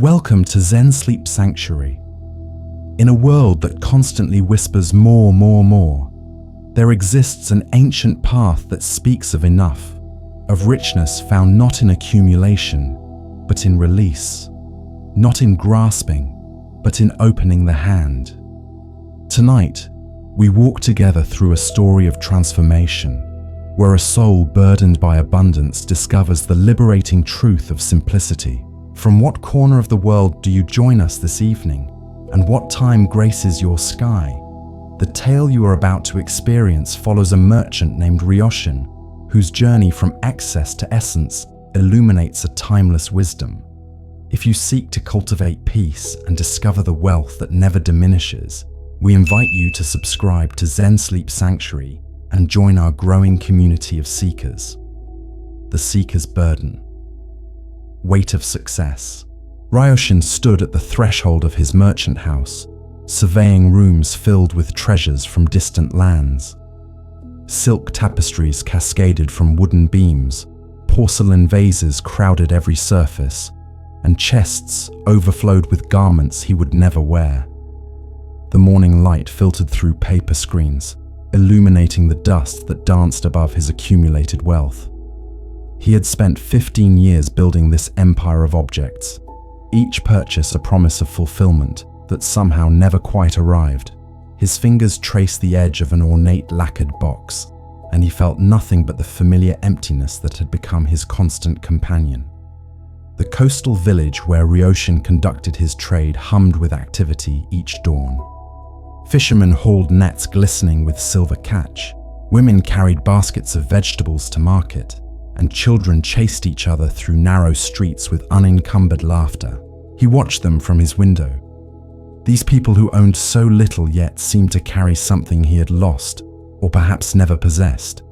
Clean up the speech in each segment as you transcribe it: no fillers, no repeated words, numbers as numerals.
Welcome to Zen Sleep Sanctuary. In a world that constantly whispers more, there exists an ancient path that speaks of enough, of richness found not in accumulation, but in release, not in grasping, but in opening the hand. Tonight, we walk together through a story of transformation, where a soul burdened by abundance discovers the liberating truth of simplicity. From what corner of the world do you join us this evening, and what time graces your sky? The tale you are about to experience follows a merchant named Ryoshin, whose journey from excess to essence illuminates a timeless wisdom. If you seek to cultivate peace and discover the wealth that never diminishes, we invite you to subscribe to Zen Sleep Sanctuary and join our growing community of seekers. The Seeker's Burden. Weight of success. Ryoshin stood at the threshold of his merchant house, surveying rooms filled with treasures from distant lands. Silk tapestries cascaded from wooden beams, porcelain vases crowded every surface, and chests overflowed with garments he would never wear. The morning light filtered through paper screens, illuminating the dust that danced above his accumulated wealth. He had spent 15 years building this empire of objects, each purchase a promise of fulfillment that somehow never quite arrived. His fingers traced the edge of an ornate lacquered box, and he felt nothing but the familiar emptiness that had become his constant companion. The coastal village where Ryoshin conducted his trade hummed with activity each dawn. Fishermen hauled nets glistening with silver catch, women carried baskets of vegetables to market, and children chased each other through narrow streets with unencumbered laughter. He watched them from his window. These people who owned so little yet seemed to carry something he had lost, or perhaps never possessed.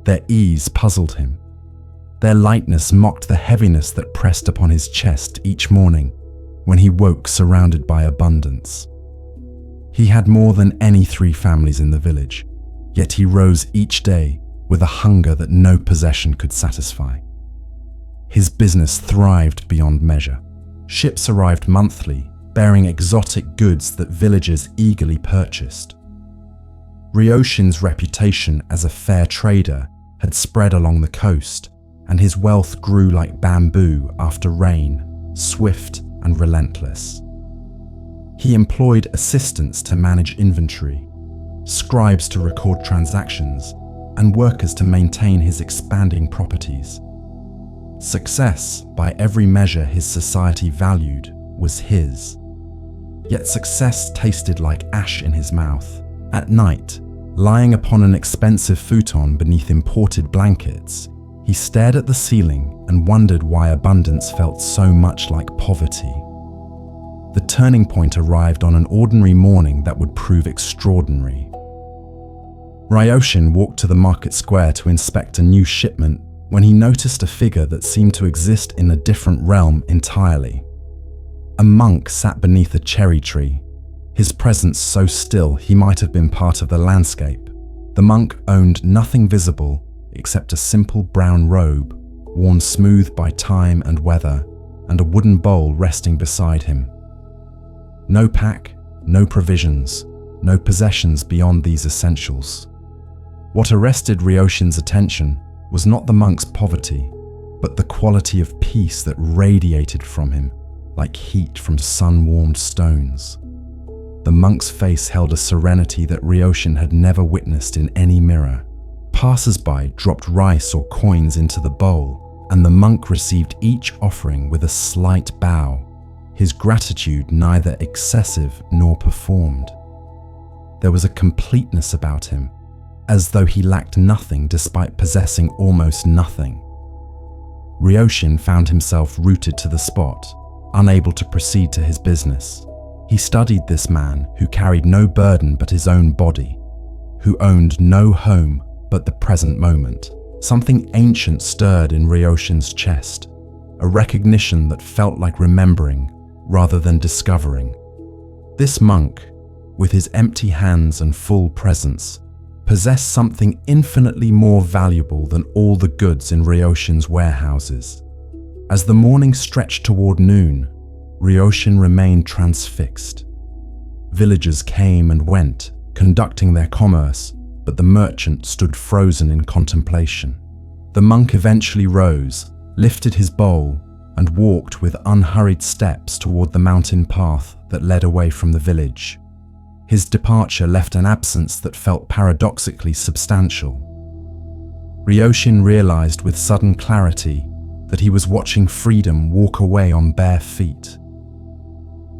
Their ease puzzled him. Their lightness mocked the heaviness that pressed upon his chest each morning when he woke surrounded by abundance. He had more than any 3 families in the village, yet he rose each day with a hunger that no possession could satisfy. His business thrived beyond measure. Ships arrived monthly, bearing exotic goods that villagers eagerly purchased. Ryoshin's reputation as a fair trader had spread along the coast, and his wealth grew like bamboo after rain, swift and relentless. He employed assistants to manage inventory, scribes to record transactions, and workers to maintain his expanding properties. Success, by every measure his society valued, was his. Yet success tasted like ash in his mouth. At night, lying upon an expensive futon beneath imported blankets, he stared at the ceiling and wondered why abundance felt so much like poverty. The turning point arrived on an ordinary morning that would prove extraordinary. Ryoshin walked to the market square to inspect a new shipment when he noticed a figure that seemed to exist in a different realm entirely. A monk sat beneath a cherry tree, his presence so still he might have been part of the landscape. The monk owned nothing visible except a simple brown robe, worn smooth by time and weather, and a wooden bowl resting beside him. No pack, no provisions, no possessions beyond these essentials. What arrested Ryoshin's attention was not the monk's poverty, but the quality of peace that radiated from him, like heat from sun-warmed stones. The monk's face held a serenity that Ryoshin had never witnessed in any mirror. Passers-by dropped rice or coins into the bowl, and the monk received each offering with a slight bow, his gratitude neither excessive nor performed. There was a completeness about him, as though he lacked nothing despite possessing almost nothing. Ryoshin found himself rooted to the spot, unable to proceed to his business. He studied this man who carried no burden but his own body, who owned no home but the present moment. Something ancient stirred in Ryoshin's chest, a recognition that felt like remembering rather than discovering. This monk, with his empty hands and full presence, possessed something infinitely more valuable than all the goods in Ryoshin's warehouses. As the morning stretched toward noon, Ryoshin remained transfixed. Villagers came and went, conducting their commerce, but the merchant stood frozen in contemplation. The monk eventually rose, lifted his bowl, and walked with unhurried steps toward the mountain path that led away from the village. His departure left an absence that felt paradoxically substantial. Ryoshin realized with sudden clarity that he was watching freedom walk away on bare feet.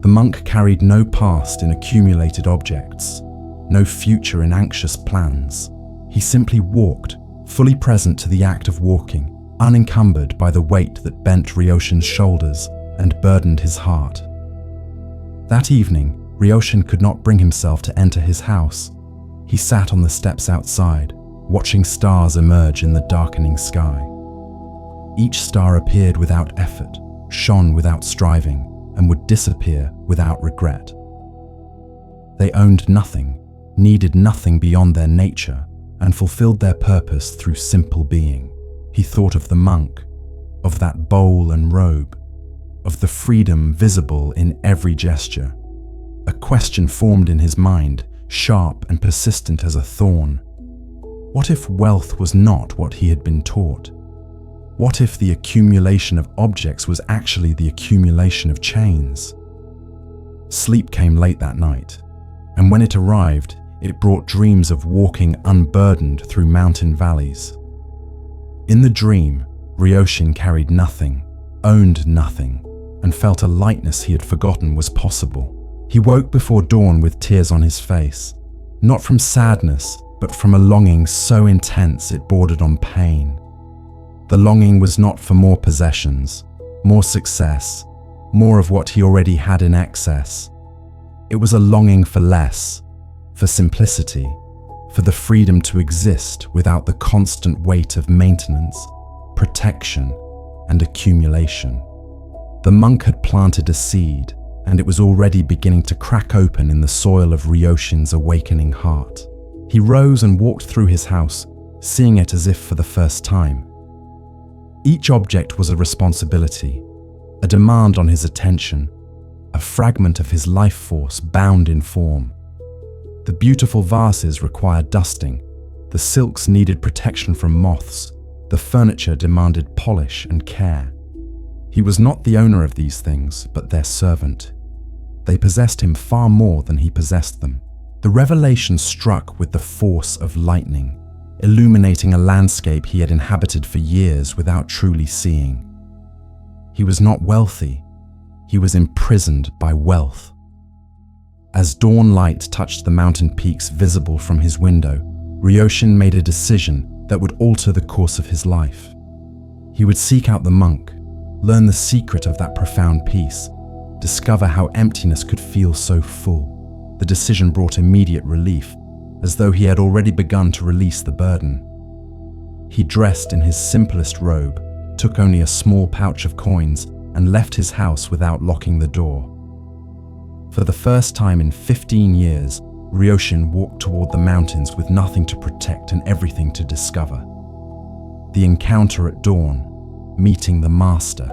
The monk carried no past in accumulated objects, no future in anxious plans. He simply walked, fully present to the act of walking, unencumbered by the weight that bent Ryoshin's shoulders and burdened his heart. That evening, Ryoshin could not bring himself to enter his house. He sat on the steps outside, watching stars emerge in the darkening sky. Each star appeared without effort, shone without striving, and would disappear without regret. They owned nothing, needed nothing beyond their nature, and fulfilled their purpose through simple being. He thought of the monk, of that bowl and robe, of the freedom visible in every gesture. A question formed in his mind, sharp and persistent as a thorn. What if wealth was not what he had been taught? What if the accumulation of objects was actually the accumulation of chains? Sleep came late that night, and when it arrived, it brought dreams of walking unburdened through mountain valleys. In the dream, Ryoshin carried nothing, owned nothing, and felt a lightness he had forgotten was possible. He woke before dawn with tears on his face, not from sadness, but from a longing so intense it bordered on pain. The longing was not for more possessions, more success, more of what he already had in excess. It was a longing for less, for simplicity, for the freedom to exist without the constant weight of maintenance, protection, and accumulation. The monk had planted a seed, and it was already beginning to crack open in the soil of Ryoshin's awakening heart. He rose and walked through his house, seeing it as if for the first time. Each object was a responsibility, a demand on his attention, a fragment of his life force bound in form. The beautiful vases required dusting, the silks needed protection from moths, the furniture demanded polish and care. He was not the owner of these things, but their servant. They possessed him far more than he possessed them. The revelation struck with the force of lightning, illuminating a landscape he had inhabited for years without truly seeing. He was not wealthy, he was imprisoned by wealth. As dawn light touched the mountain peaks visible from his window, Ryoshin made a decision that would alter the course of his life. He would seek out the monk, learn the secret of that profound peace, discover how emptiness could feel so full. The decision brought immediate relief, as though he had already begun to release the burden. He dressed in his simplest robe, took only a small pouch of coins, and left his house without locking the door. For the first time in 15 years, Ryoshin walked toward the mountains with nothing to protect and everything to discover. The encounter at dawn, meeting the master.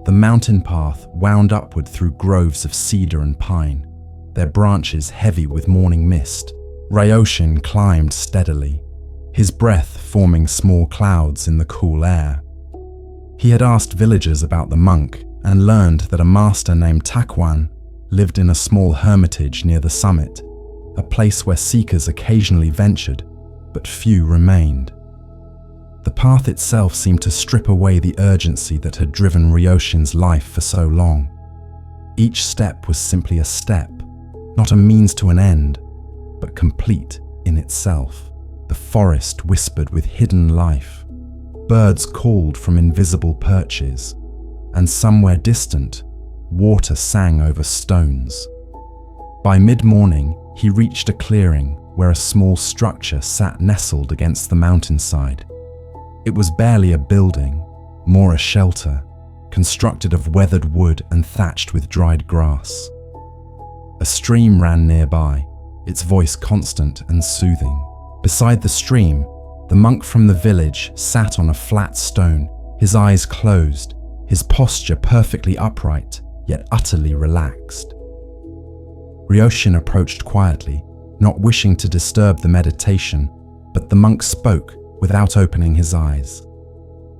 The mountain path wound upward through groves of cedar and pine, their branches heavy with morning mist. Ryoshin climbed steadily, his breath forming small clouds in the cool air. He had asked villagers about the monk and learned that a master named Takwan lived in a small hermitage near the summit, a place where seekers occasionally ventured, but few remained. The path itself seemed to strip away the urgency that had driven Ryoshin's life for so long. Each step was simply a step, not a means to an end, but complete in itself. The forest whispered with hidden life. Birds called from invisible perches, and somewhere distant, water sang over stones. By mid-morning, he reached a clearing where a small structure sat nestled against the mountainside. It was barely a building, more a shelter, constructed of weathered wood and thatched with dried grass. A stream ran nearby, its voice constant and soothing. Beside the stream, the monk from the village sat on a flat stone, his eyes closed, his posture perfectly upright, yet utterly relaxed. Ryoshin approached quietly, not wishing to disturb the meditation, but the monk spoke without opening his eyes.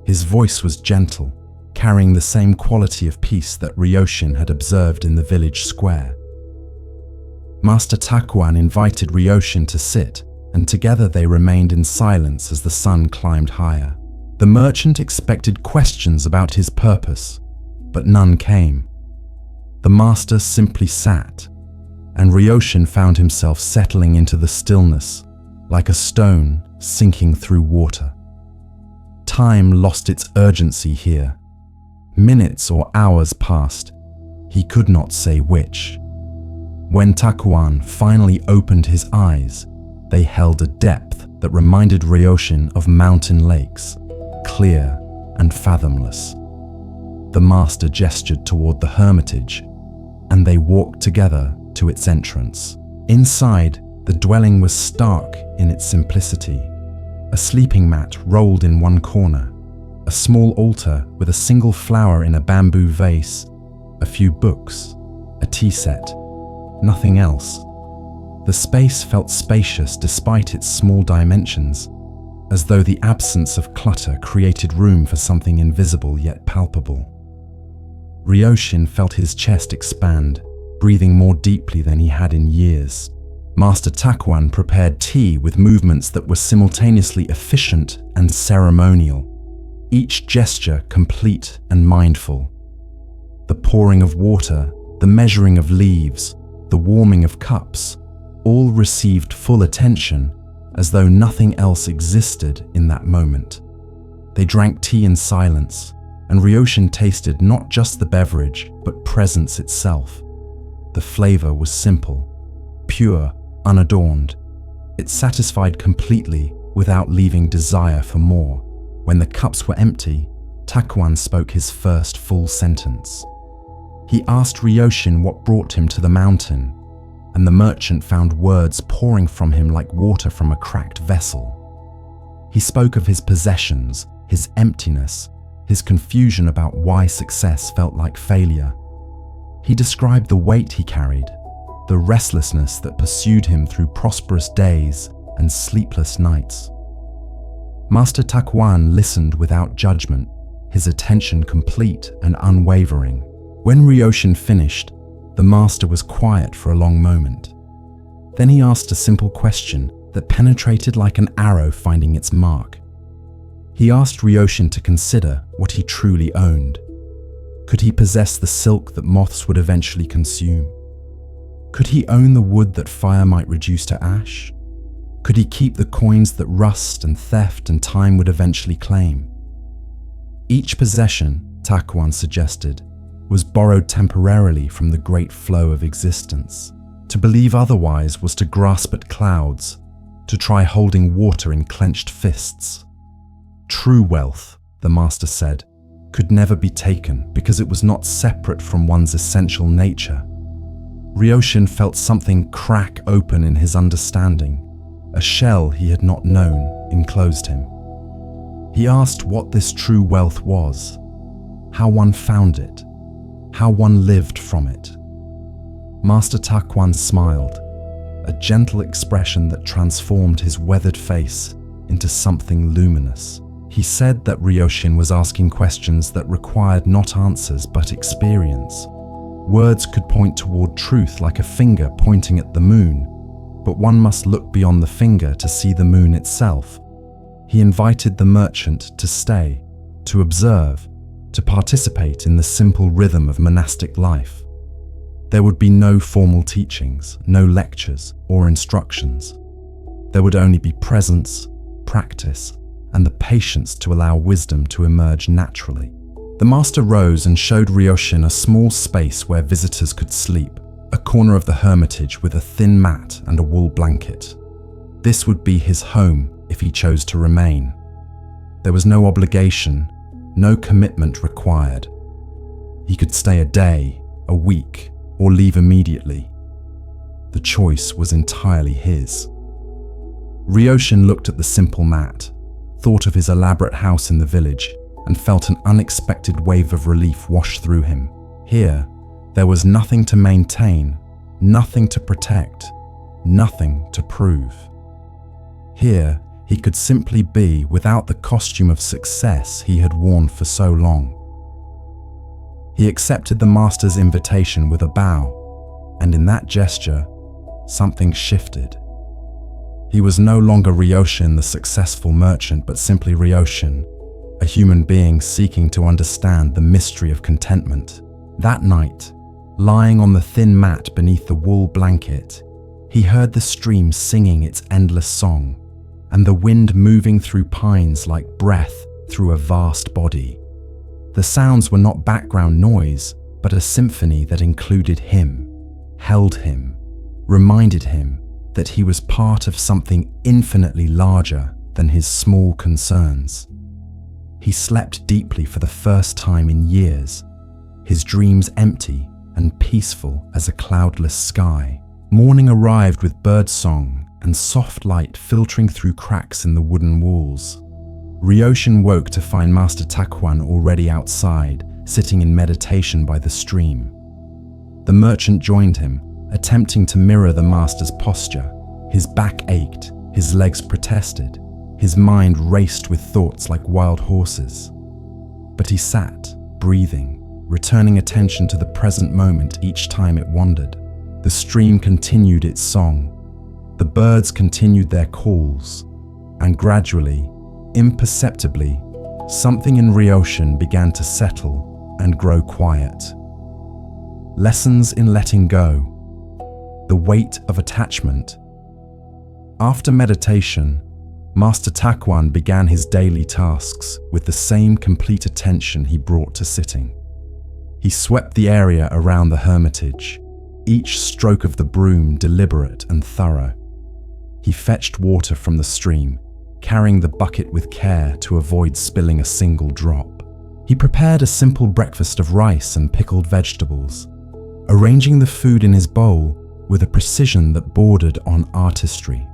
His voice was gentle, carrying the same quality of peace that Ryoshin had observed in the village square. Master Takuan invited Ryoshin to sit, and together they remained in silence as the sun climbed higher. The merchant expected questions about his purpose, but none came. The master simply sat, and Ryoshin found himself settling into the stillness, like a stone sinking through water. Time lost its urgency here. Minutes or hours passed, he could not say which. When Takuan finally opened his eyes, they held a depth that reminded Ryoshin of mountain lakes, clear and fathomless. The master gestured toward the hermitage, and they walked together to its entrance. Inside, the dwelling was stark in its simplicity. A sleeping mat rolled in one corner, a small altar with a single flower in a bamboo vase, a few books, a tea set, nothing else. The space felt spacious despite its small dimensions, as though the absence of clutter created room for something invisible yet palpable. Ryoshin felt his chest expand, breathing more deeply than he had in years. Master Takuan prepared tea with movements that were simultaneously efficient and ceremonial, each gesture complete and mindful. The pouring of water, the measuring of leaves, the warming of cups, all received full attention, as though nothing else existed in that moment. They drank tea in silence, and Ryoshin tasted not just the beverage, but presence itself. The flavor was simple, pure, unadorned. It satisfied completely without leaving desire for more. When the cups were empty, Takuan spoke his first full sentence. He asked Ryoshin what brought him to the mountain, and the merchant found words pouring from him like water from a cracked vessel. He spoke of his possessions, his emptiness, his confusion about why success felt like failure. He described the weight he carried, the restlessness that pursued him through prosperous days and sleepless nights. Master Takuan listened without judgment, his attention complete and unwavering. When Ryoshin finished, the master was quiet for a long moment. Then he asked a simple question that penetrated like an arrow finding its mark. He asked Ryoshin to consider what he truly owned. Could he possess the silk that moths would eventually consume? Could he own the wood that fire might reduce to ash? Could he keep the coins that rust and theft and time would eventually claim? Each possession, Takuan suggested, was borrowed temporarily from the great flow of existence. To believe otherwise was to grasp at clouds, to try holding water in clenched fists. True wealth, the master said, could never be taken because it was not separate from one's essential nature. Ryoshin felt something crack open in his understanding. A shell he had not known enclosed him. He asked what this true wealth was, how one found it, how one lived from it. Master Takuan smiled, a gentle expression that transformed his weathered face into something luminous. He said that Ryoshin was asking questions that required not answers but experience. Words could point toward truth like a finger pointing at the moon, but one must look beyond the finger to see the moon itself. He invited the merchant to stay, to observe, to participate in the simple rhythm of monastic life. There would be no formal teachings, no lectures or instructions. There would only be presence, practice, and the patience to allow wisdom to emerge naturally. The master rose and showed Ryoshin a small space where visitors could sleep, a corner of the hermitage with a thin mat and a wool blanket. This would be his home if he chose to remain. There was no obligation, no commitment required. He could stay a day, a week, or leave immediately. The choice was entirely his. Ryoshin looked at the simple mat, thought of his elaborate house in the village, and felt an unexpected wave of relief wash through him. Here, There was nothing to maintain, nothing to protect, nothing to prove. Here, he could simply be without the costume of success he had worn for so long. He accepted the master's invitation with a bow, and in that gesture, something shifted. He was no longer Ryoshin, the successful merchant, but simply Ryoshin, a human being seeking to understand the mystery of contentment. That night, lying on the thin mat beneath the wool blanket, he heard the stream singing its endless song, and the wind moving through pines like breath through a vast body. The sounds were not background noise, but a symphony that included him, held him, reminded him that he was part of something infinitely larger than his small concerns. He slept deeply for the first time in years, his dreams empty and peaceful as a cloudless sky. Morning arrived with birdsong and soft light filtering through cracks in the wooden walls. Ryoshin woke to find Master Takuan already outside, sitting in meditation by the stream. The merchant joined him, attempting to mirror the master's posture. His back ached, his legs protested, his mind raced with thoughts like wild horses. But he sat, breathing, returning attention to the present moment each time it wandered. The stream continued its song. The birds continued their calls, and gradually, imperceptibly, something in Ryoshin began to settle and grow quiet. Lessons in letting go. The weight of attachment. After meditation, Master Takuan began his daily tasks with the same complete attention he brought to sitting. He swept the area around the hermitage, each stroke of the broom deliberate and thorough. He fetched water from the stream, carrying the bucket with care to avoid spilling a single drop. He prepared a simple breakfast of rice and pickled vegetables, arranging the food in his bowl with a precision that bordered on artistry.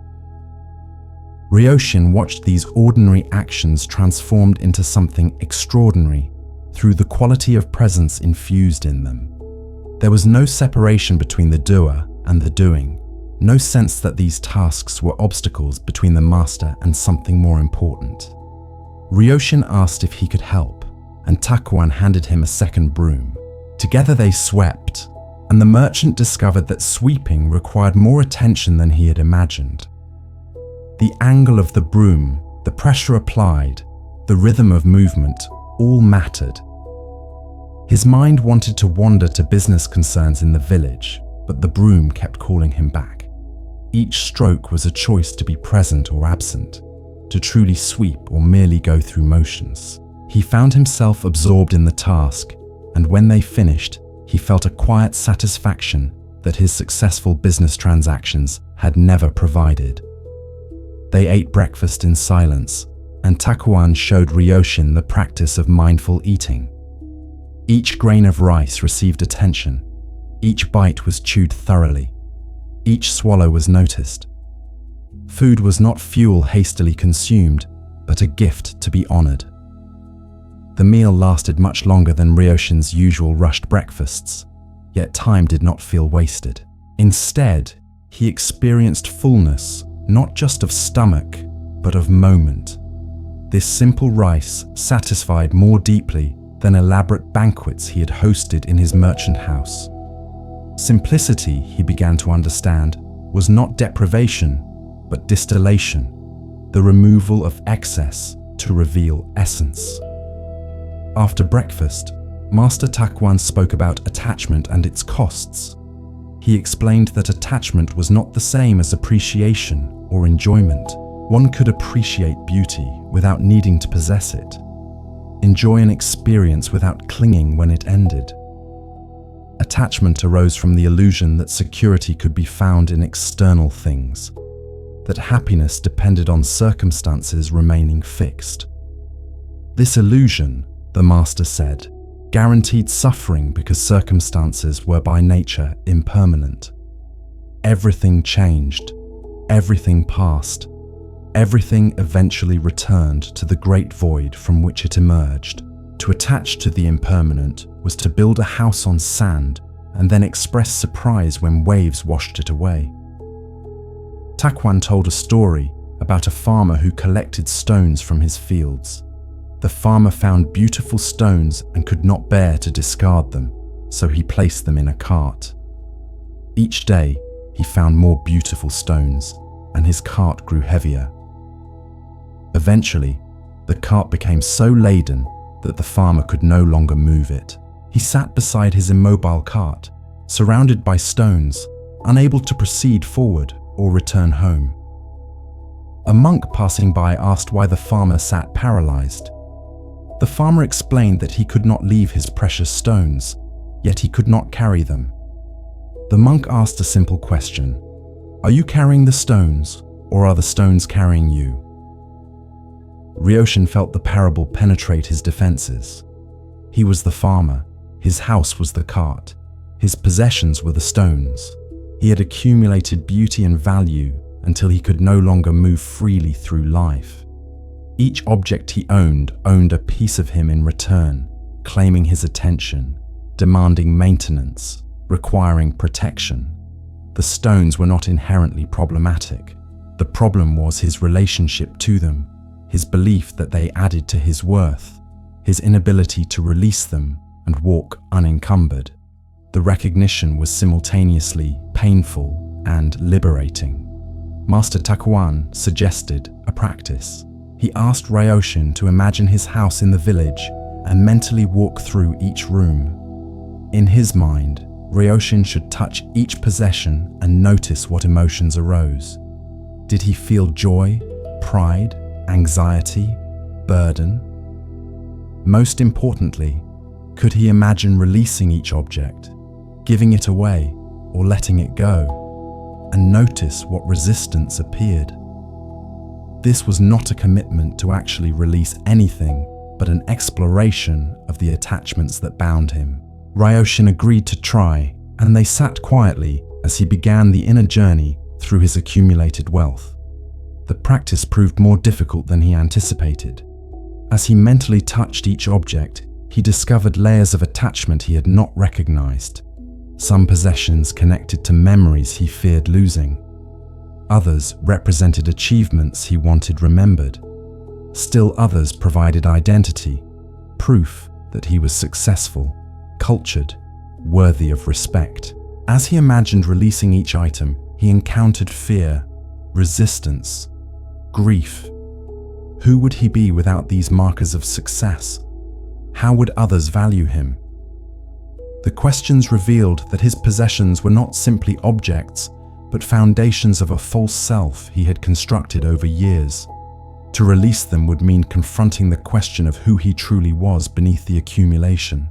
Ryoshin watched these ordinary actions transformed into something extraordinary through the quality of presence infused in them. There was no separation between the doer and the doing, no sense that these tasks were obstacles between the master and something more important. Ryoshin asked if he could help, and Takuan handed him a second broom. Together they swept, and the merchant discovered that sweeping required more attention than he had imagined. The angle of the broom, the pressure applied, the rhythm of movement, all mattered. His mind wanted to wander to business concerns in the village, but the broom kept calling him back. Each stroke was a choice to be present or absent, to truly sweep or merely go through motions. He found himself absorbed in the task, and when they finished, he felt a quiet satisfaction that his successful business transactions had never provided. They ate breakfast in silence, and Takuan showed Ryoshin the practice of mindful eating. Each grain of rice received attention, each bite was chewed thoroughly, each swallow was noticed. Food was not fuel hastily consumed, but a gift to be honored. The meal lasted much longer than Ryoshin's usual rushed breakfasts, yet time did not feel wasted. Instead, he experienced fullness, not just of stomach, but of moment. This simple rice satisfied more deeply than elaborate banquets he had hosted in his merchant house. Simplicity, he began to understand, was not deprivation, but distillation, the removal of excess to reveal essence. After breakfast, Master Takuan spoke about attachment and its costs. He explained that attachment was not the same as appreciation or enjoyment. One could appreciate beauty without needing to possess it, enjoy an experience without clinging when it ended. Attachment arose from the illusion that security could be found in external things, that happiness depended on circumstances remaining fixed. This illusion, the master said, guaranteed suffering because circumstances were by nature impermanent. Everything changed, everything passed, everything eventually returned to the great void from which it emerged. To attach to the impermanent was to build a house on sand and then expressed surprise when waves washed it away. Takuan told a story about a farmer who collected stones from his fields. The farmer found beautiful stones and could not bear to discard them, so he placed them in a cart. Each day, he found more beautiful stones, and his cart grew heavier. Eventually, the cart became so laden that the farmer could no longer move it. He sat beside his immobile cart, surrounded by stones, unable to proceed forward or return home. A monk passing by asked why the farmer sat paralyzed. The farmer explained that he could not leave his precious stones, yet he could not carry them. The monk asked a simple question: "Are you carrying the stones, or are the stones carrying you?" Ryoshin felt the parable penetrate his defenses. He was the farmer, his house was the cart, his possessions were the stones. He had accumulated beauty and value until he could no longer move freely through life. Each object he owned a piece of him in return, claiming his attention, demanding maintenance, requiring protection. The stones were not inherently problematic. The problem was his relationship to them, his belief that they added to his worth, his inability to release them and walk unencumbered. The recognition was simultaneously painful and liberating. Master Takuan suggested a practice. He asked Ryoshin to imagine his house in the village and mentally walk through each room. In his mind, Ryoshin should touch each possession and notice what emotions arose. Did he feel joy, pride, anxiety, burden? Most importantly, could he imagine releasing each object, giving it away or letting it go, and notice what resistance appeared? This was not a commitment to actually release anything, but an exploration of the attachments that bound him. Ryoshin agreed to try, and they sat quietly as he began the inner journey through his accumulated wealth. The practice proved more difficult than he anticipated. As he mentally touched each object, he discovered layers of attachment he had not recognized. Some possessions connected to memories he feared losing. Others represented achievements he wanted remembered. Still others provided identity, proof that he was successful, cultured, worthy of respect. As he imagined releasing each item, he encountered fear, resistance, grief. Who would he be without these markers of success? How would others value him? The questions revealed that his possessions were not simply objects, but foundations of a false self he had constructed over years. To release them would mean confronting the question of who he truly was beneath the accumulation.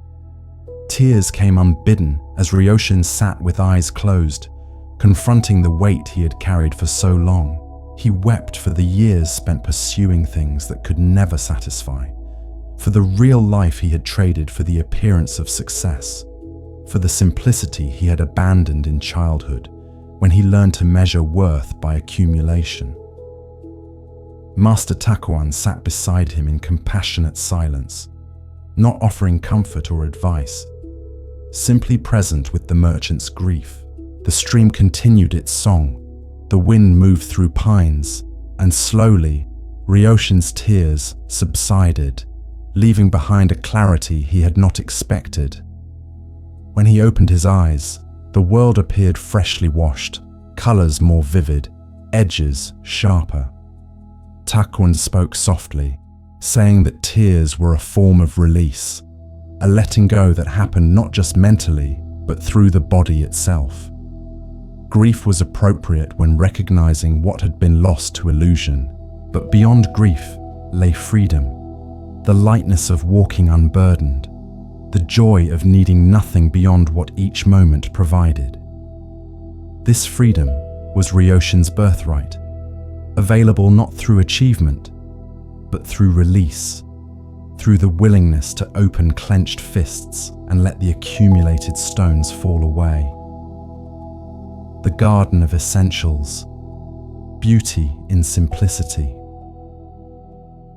Tears came unbidden as Ryoshin sat with eyes closed, confronting the weight he had carried for so long. He wept for the years spent pursuing things that could never satisfy, for the real life he had traded for the appearance of success, for the simplicity he had abandoned in childhood when he learned to measure worth by accumulation. Master Takuan sat beside him in compassionate silence, not offering comfort or advice, simply present with the merchant's grief. The stream continued its song, the wind moved through pines, and slowly, Ryoshin's tears subsided, leaving behind a clarity he had not expected. When he opened his eyes, the world appeared freshly washed, colors more vivid, edges sharper. Takuan spoke softly, saying that tears were a form of release, a letting go that happened not just mentally, but through the body itself. Grief was appropriate when recognizing what had been lost to illusion, but beyond grief lay freedom, the lightness of walking unburdened, the joy of needing nothing beyond what each moment provided. This freedom was Ryoshin's birthright, available not through achievement, but through release, through the willingness to open clenched fists and let the accumulated stones fall away. The garden of essentials, beauty in simplicity.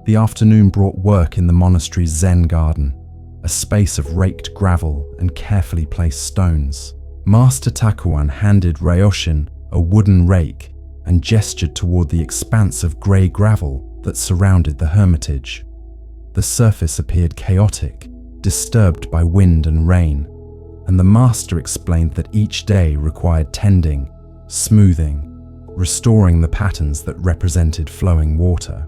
The afternoon brought work in the monastery's Zen garden, a space of raked gravel and carefully placed stones. Master Takuan handed Ryoshin a wooden rake and gestured toward the expanse of grey gravel that surrounded the hermitage. The surface appeared chaotic, disturbed by wind and rain, and the master explained that each day required tending, smoothing, restoring the patterns that represented flowing water.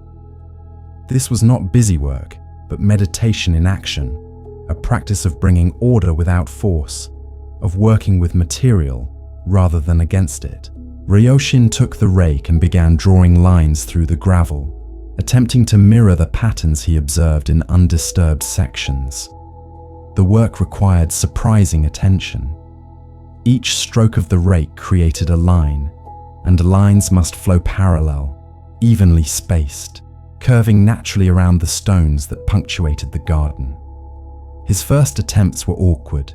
This was not busy work, but meditation in action, a practice of bringing order without force, of working with material rather than against it. Ryoshin took the rake and began drawing lines through the gravel, attempting to mirror the patterns he observed in undisturbed sections. The work required surprising attention. Each stroke of the rake created a line, and lines must flow parallel, evenly spaced, curving naturally around the stones that punctuated the garden. His first attempts were awkward,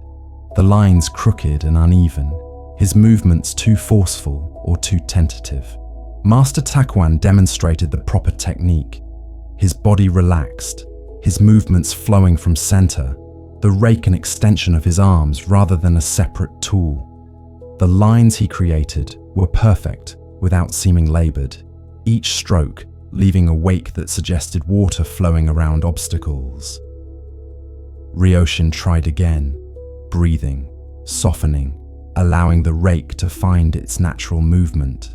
the lines crooked and uneven, his movements too forceful or too tentative. Master Takuan demonstrated the proper technique, his body relaxed, his movements flowing from center, the rake an extension of his arms rather than a separate tool. The lines he created were perfect without seeming labored, each stroke leaving a wake that suggested water flowing around obstacles. Ryoshin tried again, breathing, softening, allowing the rake to find its natural movement.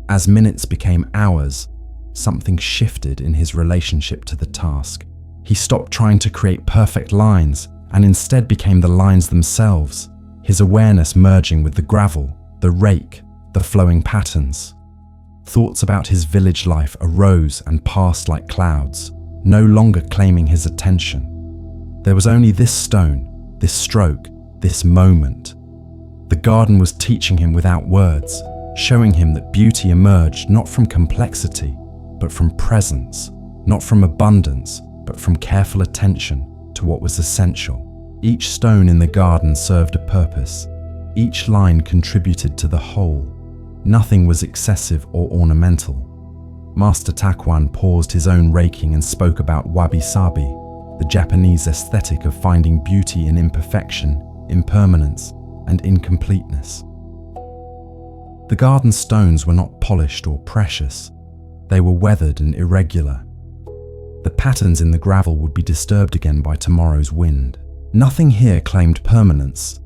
As minutes became hours, something shifted in his relationship to the task. He stopped trying to create perfect lines and instead became the lines themselves, his awareness merging with the gravel, the rake, the flowing patterns. Thoughts about his village life arose and passed like clouds, no longer claiming his attention. There was only this stone, this stroke, this moment. The garden was teaching him without words, showing him that beauty emerged not from complexity, but from presence, not from abundance, but from careful attention to what was essential. Each stone in the garden served a purpose. Each line contributed to the whole. Nothing was excessive or ornamental. Master Takuan paused his own raking and spoke about wabi-sabi, the Japanese aesthetic of finding beauty in imperfection, impermanence, and incompleteness. The garden stones were not polished or precious. They were weathered and irregular. The patterns in the gravel would be disturbed again by tomorrow's wind. Nothing here claimed permanence,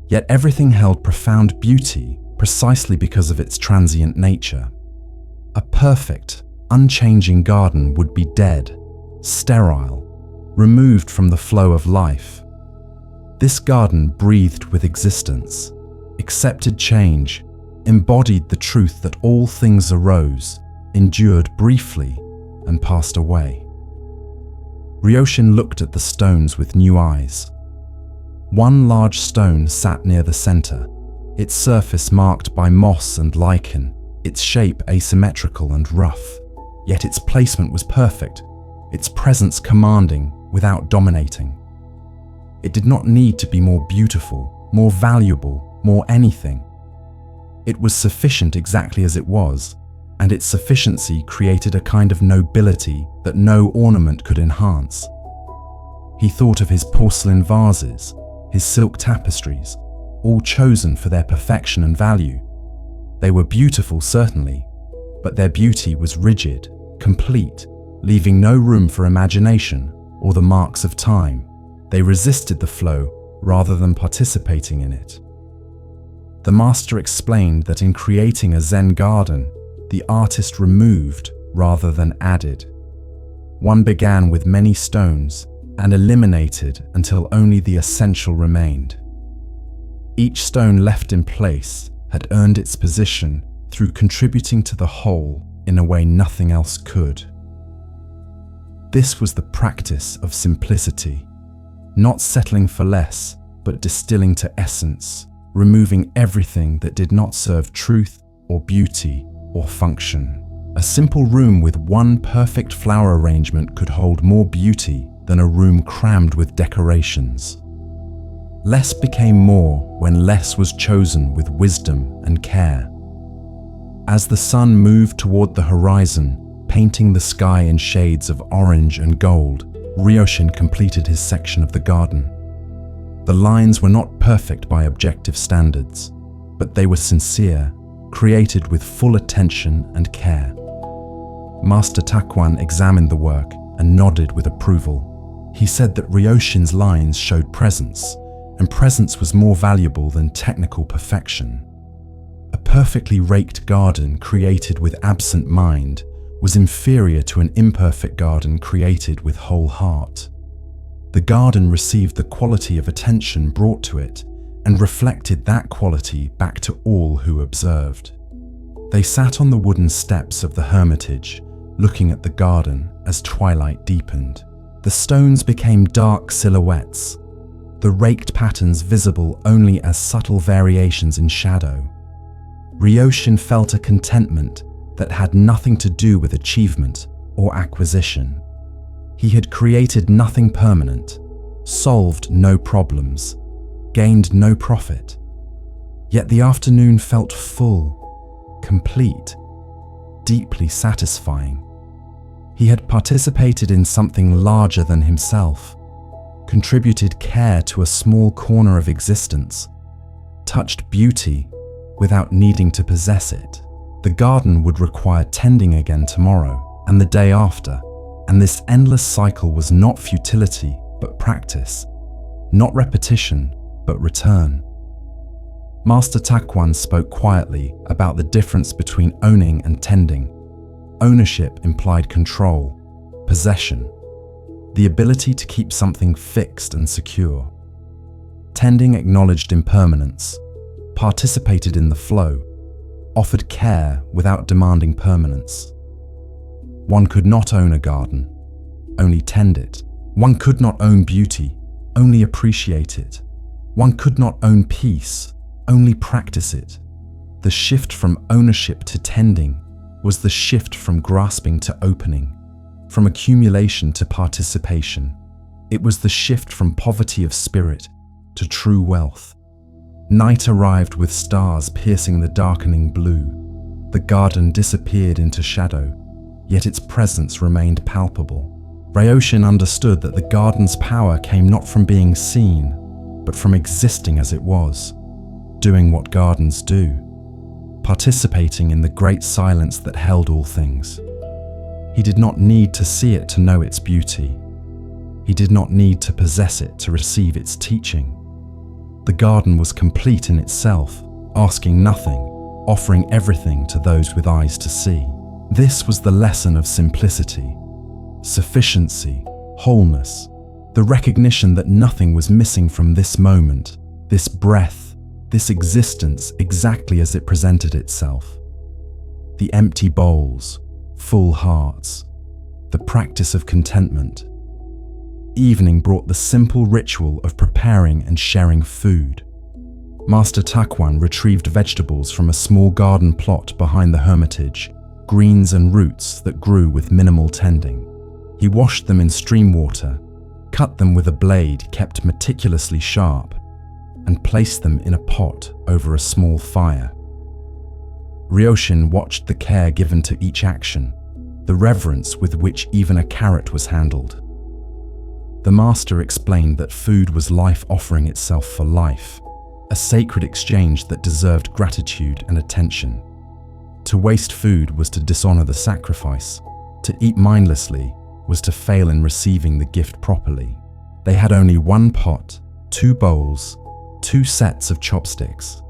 yet everything held profound beauty precisely because of its transient nature. A perfect, unchanging garden would be dead, sterile, removed from the flow of life. This garden breathed with existence, accepted change, embodied the truth that all things arose, endured briefly, and passed away. Ryoshin looked at the stones with new eyes. One large stone sat near the center, its surface marked by moss and lichen, its shape asymmetrical and rough. Yet its placement was perfect, its presence commanding without dominating. It did not need to be more beautiful, more valuable, more anything. It was sufficient exactly as it was, and its sufficiency created a kind of nobility that no ornament could enhance. He thought of his porcelain vases, his silk tapestries, all chosen for their perfection and value. They were beautiful, certainly, but their beauty was rigid, complete, leaving no room for imagination or the marks of time. They resisted the flow rather than participating in it. The master explained that in creating a Zen garden, the artist removed rather than added. One began with many stones and eliminated until only the essential remained. Each stone left in place had earned its position through contributing to the whole in a way nothing else could. This was the practice of simplicity, not settling for less, but distilling to essence, removing everything that did not serve truth or beauty or function. A simple room with one perfect flower arrangement could hold more beauty than a room crammed with decorations. Less became more when less was chosen with wisdom and care. As the sun moved toward the horizon, painting the sky in shades of orange and gold, Ryoshin completed his section of the garden. The lines were not perfect by objective standards, but they were sincere, created with full attention and care. Master Takuan examined the work and nodded with approval. He said that Ryoshin's lines showed presence, and presence was more valuable than technical perfection. A perfectly raked garden created with absent mind was inferior to an imperfect garden created with whole heart. The garden received the quality of attention brought to it and reflected that quality back to all who observed. They sat on the wooden steps of the hermitage, looking at the garden as twilight deepened. The stones became dark silhouettes, the raked patterns visible only as subtle variations in shadow. Ryoshin felt a contentment that had nothing to do with achievement or acquisition. He had created nothing permanent, solved no problems, gained no profit. Yet the afternoon felt full, complete, deeply satisfying. He had participated in something larger than himself, contributed care to a small corner of existence, touched beauty without needing to possess it. The garden would require tending again tomorrow and the day after, and this endless cycle was not futility but practice, not repetition but return. Master Takuan spoke quietly about the difference between owning and tending. Ownership implied control, possession, the ability to keep something fixed and secure. Tending acknowledged impermanence, participated in the flow, offered care without demanding permanence. One could not own a garden, only tend it. One could not own beauty, only appreciate it. One could not own peace, only practice it. The shift from ownership to tending was the shift from grasping to opening, from accumulation to participation. It was the shift from poverty of spirit to true wealth. Night arrived with stars piercing the darkening blue. The garden disappeared into shadow, yet its presence remained palpable. Ryoshin understood that the garden's power came not from being seen, but from existing as it was, doing what gardens do, participating in the great silence that held all things. He did not need to see it to know its beauty. He did not need to possess it to receive its teaching. The garden was complete in itself, asking nothing, offering everything to those with eyes to see. This was the lesson of simplicity, sufficiency, wholeness, the recognition that nothing was missing from this moment, this breath, this existence exactly as it presented itself. The empty bowls, full hearts, the practice of contentment. Evening brought the simple ritual of preparing and sharing food. Master Takuan retrieved vegetables from a small garden plot behind the hermitage, greens and roots that grew with minimal tending. He washed them in stream water, cut them with a blade kept meticulously sharp, and placed them in a pot over a small fire. Ryoshin watched the care given to each action, the reverence with which even a carrot was handled. The master explained that food was life offering itself for life, a sacred exchange that deserved gratitude and attention. To waste food was to dishonor the sacrifice. To eat mindlessly was to fail in receiving the gift properly. They had only one pot, 2 bowls, 2 sets of chopsticks.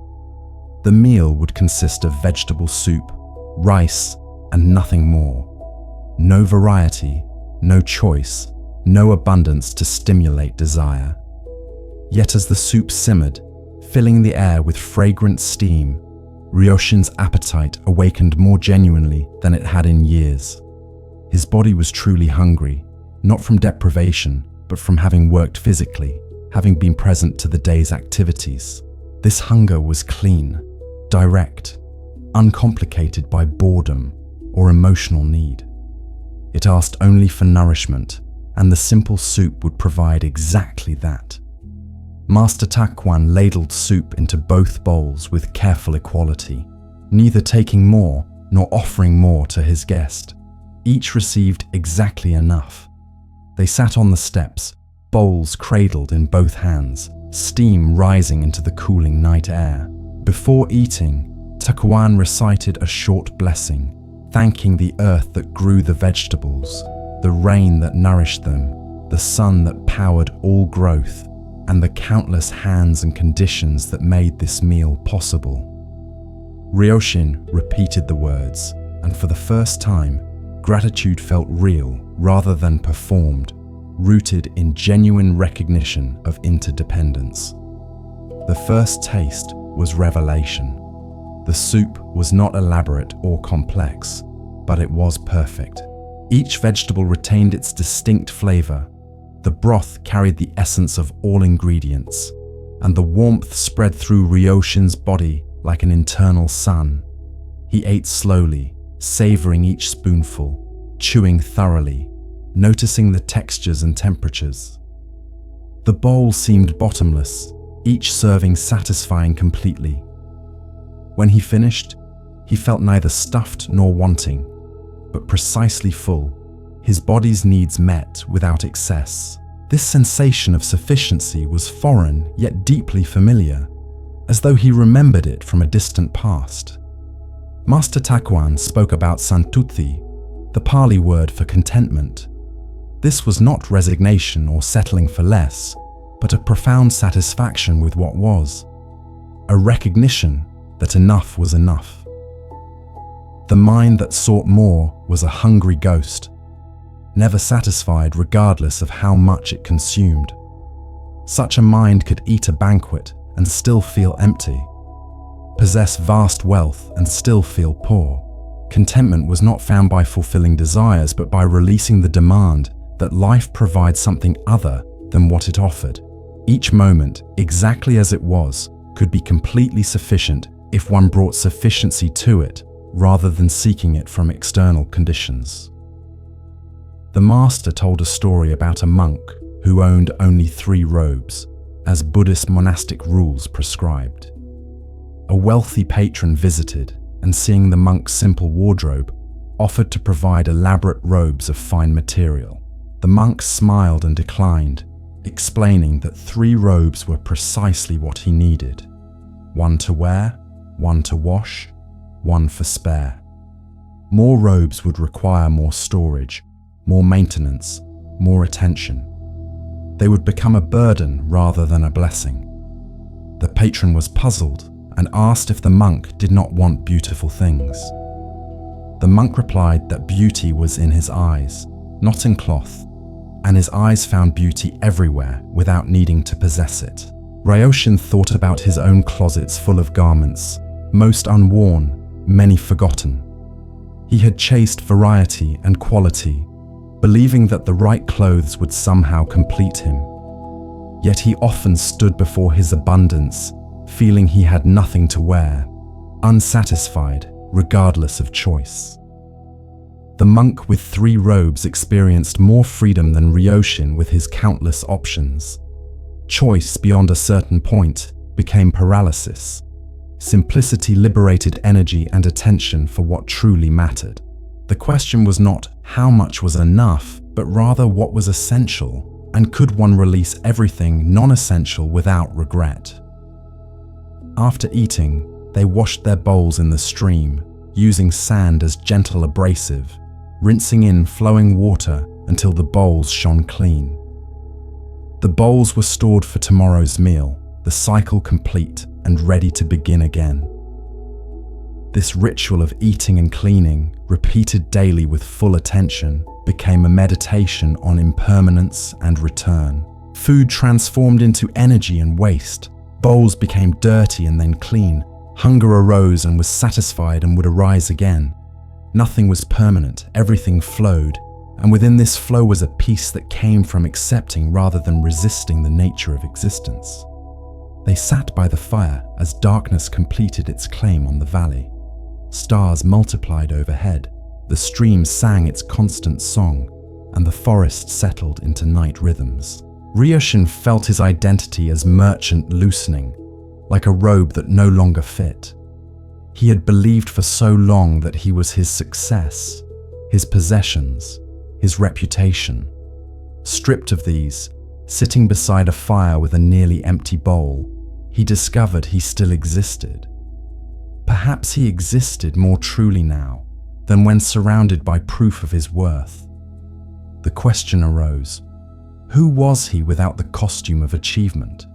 The meal would consist of vegetable soup, rice, and nothing more. No variety, no choice, no abundance to stimulate desire. Yet as the soup simmered, filling the air with fragrant steam, Ryoshin's appetite awakened more genuinely than it had in years. His body was truly hungry, not from deprivation, but from having worked physically, having been present to the day's activities. This hunger was clean, direct, uncomplicated by boredom or emotional need. It asked only for nourishment, and the simple soup would provide exactly that. Master Takuan ladled soup into both bowls with careful equality, neither taking more nor offering more to his guest. Each received exactly enough. They sat on the steps, bowls cradled in both hands, steam rising into the cooling night air. Before eating, Takuan recited a short blessing, thanking the earth that grew the vegetables, the rain that nourished them, the sun that powered all growth, and the countless hands and conditions that made this meal possible. Ryoshin repeated the words, and for the first time, gratitude felt real rather than performed, rooted in genuine recognition of interdependence. The first taste was revelation. The soup was not elaborate or complex, but it was perfect. Each vegetable retained its distinct flavor. The broth carried the essence of all ingredients, and the warmth spread through Ryoshin's body like an internal sun. He ate slowly, savoring each spoonful, chewing thoroughly, noticing the textures and temperatures. The bowl seemed bottomless, each serving satisfying completely. When he finished, he felt neither stuffed nor wanting, but precisely full, his body's needs met without excess. This sensation of sufficiency was foreign yet deeply familiar, as though he remembered it from a distant past. Master Takuan spoke about santuthi, the Pali word for contentment. This was not resignation or settling for less, but a profound satisfaction with what was, a recognition that enough was enough. The mind that sought more was a hungry ghost, never satisfied regardless of how much it consumed. Such a mind could eat a banquet and still feel empty, possess vast wealth and still feel poor. Contentment was not found by fulfilling desires, but by releasing the demand that life provides something other than what it offered. Each moment, exactly as it was, could be completely sufficient if one brought sufficiency to it, rather than seeking it from external conditions. The master told a story about a monk who owned only 3 robes, as Buddhist monastic rules prescribed. A wealthy patron visited, and seeing the monk's simple wardrobe, offered to provide elaborate robes of fine material. The monk smiled and declined, explaining that 3 robes were precisely what he needed: 1 to wear, 1 to wash, 1 for spare. More robes would require more storage, more maintenance, more attention. They would become a burden rather than a blessing. The patron was puzzled and asked if the monk did not want beautiful things. The monk replied that beauty was in his eyes, not in cloth, and his eyes found beauty everywhere without needing to possess it. Ryoshin thought about his own closets full of garments, most unworn, many forgotten. He had chased variety and quality, believing that the right clothes would somehow complete him. Yet he often stood before his abundance, feeling he had nothing to wear, unsatisfied regardless of choice. The monk with 3 robes experienced more freedom than Ryoshin with his countless options. Choice beyond a certain point became paralysis. Simplicity liberated energy and attention for what truly mattered. The question was not how much was enough, but rather what was essential, and could one release everything non-essential without regret. After eating, they washed their bowls in the stream, using sand as gentle abrasive, rinsing in flowing water until the bowls shone clean. The bowls were stored for tomorrow's meal, the cycle complete and ready to begin again. This ritual of eating and cleaning, repeated daily with full attention, became a meditation on impermanence and return. Food transformed into energy and waste. Bowls became dirty and then clean. Hunger arose and was satisfied and would arise again. Nothing was permanent, everything flowed, and within this flow was a peace that came from accepting rather than resisting the nature of existence. They sat by the fire as darkness completed its claim on the valley. Stars multiplied overhead, the stream sang its constant song, and the forest settled into night rhythms. Ryoshin felt his identity as merchant loosening, like a robe that no longer fit. He had believed for so long that he was his success, his possessions, his reputation. Stripped of these, Sitting beside a fire with a nearly empty bowl, he discovered he still existed. Perhaps he existed more truly now than when surrounded by proof of his worth. The question arose, who was he without the costume of achievement?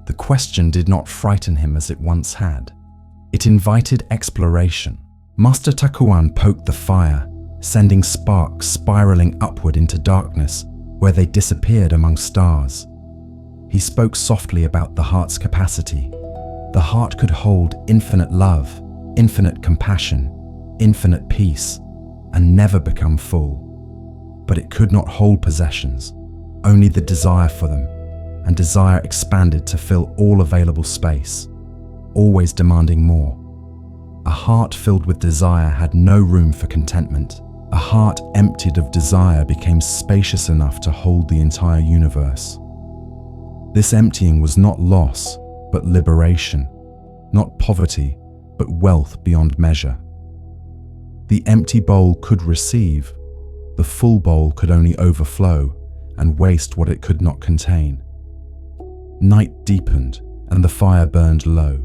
The question did not frighten him as it once had. It invited exploration. Master Takuan poked the fire, sending sparks spiraling upward into darkness where they disappeared among stars. He spoke softly about the heart's capacity. The heart could hold infinite love, infinite compassion, infinite peace, and never become full. But it could not hold possessions, only the desire for them, and desire expanded to fill all available space, always demanding more. A heart filled with desire had no room for contentment. A heart emptied of desire became spacious enough to hold the entire universe. This emptying was not loss, but liberation, not poverty, but wealth beyond measure. The empty bowl could receive, the full bowl could only overflow and waste what it could not contain. Night deepened and the fire burned low.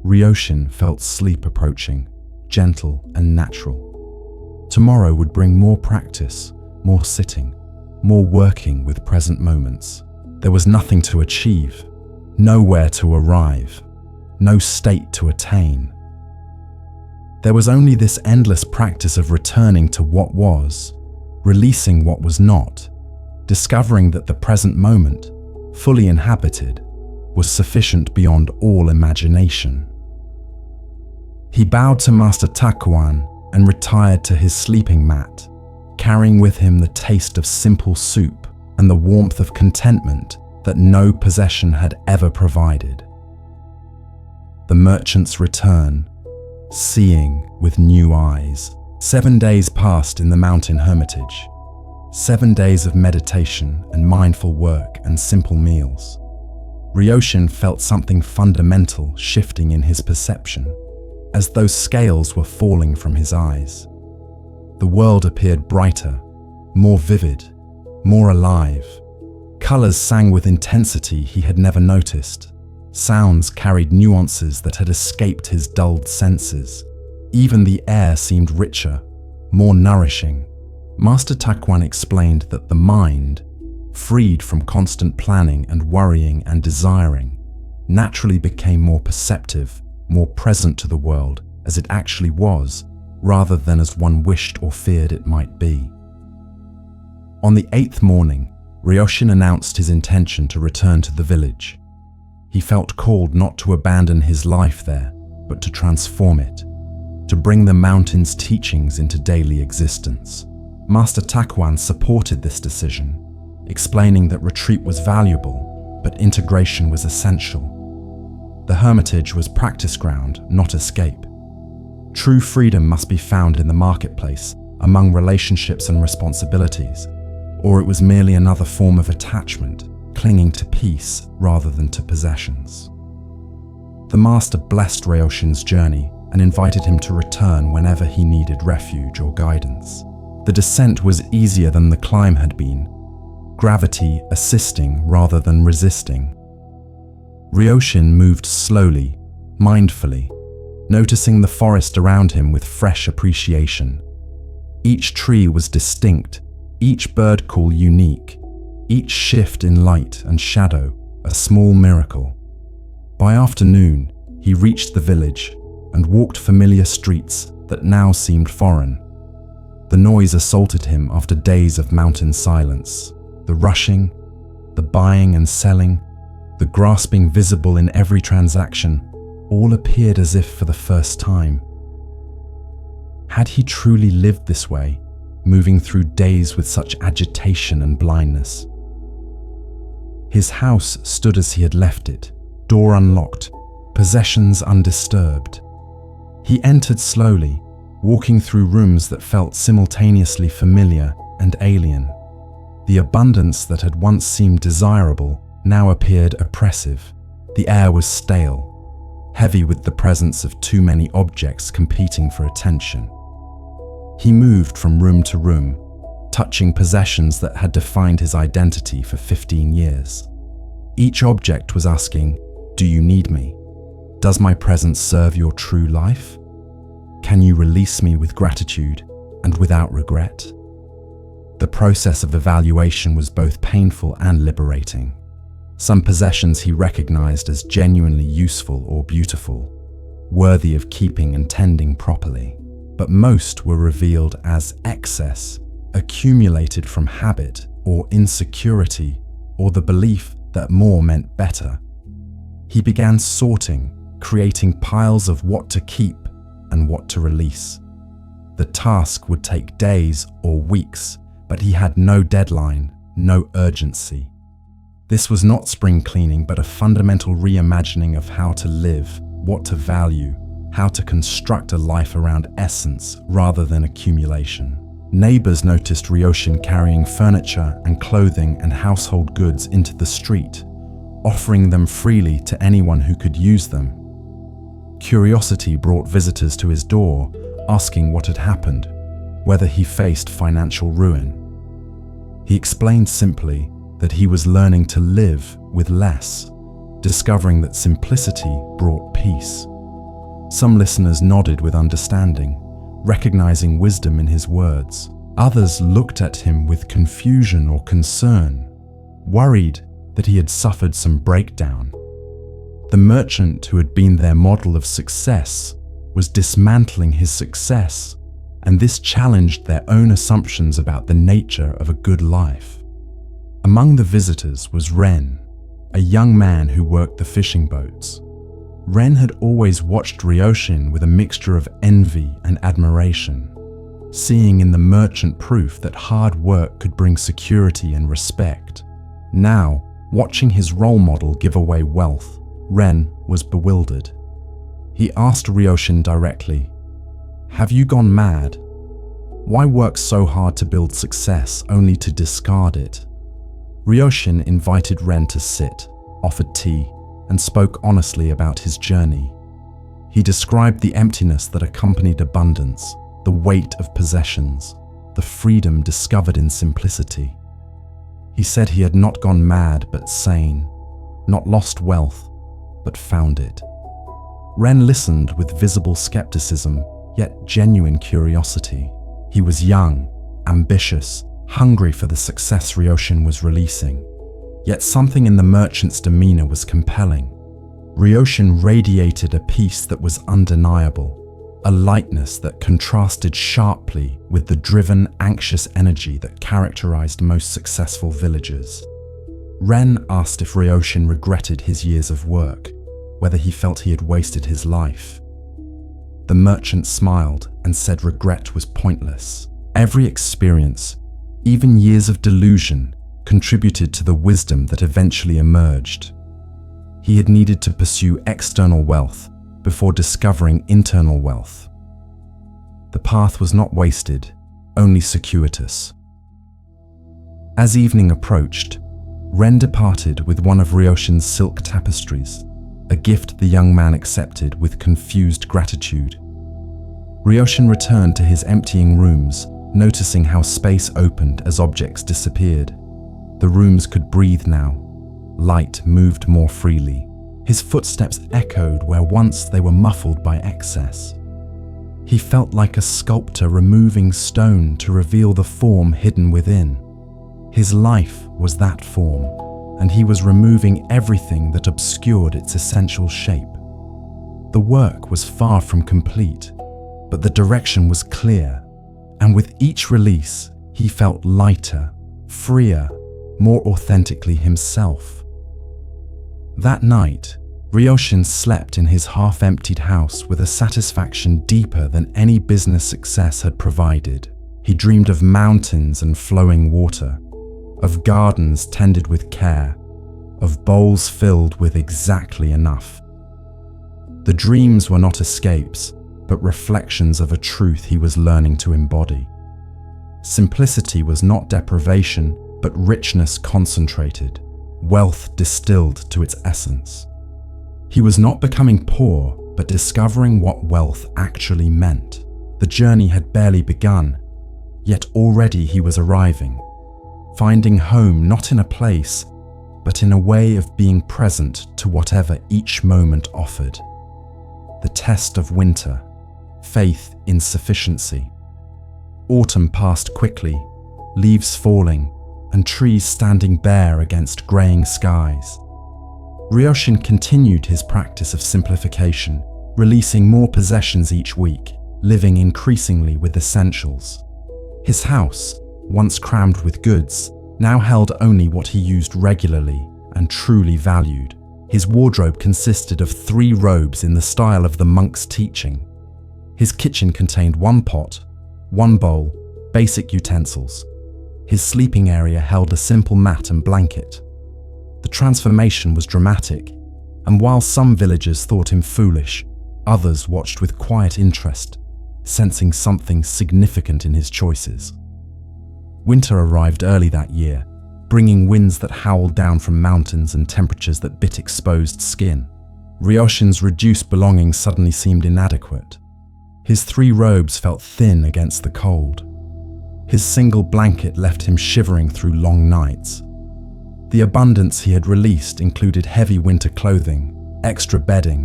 Ryoshin felt sleep approaching, gentle and natural. Tomorrow would bring more practice, more sitting, more working with present moments. There was nothing to achieve, nowhere to arrive, no state to attain. There was only this endless practice of returning to what was, releasing what was not, discovering that the present moment, fully inhabited, was sufficient beyond all imagination. He bowed to Master Takuan and retired to his sleeping mat, carrying with him the taste of simple soup and the warmth of contentment that no possession had ever provided. The merchant's return, seeing with new eyes. 7 days passed in the mountain hermitage. 7 days of meditation and mindful work and simple meals. Ryoshin felt something fundamental shifting in his perception, as though scales were falling from his eyes. The world appeared brighter, more vivid, more alive. Colors sang with intensity he had never noticed. Sounds carried nuances that had escaped his dulled senses. Even the air seemed richer, more nourishing. Master Takuan explained that the mind, freed from constant planning and worrying and desiring, naturally became more perceptive, more present to the world as it actually was, rather than as one wished or feared it might be. On the 8th morning, Ryoshin announced his intention to return to the village. He felt called not to abandon his life there, but to transform it, to bring the mountain's teachings into daily existence. Master Takuan supported this decision, explaining that retreat was valuable, but integration was essential. The hermitage was practice ground, not escape. True freedom must be found in the marketplace, among relationships and responsibilities, or it was merely another form of attachment, clinging to peace rather than to possessions. The master blessed Ryoshin's journey and invited him to return whenever he needed refuge or guidance. The descent was easier than the climb had been, gravity assisting rather than resisting. Ryoshin moved slowly, mindfully, noticing the forest around him with fresh appreciation. Each tree was distinct, each bird call unique, each shift in light and shadow a small miracle. By afternoon, he reached the village and walked familiar streets that now seemed foreign. The noise assaulted him after days of mountain silence. The rushing, the buying and selling, the grasping visible in every transaction, all appeared as if for the first time. Had he truly lived this way, moving through days with such agitation and blindness? His house stood as he had left it, door unlocked, possessions undisturbed. He entered slowly, walking through rooms that felt simultaneously familiar and alien. The abundance that had once seemed desirable now appeared oppressive. The air was stale, heavy with the presence of too many objects competing for attention. He moved from room to room, touching possessions that had defined his identity for 15 years. Each object was asking, "Do you need me? Does my presence serve your true life? Can you release me with gratitude and without regret?" The process of evaluation was both painful and liberating. Some possessions he recognized as genuinely useful or beautiful, worthy of keeping and tending properly, but most were revealed as excess, accumulated from habit or insecurity or the belief that more meant better. He began sorting, creating piles of what to keep and what to release. The task would take days or weeks, but he had no deadline, no urgency. This was not spring cleaning, but a fundamental reimagining of how to live, what to value, how to construct a life around essence rather than accumulation. Neighbors noticed Ryoshin carrying furniture and clothing and household goods into the street, offering them freely to anyone who could use them. Curiosity brought visitors to his door, asking what had happened, whether he faced financial ruin. He explained simply that he was learning to live with less, discovering that simplicity brought peace. Some listeners nodded with understanding, recognizing wisdom in his words. Others looked at him with confusion or concern, worried that he had suffered some breakdown. The merchant who had been their model of success was dismantling his success, and this challenged their own assumptions about the nature of a good life. Among the visitors was Ren, a young man who worked the fishing boats. Ren had always watched Ryoshin with a mixture of envy and admiration, seeing in the merchant proof that hard work could bring security and respect. Now, watching his role model give away wealth, Ren was bewildered. He asked Ryoshin directly, "Have you gone mad? Why work so hard to build success only to discard it?" Ryoshin invited Ren to sit, offered tea, and spoke honestly about his journey. He described the emptiness that accompanied abundance, the weight of possessions, the freedom discovered in simplicity. He said he had not gone mad but sane, not lost wealth, but found it. Ren listened with visible skepticism, yet genuine curiosity. He was young, ambitious, hungry for the success Ryoshin was releasing. Yet something in the merchant's demeanor was compelling. Ryoshin radiated a peace that was undeniable, a lightness that contrasted sharply with the driven, anxious energy that characterized most successful villagers. Ren asked if Ryoshin regretted his years of work, whether he felt he had wasted his life. The merchant smiled and said regret was pointless. Every experience, even years of delusion, contributed to the wisdom that eventually emerged. He had needed to pursue external wealth before discovering internal wealth. The path was not wasted, only circuitous. As evening approached, Ren departed with one of Ryoshin's silk tapestries, a gift the young man accepted with confused gratitude. Ryoshin returned to his emptying rooms, noticing how space opened as objects disappeared. The rooms could breathe now. Light moved more freely. His footsteps echoed where once they were muffled by excess. He felt like a sculptor removing stone to reveal the form hidden within. His life was that form, and he was removing everything that obscured its essential shape. The work was far from complete, but the direction was clear, and with each release, he felt lighter, freer, more authentically himself. That night, Ryoshin slept in his half-emptied house with a satisfaction deeper than any business success had provided. He dreamed of mountains and flowing water, of gardens tended with care, of bowls filled with exactly enough. The dreams were not escapes, but reflections of a truth he was learning to embody. Simplicity was not deprivation, but richness concentrated, wealth distilled to its essence. He was not becoming poor, but discovering what wealth actually meant. The journey had barely begun, Yet already he was arriving, finding home not in a place, but in a way of being present to whatever each moment offered. The test of winter, faith in sufficiency. Autumn passed quickly, leaves falling, and trees standing bare against greying skies. Ryoshin continued his practice of simplification, releasing more possessions each week, living increasingly with essentials. His house, once crammed with goods, now held only what he used regularly and truly valued. His wardrobe consisted of 3 robes in the style of the monk's teaching. His kitchen contained 1 pot, 1 bowl, basic utensils. His sleeping area held a simple mat and blanket. The transformation was dramatic, and while some villagers thought him foolish, others watched with quiet interest, sensing something significant in his choices. Winter arrived early that year, bringing winds that howled down from mountains and temperatures that bit exposed skin. Ryoshin's reduced belongings suddenly seemed inadequate. His 3 robes felt thin against the cold. His single blanket left him shivering through long nights. The abundance he had released included heavy winter clothing, extra bedding,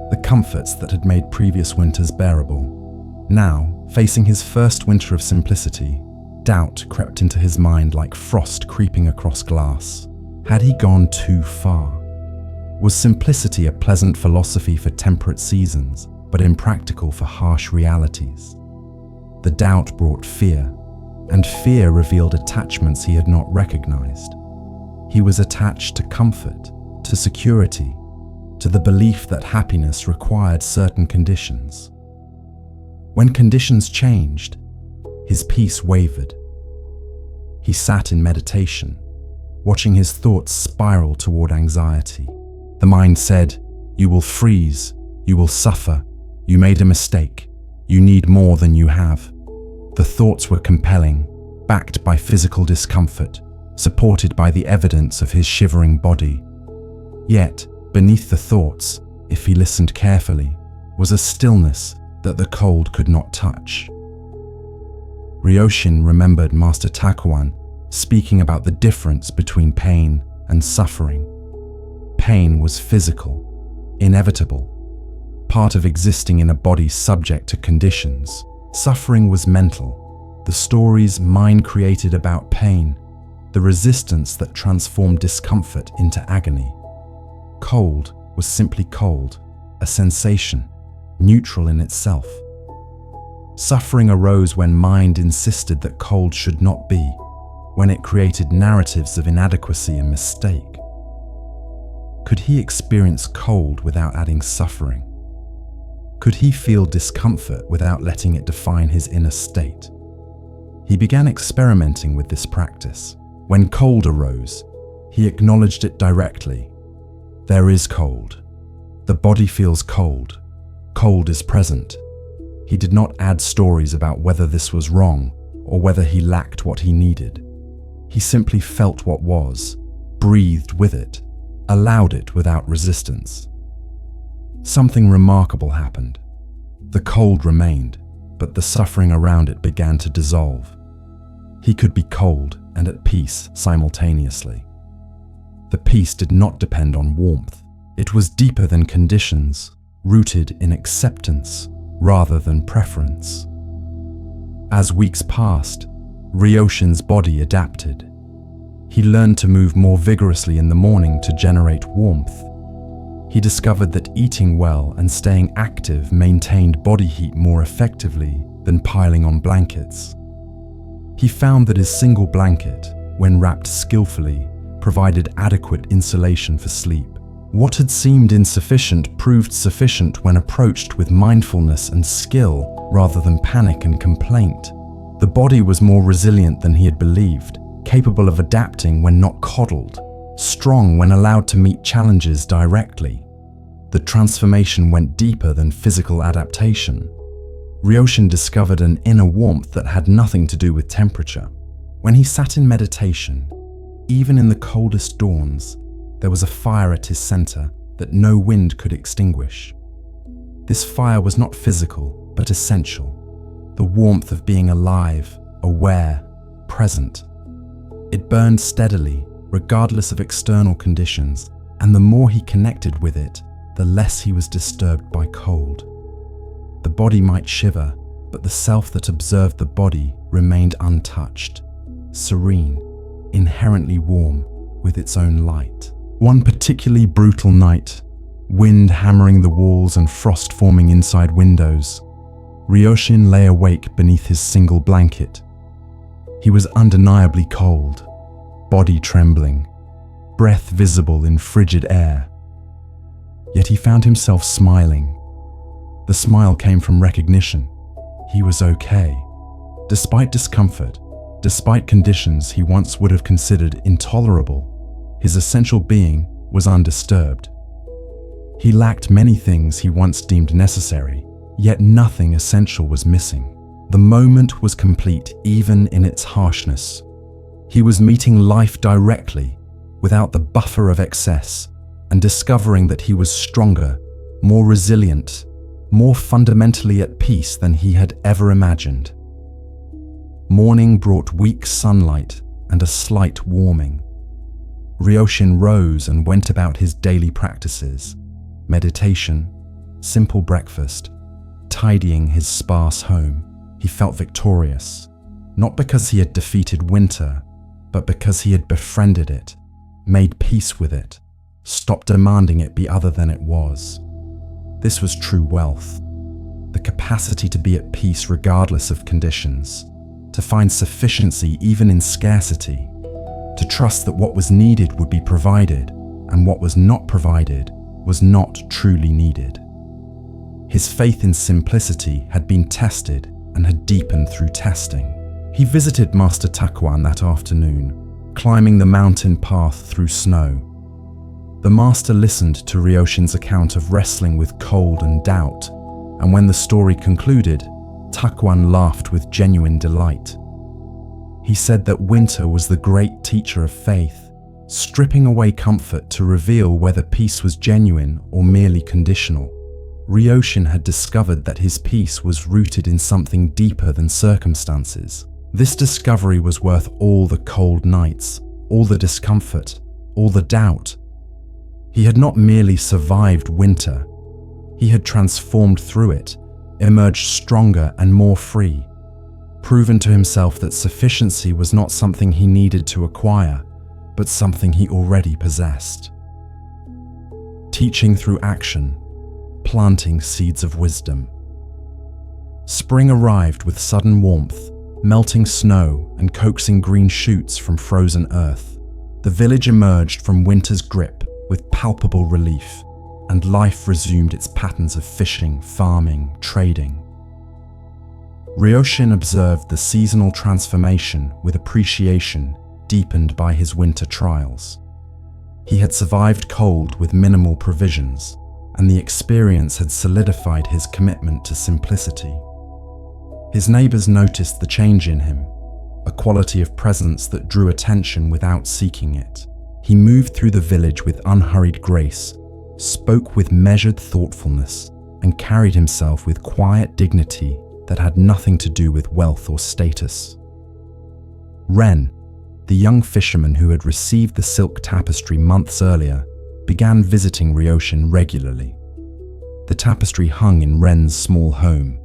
the comforts that had made previous winters bearable. Now, facing his first winter of simplicity, doubt crept into his mind like frost creeping across glass. Had he gone too far? Was simplicity a pleasant philosophy for temperate seasons, but impractical for harsh realities? The doubt brought fear, and fear revealed attachments he had not recognized. He was attached to comfort, to security, to the belief that happiness required certain conditions. When conditions changed, his peace wavered. He sat in meditation, watching his thoughts spiral toward anxiety. The mind said, "You will freeze, you will suffer, you made a mistake, you need more than you have." The thoughts were compelling, backed by physical discomfort, supported by the evidence of his shivering body. Yet, beneath the thoughts, if he listened carefully, was a stillness that the cold could not touch. Ryoshin remembered Master Takuan speaking about the difference between pain and suffering. Pain was physical, inevitable, part of existing in a body subject to conditions. Suffering was mental, the stories mind created about pain, the resistance that transformed discomfort into agony. Cold was simply cold, a sensation, neutral in itself. Suffering arose when mind insisted that cold should not be, when it created narratives of inadequacy and mistake. Could he experience cold without adding suffering? Could he feel discomfort without letting it define his inner state? He began experimenting with this practice. When cold arose, he acknowledged it directly. There is cold. The body feels cold. Cold is present. He did not add stories about whether this was wrong or whether he lacked what he needed. He simply felt what was, breathed with it, allowed it without resistance. Something remarkable happened. The cold remained, but the suffering around it began to dissolve. He could be cold and at peace simultaneously. The peace did not depend on warmth. It was deeper than conditions, rooted in acceptance rather than preference. As weeks passed, Ryoshin's body adapted. He learned to move more vigorously in the morning to generate warmth. He discovered that eating well and staying active maintained body heat more effectively than piling on blankets. He found that his single blanket, when wrapped skillfully, provided adequate insulation for sleep. What had seemed insufficient proved sufficient when approached with mindfulness and skill rather than panic and complaint. The body was more resilient than he had believed, capable of adapting when not coddled, strong when allowed to meet challenges directly. The transformation went deeper than physical adaptation. Ryoshin discovered an inner warmth that had nothing to do with temperature. When he sat in meditation, even in the coldest dawns, there was a fire at his center that no wind could extinguish. This fire was not physical, but essential. The warmth of being alive, aware, present. It burned steadily, regardless of external conditions, and the more he connected with it, the less he was disturbed by cold. The body might shiver, but the self that observed the body remained untouched, serene, inherently warm with its own light. One particularly brutal night, wind hammering the walls and frost forming inside windows, Ryoshin lay awake beneath his single blanket. He was undeniably cold, body trembling, breath visible in frigid air. Yet he found himself smiling. The smile came from recognition. He was okay. Despite discomfort, despite conditions he once would have considered intolerable, his essential being was undisturbed. He lacked many things he once deemed necessary, yet nothing essential was missing. The moment was complete even in its harshness. He was meeting life directly, without the buffer of excess, and discovering that he was stronger, more resilient, more fundamentally at peace than he had ever imagined. Morning brought weak sunlight and a slight warming. Ryoshin rose and went about his daily practices, meditation, simple breakfast, tidying his sparse home. He felt victorious, not because he had defeated winter, but because he had befriended it, made peace with it, stopped demanding it be other than it was. This was true wealth, the capacity to be at peace regardless of conditions, to find sufficiency even in scarcity, to trust that what was needed would be provided, and what was not provided was not truly needed. His faith in simplicity had been tested and had deepened through testing. He visited Master Takuan that afternoon, climbing the mountain path through snow. The master listened to Ryoshin's account of wrestling with cold and doubt, and when the story concluded, Takuan laughed with genuine delight. He said that winter was the great teacher of faith, stripping away comfort to reveal whether peace was genuine or merely conditional. Ryoshin had discovered that his peace was rooted in something deeper than circumstances. This discovery was worth all the cold nights, all the discomfort, all the doubt. He had not merely survived winter, he had transformed through it, emerged stronger and more free, proven to himself that sufficiency was not something he needed to acquire, but something he already possessed. Teaching through action, planting seeds of wisdom. Spring arrived with sudden warmth, melting snow and coaxing green shoots from frozen earth. The village emerged from winter's grip with palpable relief, and life resumed its patterns of fishing, farming, trading. Ryoshin observed the seasonal transformation with appreciation deepened by his winter trials. He had survived cold with minimal provisions, and the experience had solidified his commitment to simplicity. His neighbors noticed the change in him, a quality of presence that drew attention without seeking it. He moved through the village with unhurried grace, spoke with measured thoughtfulness, and carried himself with quiet dignity that had nothing to do with wealth or status. Ren, the young fisherman who had received the silk tapestry months earlier, began visiting Ryoshin regularly. The tapestry hung in Ren's small home,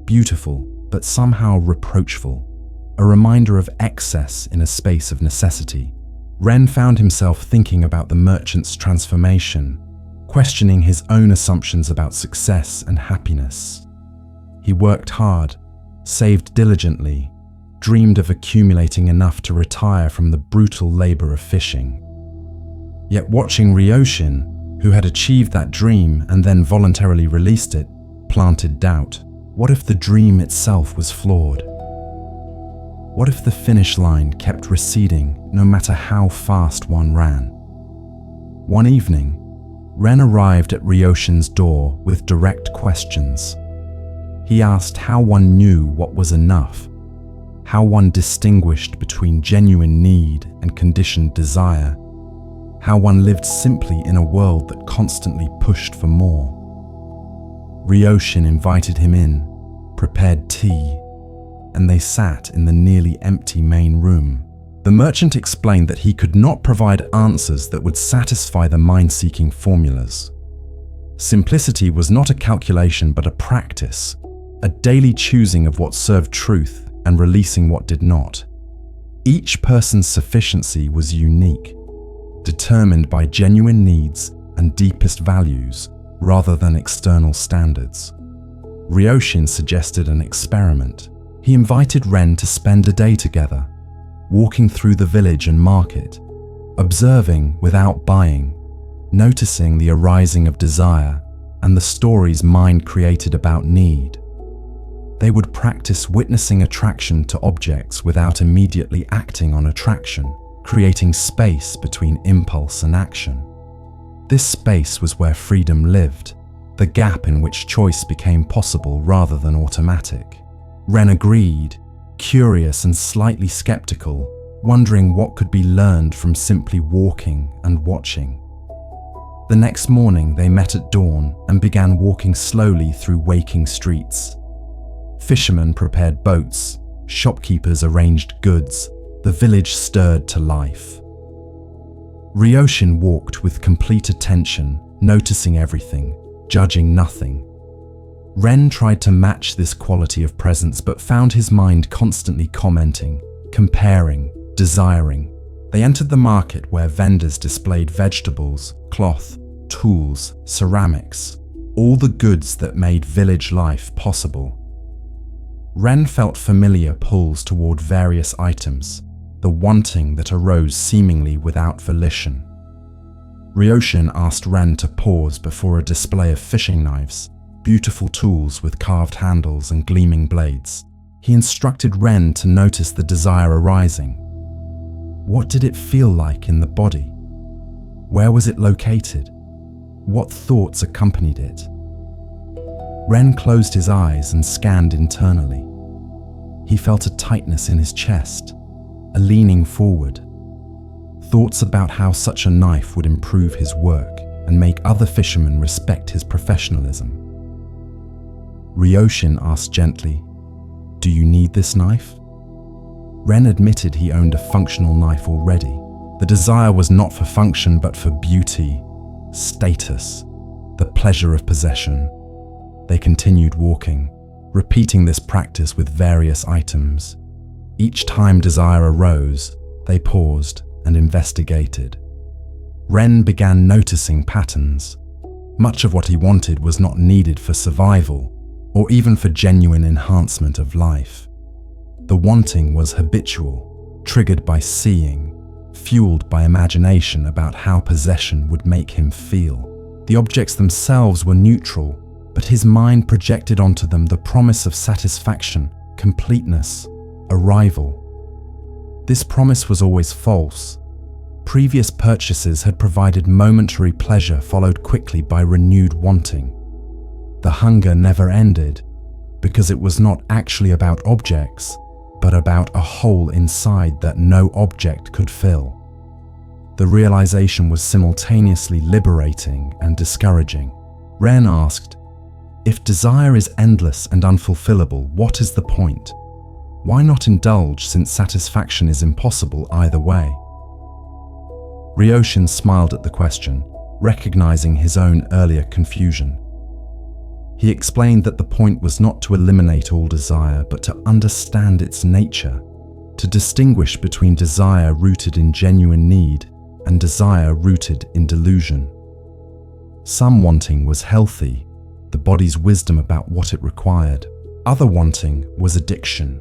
beautiful but somehow reproachful, a reminder of excess in a space of necessity. Ren found himself thinking about the merchant's transformation, questioning his own assumptions about success and happiness. He worked hard, saved diligently, dreamed of accumulating enough to retire from the brutal labor of fishing. Yet watching Ryoshin, who had achieved that dream and then voluntarily released it, planted doubt. What if the dream itself was flawed? What if the finish line kept receding no matter how fast one ran? One evening, Ren arrived at Ryoshin's door with direct questions. He asked how one knew what was enough, how one distinguished between genuine need and conditioned desire, how one lived simply in a world that constantly pushed for more. Ryoshin invited him in, prepared tea, and they sat in the nearly empty main room. The merchant explained that he could not provide answers that would satisfy the mind-seeking formulas. Simplicity was not a calculation but a practice, a daily choosing of what served truth and releasing what did not. Each person's sufficiency was unique, determined by genuine needs and deepest values rather than external standards. Ryoshin suggested an experiment. He invited Ren to spend a day together, walking through the village and market, observing without buying, noticing the arising of desire and the stories mind created about need. They would practice witnessing attraction to objects without immediately acting on attraction, creating space between impulse and action. This space was where freedom lived, the gap in which choice became possible rather than automatic. Ren agreed, curious and slightly skeptical, wondering what could be learned from simply walking and watching. The next morning they met at dawn and began walking slowly through waking streets. Fishermen prepared boats, shopkeepers arranged goods, the village stirred to life. Ryoshin walked with complete attention, noticing everything, judging nothing. Ren tried to match this quality of presence but found his mind constantly commenting, comparing, desiring. They entered the market where vendors displayed vegetables, cloth, tools, ceramics, all the goods that made village life possible. Ren felt familiar pulls toward various items, the wanting that arose seemingly without volition. Ryoshin asked Ren to pause before a display of fishing knives, beautiful tools with carved handles and gleaming blades. He instructed Ren to notice the desire arising. What did it feel like in the body? Where was it located? What thoughts accompanied it? Ren closed his eyes and scanned internally. He felt a tightness in his chest, a leaning forward. Thoughts about how such a knife would improve his work and make other fishermen respect his professionalism. Ryoshin asked gently, "Do you need this knife?" Ren admitted he owned a functional knife already. The desire was not for function but for beauty, status, the pleasure of possession. They continued walking, repeating this practice with various items. Each time desire arose, they paused and investigated. Ren began noticing patterns. Much of what he wanted was not needed for survival, or even for genuine enhancement of life. The wanting was habitual, triggered by seeing, fueled by imagination about how possession would make him feel. The objects themselves were neutral, but his mind projected onto them the promise of satisfaction, completeness, arrival. This promise was always false. Previous purchases had provided momentary pleasure followed quickly by renewed wanting. The hunger never ended, because it was not actually about objects, but about a hole inside that no object could fill. The realization was simultaneously liberating and discouraging. Ren asked, "If desire is endless and unfulfillable, what is the point? Why not indulge since satisfaction is impossible either way?" Ryoshin smiled at the question, recognizing his own earlier confusion. He explained that the point was not to eliminate all desire, but to understand its nature, to distinguish between desire rooted in genuine need and desire rooted in delusion. Some wanting was healthy, the body's wisdom about what it required. Other wanting was addiction,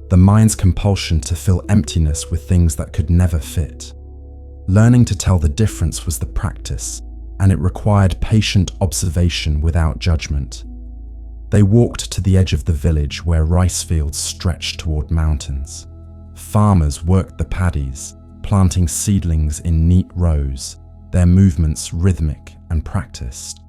the mind's compulsion to fill emptiness with things that could never fit. Learning to tell the difference was the practice, and it required patient observation without judgment. They walked to the edge of the village where rice fields stretched toward mountains. Farmers worked the paddies, planting seedlings in neat rows, their movements rhythmic and practiced.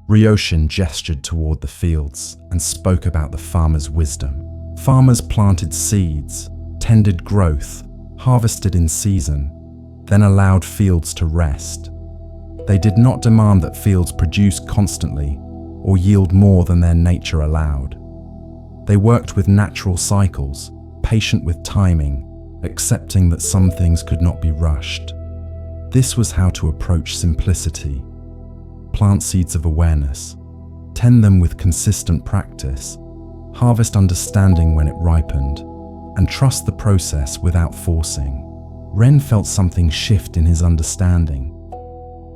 Ryoshin gestured toward the fields and spoke about the farmers' wisdom. Farmers planted seeds, tended growth, harvested in season, then allowed fields to rest. They did not demand that fields produce constantly or yield more than their nature allowed. They worked with natural cycles, patient with timing, accepting that some things could not be rushed. This was how to approach simplicity. Plant seeds of awareness, tend them with consistent practice, harvest understanding when it ripened, and trust the process without forcing. Ren felt something shift in his understanding.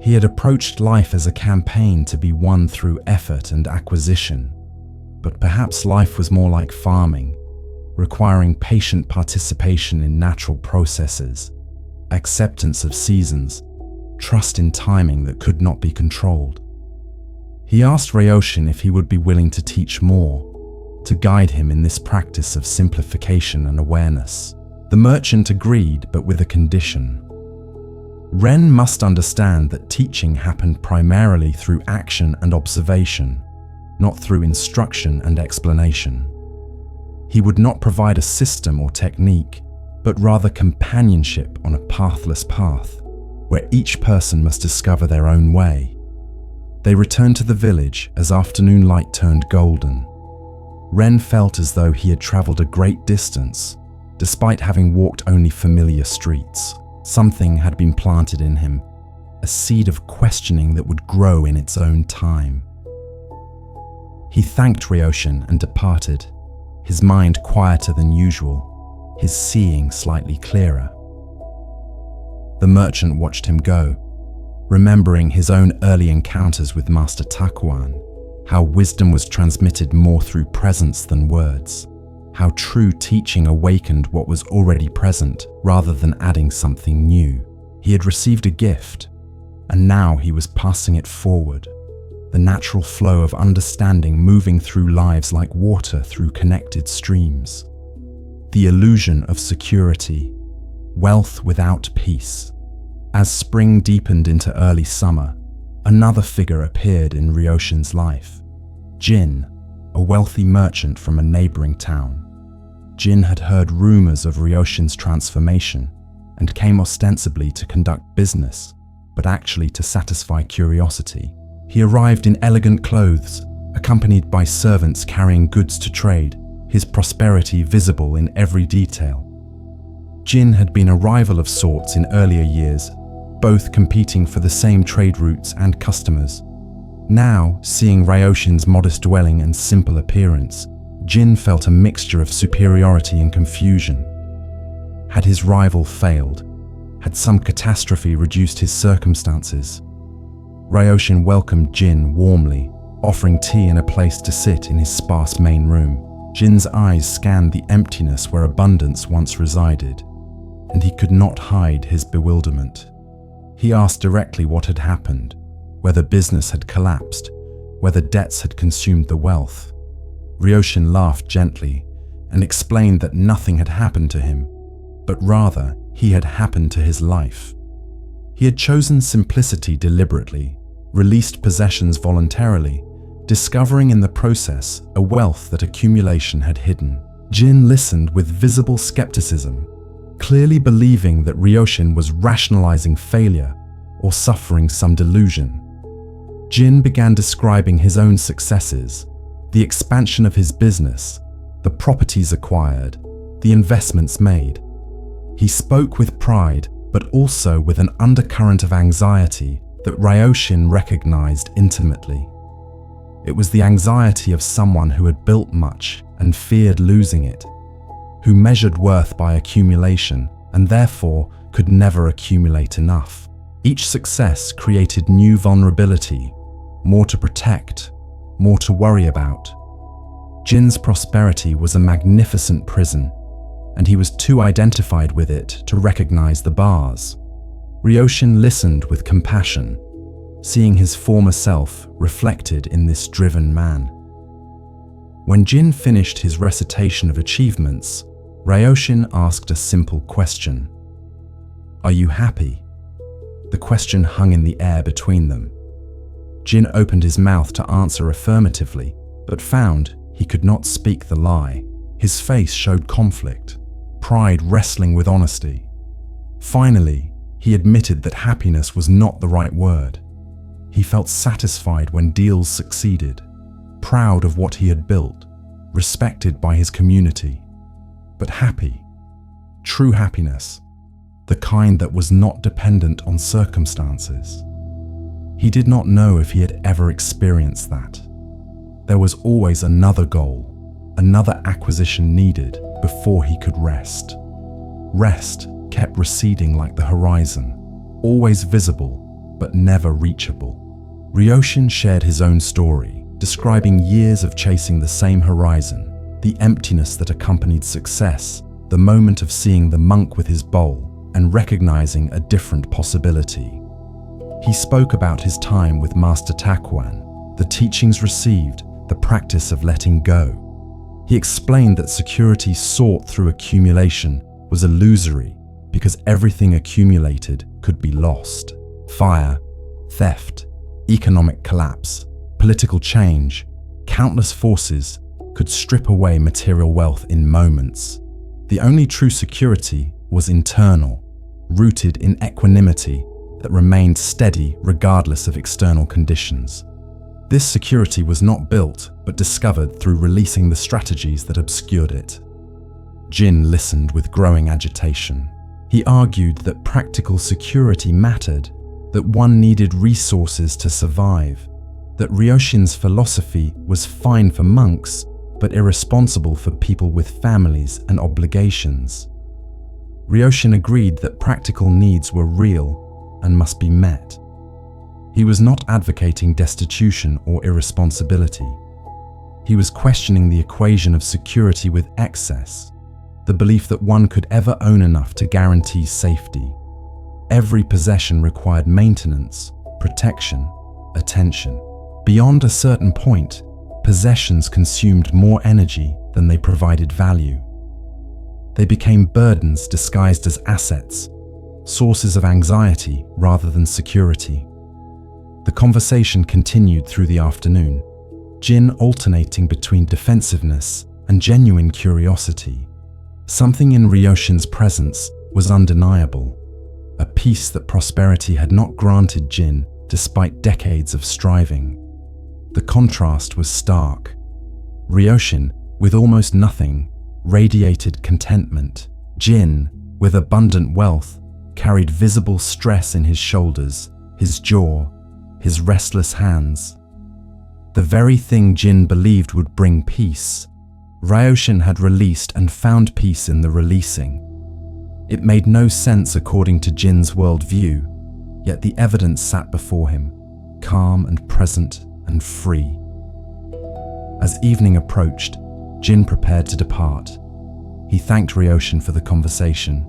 He had approached life as a campaign to be won through effort and acquisition, but perhaps life was more like farming, requiring patient participation in natural processes, acceptance of seasons, trust in timing that could not be controlled. He asked Ryoshin if he would be willing to teach more, to guide him in this practice of simplification and awareness. The merchant agreed, but with a condition. Ren must understand that teaching happened primarily through action and observation, not through instruction and explanation. He would not provide a system or technique, but rather companionship on a pathless path, where each person must discover their own way. They returned to the village as afternoon light turned golden. Ren felt as though he had traveled a great distance, despite having walked only familiar streets. Something had been planted in him, a seed of questioning that would grow in its own time. He thanked Ryoshin and departed, his mind quieter than usual, his seeing slightly clearer. The merchant watched him go, remembering his own early encounters with Master Takuan, how wisdom was transmitted more through presence than words, how true teaching awakened what was already present rather than adding something new. He had received a gift, and now he was passing it forward, the natural flow of understanding moving through lives like water through connected streams. The illusion of security, wealth without peace. As spring deepened into early summer, another figure appeared in Ryoshin's life. Jin, a wealthy merchant from a neighboring town. Jin had heard rumors of Ryoshin's transformation and came ostensibly to conduct business, but actually to satisfy curiosity. He arrived in elegant clothes, accompanied by servants carrying goods to trade, his prosperity visible in every detail. Jin had been a rival of sorts in earlier years, both competing for the same trade routes and customers. Now, seeing Ryoshin's modest dwelling and simple appearance, Jin felt a mixture of superiority and confusion. Had his rival failed? Had some catastrophe reduced his circumstances? Ryoshin welcomed Jin warmly, offering tea and a place to sit in his sparse main room. Jin's eyes scanned the emptiness where abundance once resided, and he could not hide his bewilderment. He asked directly what had happened, whether business had collapsed, whether debts had consumed the wealth. Ryoshin laughed gently and explained that nothing had happened to him, but rather he had happened to his life. He had chosen simplicity deliberately, released possessions voluntarily, discovering in the process a wealth that accumulation had hidden. Jin listened with visible skepticism, clearly believing that Ryoshin was rationalizing failure or suffering some delusion. Jin began describing his own successes, the expansion of his business, the properties acquired, the investments made. He spoke with pride, but also with an undercurrent of anxiety that Ryoshin recognized intimately. It was the anxiety of someone who had built much and feared losing it, who measured worth by accumulation and therefore could never accumulate enough. Each success created new vulnerability, more to protect, more to worry about. Jin's prosperity was a magnificent prison, and he was too identified with it to recognize the bars. Ryoshin listened with compassion, seeing his former self reflected in this driven man. When Jin finished his recitation of achievements, Ryoshin asked a simple question. "Are you happy?" The question hung in the air between them. Jin opened his mouth to answer affirmatively, but found he could not speak the lie. His face showed conflict, pride wrestling with honesty. Finally, he admitted that happiness was not the right word. He felt satisfied when deals succeeded, proud of what he had built, respected by his community, but happy, true happiness, the kind that was not dependent on circumstances. He did not know if he had ever experienced that. There was always another goal, another acquisition needed before he could rest. Rest kept receding like the horizon, always visible but never reachable. Ryoshin shared his own story, describing years of chasing the same horizon, the emptiness that accompanied success, the moment of seeing the monk with his bowl and recognizing a different possibility. He spoke about his time with Master Takuan, the teachings received, the practice of letting go. He explained that security sought through accumulation was illusory because everything accumulated could be lost. Fire, theft, economic collapse, political change, countless forces could strip away material wealth in moments. The only true security was internal, rooted in equanimity that remained steady regardless of external conditions. This security was not built but discovered through releasing the strategies that obscured it. Jin listened with growing agitation. He argued that practical security mattered, that one needed resources to survive, that Ryoshin's philosophy was fine for monks but irresponsible for people with families and obligations. Ryoshin agreed that practical needs were real and must be met. He was not advocating destitution or irresponsibility. He was questioning the equation of security with excess, the belief that one could ever own enough to guarantee safety. Every possession required maintenance, protection, attention. Beyond a certain point, possessions consumed more energy than they provided value. They became burdens disguised as assets, sources of anxiety rather than security. The conversation continued through the afternoon, Jin alternating between defensiveness and genuine curiosity. Something in Ryoshin's presence was undeniable, a peace that prosperity had not granted Jin despite decades of striving. The contrast was stark. Ryoshin, with almost nothing, radiated contentment. Jin, with abundant wealth, carried visible stress in his shoulders, his jaw, his restless hands. The very thing Jin believed would bring peace, Ryoshin had released and found peace in the releasing. It made no sense according to Jin's worldview, yet the evidence sat before him, calm and present and free. As evening approached, Jin prepared to depart. He thanked Ryoshin for the conversation,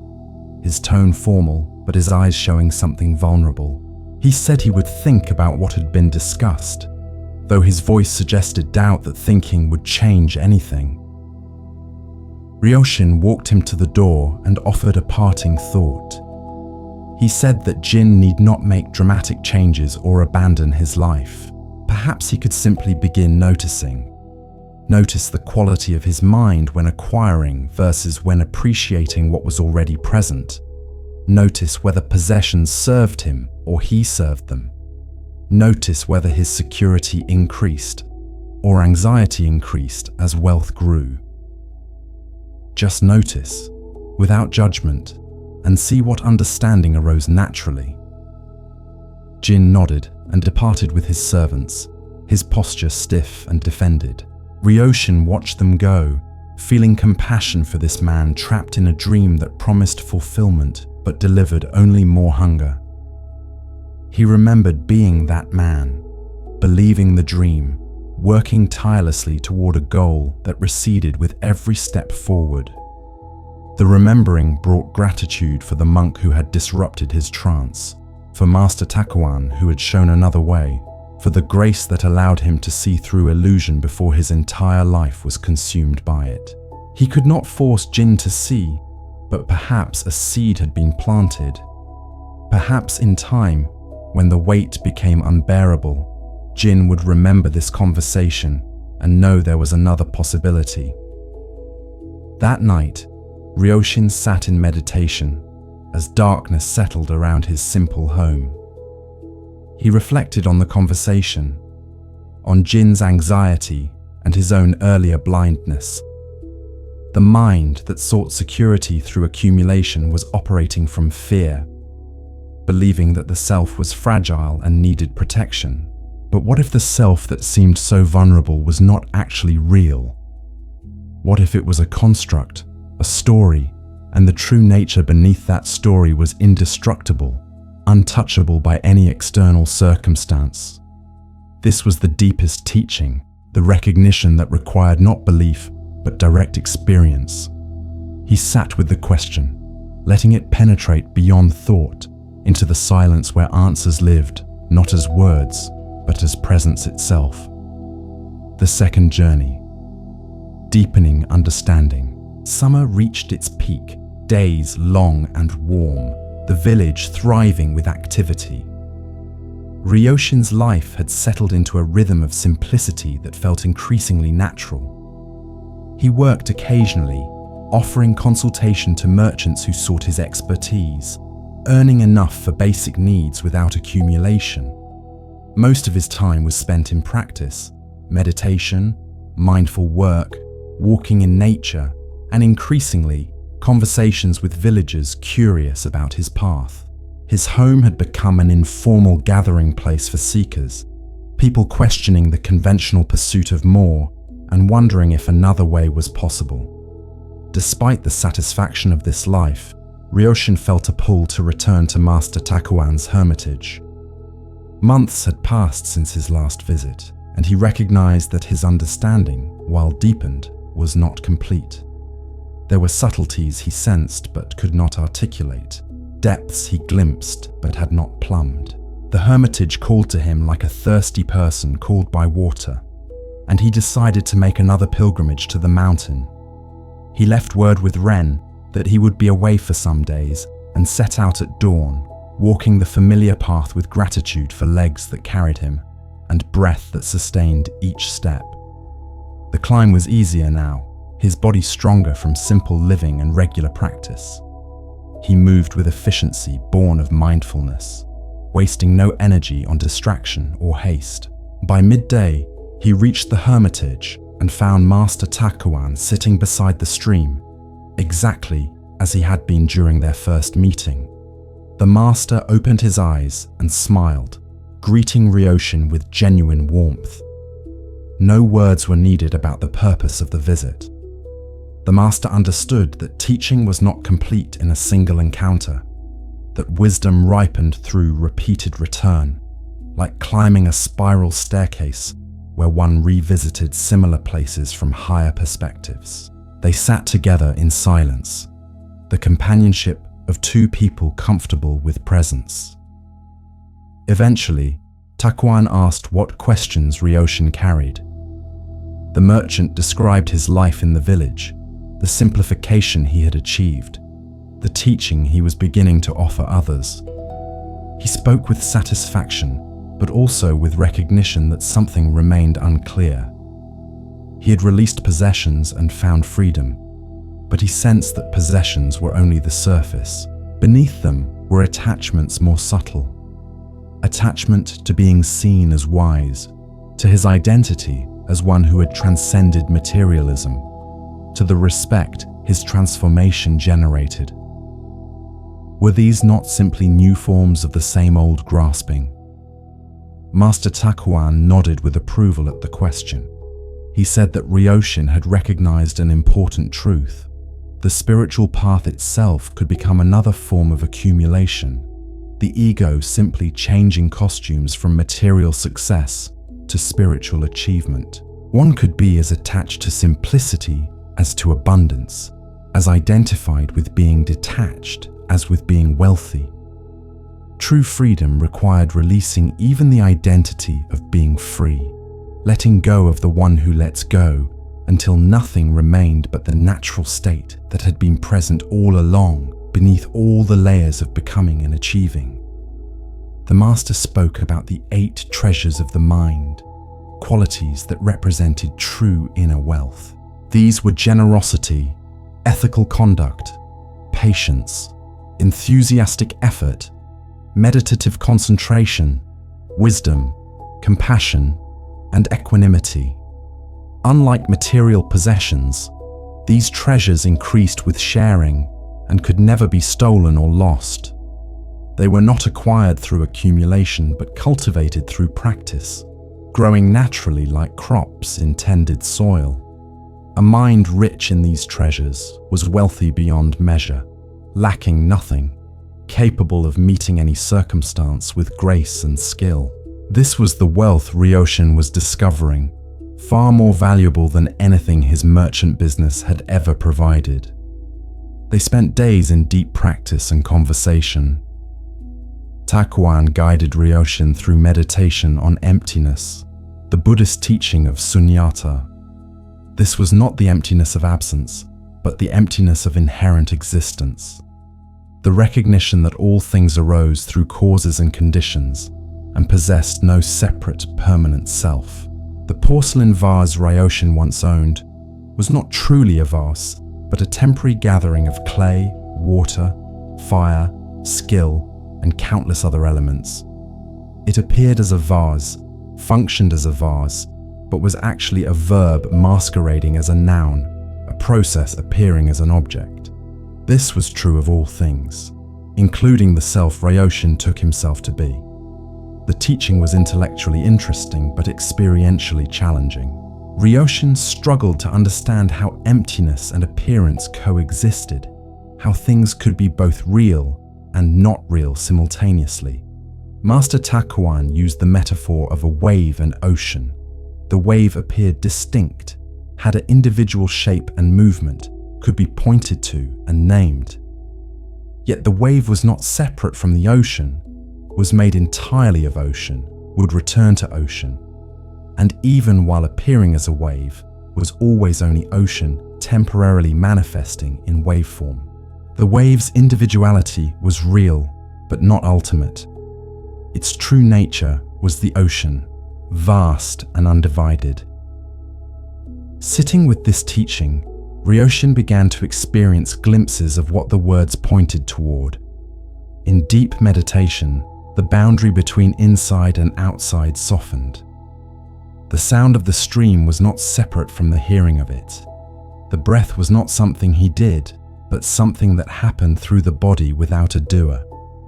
his tone formal but his eyes showing something vulnerable. He said he would think about what had been discussed, though his voice suggested doubt that thinking would change anything. Ryoshin walked him to the door and offered a parting thought. He said that Jin need not make dramatic changes or abandon his life. Perhaps he could simply begin noticing. Notice the quality of his mind when acquiring versus when appreciating what was already present. Notice whether possessions served him or he served them. Notice whether his security increased or anxiety increased as wealth grew. Just notice, without judgment, and see what understanding arose naturally. Jin nodded and departed with his servants, his posture stiff and defended. Ryoshin watched them go, feeling compassion for this man trapped in a dream that promised fulfillment but delivered only more hunger. He remembered being that man, believing the dream, working tirelessly toward a goal that receded with every step forward. The remembering brought gratitude for the monk who had disrupted his trance, for Master Takuan who had shown another way, for the grace that allowed him to see through illusion before his entire life was consumed by it. He could not force Jin to see, but perhaps a seed had been planted. Perhaps in time, when the weight became unbearable, Jin would remember this conversation and know there was another possibility. That night, Ryoshin sat in meditation as darkness settled around his simple home. He reflected on the conversation, on Jin's anxiety, and his own earlier blindness. The mind that sought security through accumulation was operating from fear, believing that the self was fragile and needed protection. But what if the self that seemed so vulnerable was not actually real? What if it was a construct, a story, and the true nature beneath that story was indestructible, untouchable by any external circumstance? This was the deepest teaching, the recognition that required not belief, but direct experience. He sat with the question, letting it penetrate beyond thought into the silence where answers lived, not as words, but as presence itself. The second journey. Deepening understanding. Summer reached its peak, days long and warm, the village thriving with activity. Ryoshin's life had settled into a rhythm of simplicity that felt increasingly natural. He worked occasionally, offering consultation to merchants who sought his expertise, earning enough for basic needs without accumulation. Most of his time was spent in practice, meditation, mindful work, walking in nature, and increasingly, conversations with villagers curious about his path. His home had become an informal gathering place for seekers, people questioning the conventional pursuit of more and wondering if another way was possible. Despite the satisfaction of this life, Ryoshin felt a pull to return to Master Takuan's hermitage. Months had passed since his last visit, and he recognized that his understanding, while deepened, was not complete. There were subtleties he sensed but could not articulate, depths he glimpsed but had not plumbed. The hermitage called to him like a thirsty person called by water, and he decided to make another pilgrimage to the mountain. He left word with Ren that he would be away for some days and set out at dawn, walking the familiar path with gratitude for legs that carried him and breath that sustained each step. The climb was easier now, his body stronger from simple living and regular practice. He moved with efficiency born of mindfulness, wasting no energy on distraction or haste. By midday, he reached the hermitage and found Master Takuan sitting beside the stream, exactly as he had been during their first meeting. The master opened his eyes and smiled, greeting Ryoshin with genuine warmth. No words were needed about the purpose of the visit. The master understood that teaching was not complete in a single encounter, that wisdom ripened through repeated return, like climbing a spiral staircase where one revisited similar places from higher perspectives. They sat together in silence, the companionship of two people comfortable with presence. Eventually, Takuan asked what questions Ryoshin carried. The merchant described his life in the village, the simplification he had achieved, the teaching he was beginning to offer others. He spoke with satisfaction, but also with recognition that something remained unclear. He had released possessions and found freedom, but he sensed that possessions were only the surface. Beneath them were attachments more subtle. Attachment to being seen as wise, to his identity as one who had transcended materialism, to the respect his transformation generated. Were these not simply new forms of the same old grasping? Master Takuan nodded with approval at the question. He said that Ryoshin had recognized an important truth. The spiritual path itself could become another form of accumulation, the ego simply changing costumes from material success to spiritual achievement. One could be as attached to simplicity as to abundance, as identified with being detached as with being wealthy. True freedom required releasing even the identity of being free, letting go of the one who lets go until nothing remained but the natural state that had been present all along beneath all the layers of becoming and achieving. The master spoke about the 8 treasures of the mind, qualities that represented true inner wealth. These were generosity, ethical conduct, patience, enthusiastic effort, meditative concentration, wisdom, compassion, and equanimity. Unlike material possessions, these treasures increased with sharing and could never be stolen or lost. They were not acquired through accumulation but cultivated through practice, growing naturally like crops in tended soil. A mind rich in these treasures was wealthy beyond measure, lacking nothing, capable of meeting any circumstance with grace and skill. This was the wealth Ryoshin was discovering, far more valuable than anything his merchant business had ever provided. They spent days in deep practice and conversation. Takuan guided Ryoshin through meditation on emptiness, the Buddhist teaching of sunyata. This was not the emptiness of absence, but the emptiness of inherent existence. The recognition that all things arose through causes and conditions and possessed no separate, permanent self. The porcelain vase Ryoshin once owned was not truly a vase, but a temporary gathering of clay, water, fire, skill, and countless other elements. It appeared as a vase, functioned as a vase, but was actually a verb masquerading as a noun, a process appearing as an object. This was true of all things, including the self Ryoshin took himself to be. The teaching was intellectually interesting but experientially challenging. Ryoshin struggled to understand how emptiness and appearance coexisted, how things could be both real and not real simultaneously. Master Takuan used the metaphor of a wave and ocean. The wave appeared distinct, had an individual shape and movement, could be pointed to and named. Yet the wave was not separate from the ocean, was made entirely of ocean, would return to ocean, and even while appearing as a wave, was always only ocean temporarily manifesting in waveform. The wave's individuality was real, but not ultimate. Its true nature was the ocean, vast and undivided. Sitting with this teaching, Ryoshin began to experience glimpses of what the words pointed toward. In deep meditation, the boundary between inside and outside softened. The sound of the stream was not separate from the hearing of it. The breath was not something he did, but something that happened through the body without a doer.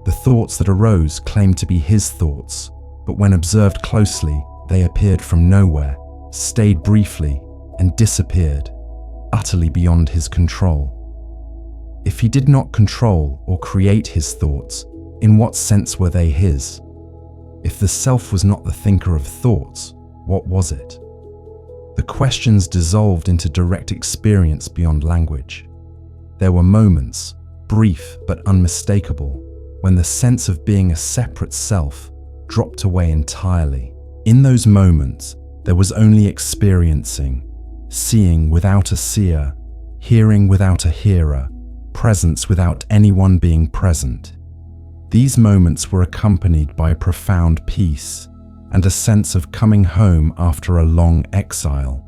The thoughts that arose claimed to be his thoughts, but when observed closely, they appeared from nowhere, stayed briefly, and disappeared, utterly beyond his control. If he did not control or create his thoughts, in what sense were they his? If the self was not the thinker of thoughts, what was it? The questions dissolved into direct experience beyond language. There were moments, brief but unmistakable, when the sense of being a separate self dropped away entirely. In those moments, there was only experiencing, seeing without a seer, hearing without a hearer, presence without anyone being present. These moments were accompanied by profound peace and a sense of coming home after a long exile.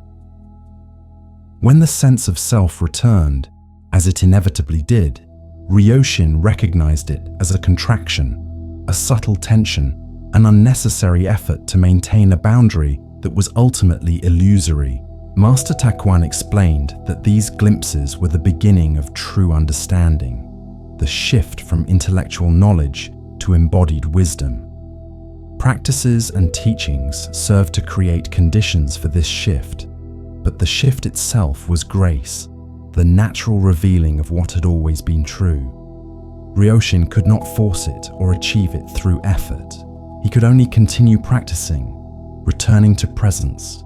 When the sense of self returned, as it inevitably did, Ryoshin recognized it as a contraction, a subtle tension, an unnecessary effort to maintain a boundary that was ultimately illusory. Master Takuan explained that these glimpses were the beginning of true understanding, the shift from intellectual knowledge to embodied wisdom. Practices and teachings served to create conditions for this shift, but the shift itself was grace, the natural revealing of what had always been true. Ryoshin could not force it or achieve it through effort. He could only continue practicing, returning to presence,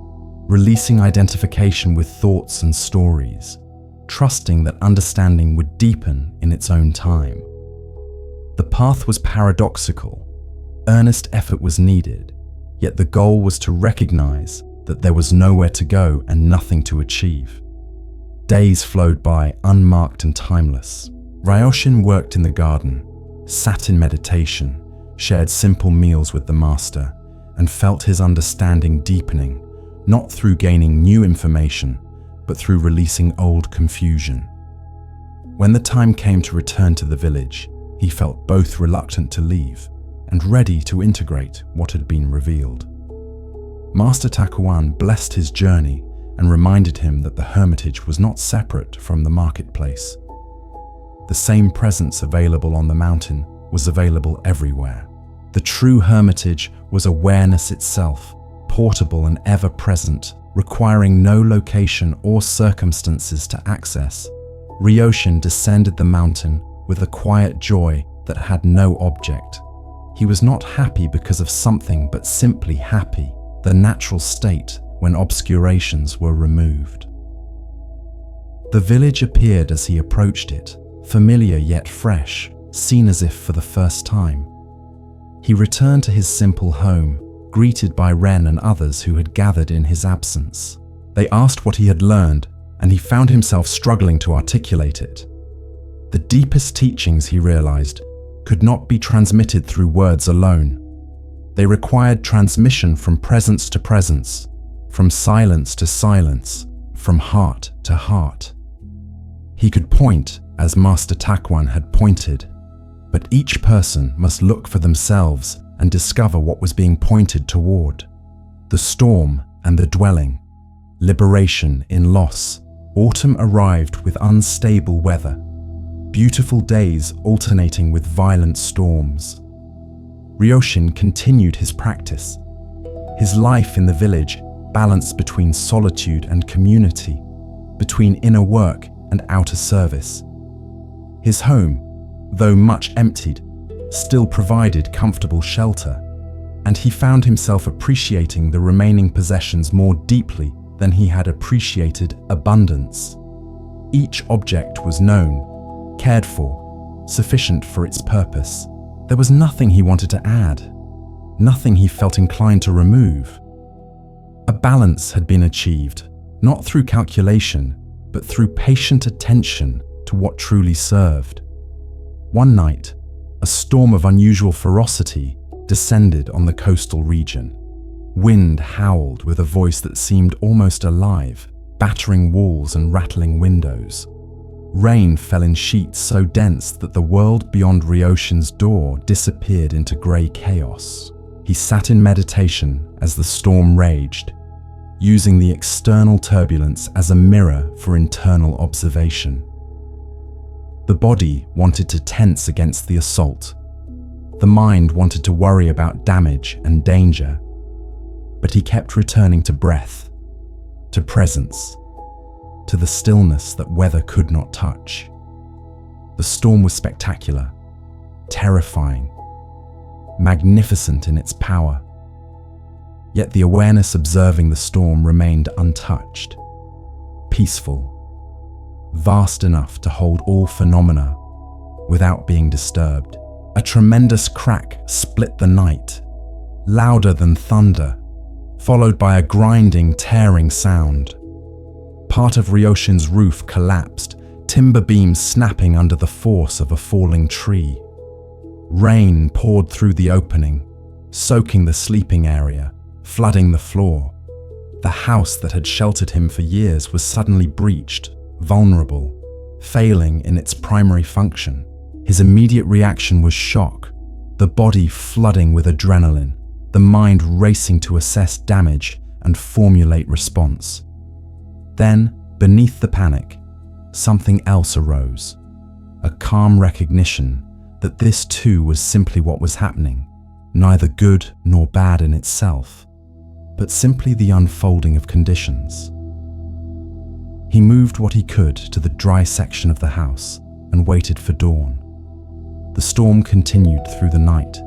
releasing identification with thoughts and stories, trusting that understanding would deepen in its own time. The path was paradoxical. Earnest effort was needed, yet the goal was to recognize that there was nowhere to go and nothing to achieve. Days flowed by, unmarked and timeless. Ryoshin worked in the garden, sat in meditation, shared simple meals with the master, and felt his understanding deepening, not through gaining new information, but through releasing old confusion. When the time came to return to the village, he felt both reluctant to leave and ready to integrate what had been revealed. Master Takuan blessed his journey and reminded him that the hermitage was not separate from the marketplace. The same presence available on the mountain was available everywhere. The true hermitage was awareness itself, portable and ever-present, requiring no location or circumstances to access. Ryoshin descended the mountain with a quiet joy that had no object. He was not happy because of something, but simply happy, the natural state when obscurations were removed. The village appeared as he approached it, familiar yet fresh, seen as if for the first time. He returned to his simple home, greeted by Ren and others who had gathered in his absence. They asked what he had learned, and he found himself struggling to articulate it. The deepest teachings, he realized, could not be transmitted through words alone. They required transmission from presence to presence, from silence to silence, from heart to heart. He could point as Master Takuan had pointed, but each person must look for themselves and discover what was being pointed toward. The storm and the dwelling, liberation in loss. Autumn arrived with unstable weather, beautiful days alternating with violent storms. Ryoshin continued his practice. His life in the village balanced between solitude and community, between inner work and outer service. His home, though much emptied, still provided comfortable shelter, and he found himself appreciating the remaining possessions more deeply than he had appreciated abundance. Each object was known, cared for, sufficient for its purpose. There was nothing he wanted to add, nothing he felt inclined to remove. A balance had been achieved, not through calculation, but through patient attention to what truly served. One night, a storm of unusual ferocity descended on the coastal region. Wind howled with a voice that seemed almost alive, battering walls and rattling windows. Rain fell in sheets so dense that the world beyond Ryoshin's door disappeared into grey chaos. He sat in meditation as the storm raged, using the external turbulence as a mirror for internal observation. The body wanted to tense against the assault. The mind wanted to worry about damage and danger. But he kept returning to breath, to presence, to the stillness that weather could not touch. The storm was spectacular, terrifying, magnificent in its power. Yet the awareness observing the storm remained untouched, peaceful, vast enough to hold all phenomena without being disturbed. A tremendous crack split the night, louder than thunder, followed by a grinding, tearing sound. Part of Ryoshin's roof collapsed, timber beams snapping under the force of a falling tree. Rain poured through the opening, soaking the sleeping area, flooding the floor. The house that had sheltered him for years was suddenly breached, vulnerable, failing in its primary function. His immediate reaction was shock, the body flooding with adrenaline, the mind racing to assess damage and formulate response. Then, beneath the panic, something else arose, a calm recognition that this too was simply what was happening, neither good nor bad in itself, but simply the unfolding of conditions. He moved what he could to the dry section of the house and waited for dawn. The storm continued through the night,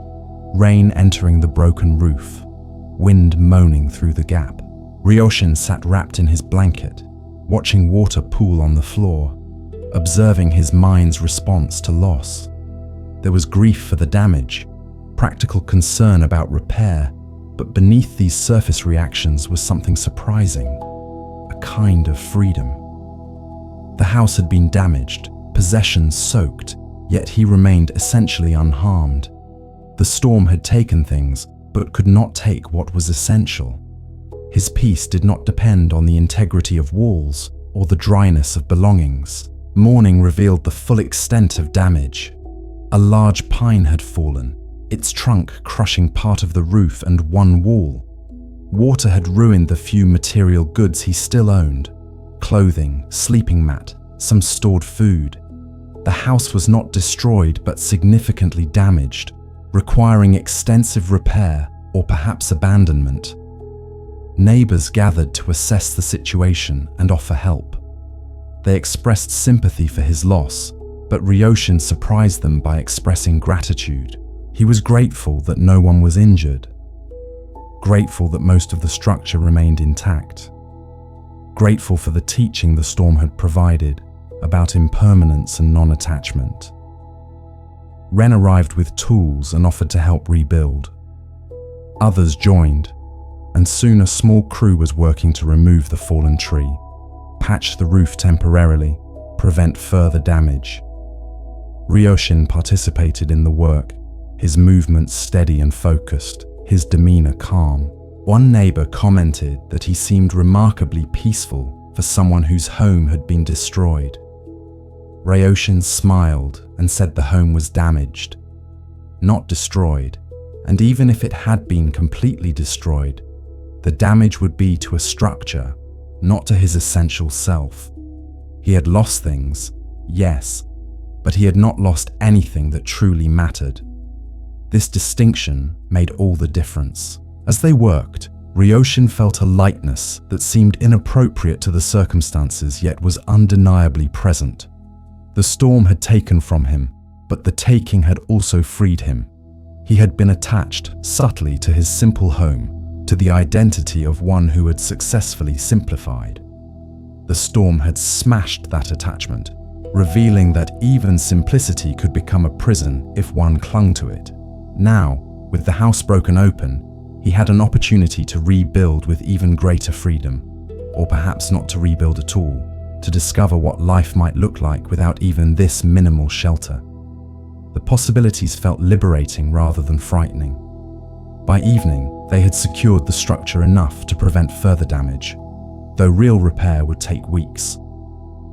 rain entering the broken roof, wind moaning through the gap. Ryoshin sat wrapped in his blanket, watching water pool on the floor, observing his mind's response to loss. There was grief for the damage, practical concern about repair, but beneath these surface reactions was something surprising, a kind of freedom. The house had been damaged, possessions soaked, yet he remained essentially unharmed. The storm had taken things, but could not take what was essential. His peace did not depend on the integrity of walls or the dryness of belongings. Morning revealed the full extent of damage. A large pine had fallen, its trunk crushing part of the roof and one wall. Water had ruined the few material goods he still owned: clothing, sleeping mat, some stored food. The house was not destroyed but significantly damaged, requiring extensive repair or perhaps abandonment. Neighbors gathered to assess the situation and offer help. They expressed sympathy for his loss, but Ryoshin surprised them by expressing gratitude. He was grateful that no one was injured, grateful that most of the structure remained intact, grateful for the teaching the storm had provided about impermanence and non-attachment. Ren arrived with tools and offered to help rebuild. Others joined, and soon a small crew was working to remove the fallen tree, patch the roof temporarily, prevent further damage. Ryoshin participated in the work, his movements steady and focused, his demeanor calm. One neighbor commented that he seemed remarkably peaceful for someone whose home had been destroyed. Ryoshin smiled and said the home was damaged, not destroyed, and even if it had been completely destroyed, the damage would be to a structure, not to his essential self. He had lost things, yes, but he had not lost anything that truly mattered. This distinction made all the difference. As they worked, Ryoshin felt a lightness that seemed inappropriate to the circumstances yet was undeniably present. The storm had taken from him, but the taking had also freed him. He had been attached subtly to his simple home, to the identity of one who had successfully simplified. The storm had smashed that attachment, revealing that even simplicity could become a prison if one clung to it. Now, with the house broken open, he had an opportunity to rebuild with even greater freedom, or perhaps not to rebuild at all, to discover what life might look like without even this minimal shelter. The possibilities felt liberating rather than frightening. By evening, they had secured the structure enough to prevent further damage, though real repair would take weeks.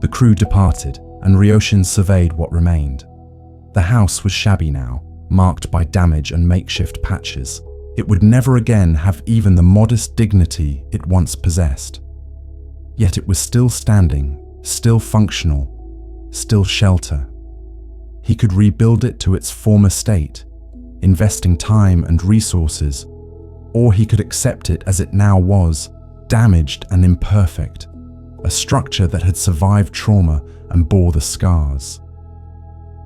The crew departed, and Ryoshin surveyed what remained. The house was shabby now, marked by damage and makeshift patches. It would never again have even the modest dignity it once possessed. Yet it was still standing, still functional, still shelter. He could rebuild it to its former state, investing time and resources, or he could accept it as it now was, damaged and imperfect, a structure that had survived trauma and bore the scars.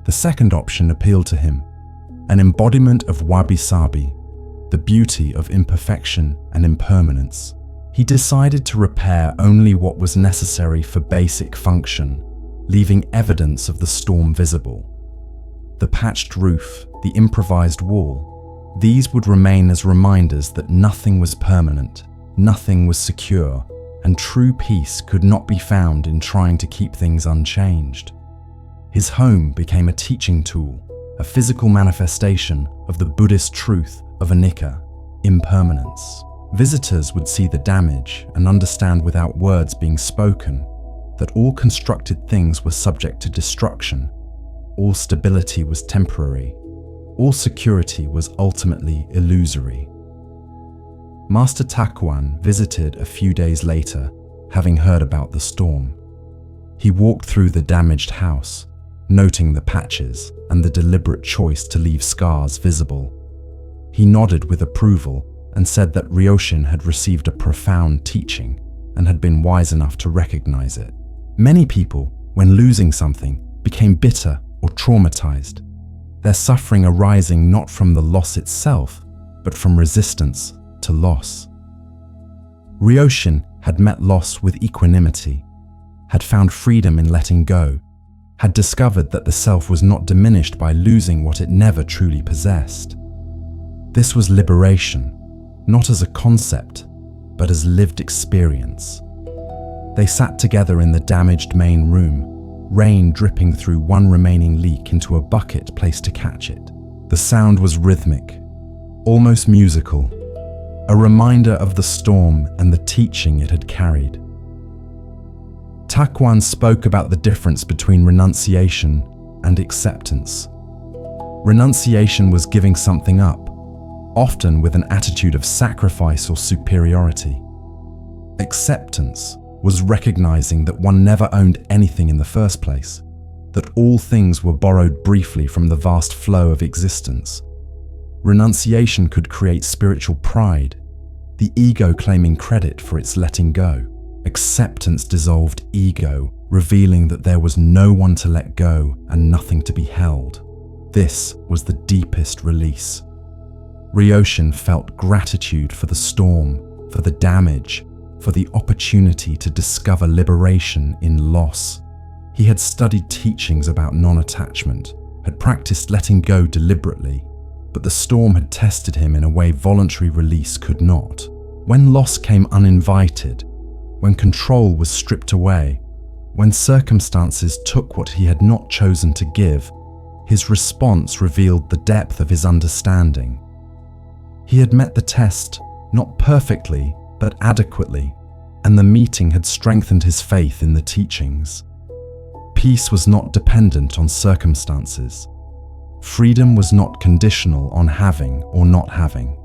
The second option appealed to him, an embodiment of wabi-sabi, the beauty of imperfection and impermanence. He decided to repair only what was necessary for basic function, leaving evidence of the storm visible. The patched roof, the improvised wall, these would remain as reminders that nothing was permanent, nothing was secure, and true peace could not be found in trying to keep things unchanged. His home became a teaching tool, a physical manifestation of the Buddhist truth of anicca, impermanence. Visitors would see the damage and understand without words being spoken that all constructed things were subject to destruction, all stability was temporary, all security was ultimately illusory. Master Takuan visited a few days later, having heard about the storm. He walked through the damaged house, noting the patches and the deliberate choice to leave scars visible. He nodded with approval and said that Ryoshin had received a profound teaching and had been wise enough to recognize it. Many people, when losing something, became bitter or traumatized, their suffering arising not from the loss itself, but from resistance to loss. Ryoshin had met loss with equanimity, had found freedom in letting go, had discovered that the self was not diminished by losing what it never truly possessed. This was liberation, not as a concept, but as lived experience. They sat together in the damaged main room, rain dripping through one remaining leak into a bucket placed to catch it. The sound was rhythmic, almost musical, a reminder of the storm and the teaching it had carried. Takuan spoke about the difference between renunciation and acceptance. Renunciation was giving something up, often with an attitude of sacrifice or superiority. Acceptance was recognizing that one never owned anything in the first place, that all things were borrowed briefly from the vast flow of existence. Renunciation could create spiritual pride, the ego claiming credit for its letting go. Acceptance dissolved ego, revealing that there was no one to let go and nothing to be held. This was the deepest release. Ryoshin felt gratitude for the storm, for the damage, for the opportunity to discover liberation in loss. He had studied teachings about non-attachment, had practiced letting go deliberately, but the storm had tested him in a way voluntary release could not. When loss came uninvited, when control was stripped away, when circumstances took what he had not chosen to give, his response revealed the depth of his understanding. He had met the test, not perfectly, but adequately, and the meeting had strengthened his faith in the teachings. Peace was not dependent on circumstances. Freedom was not conditional on having or not having.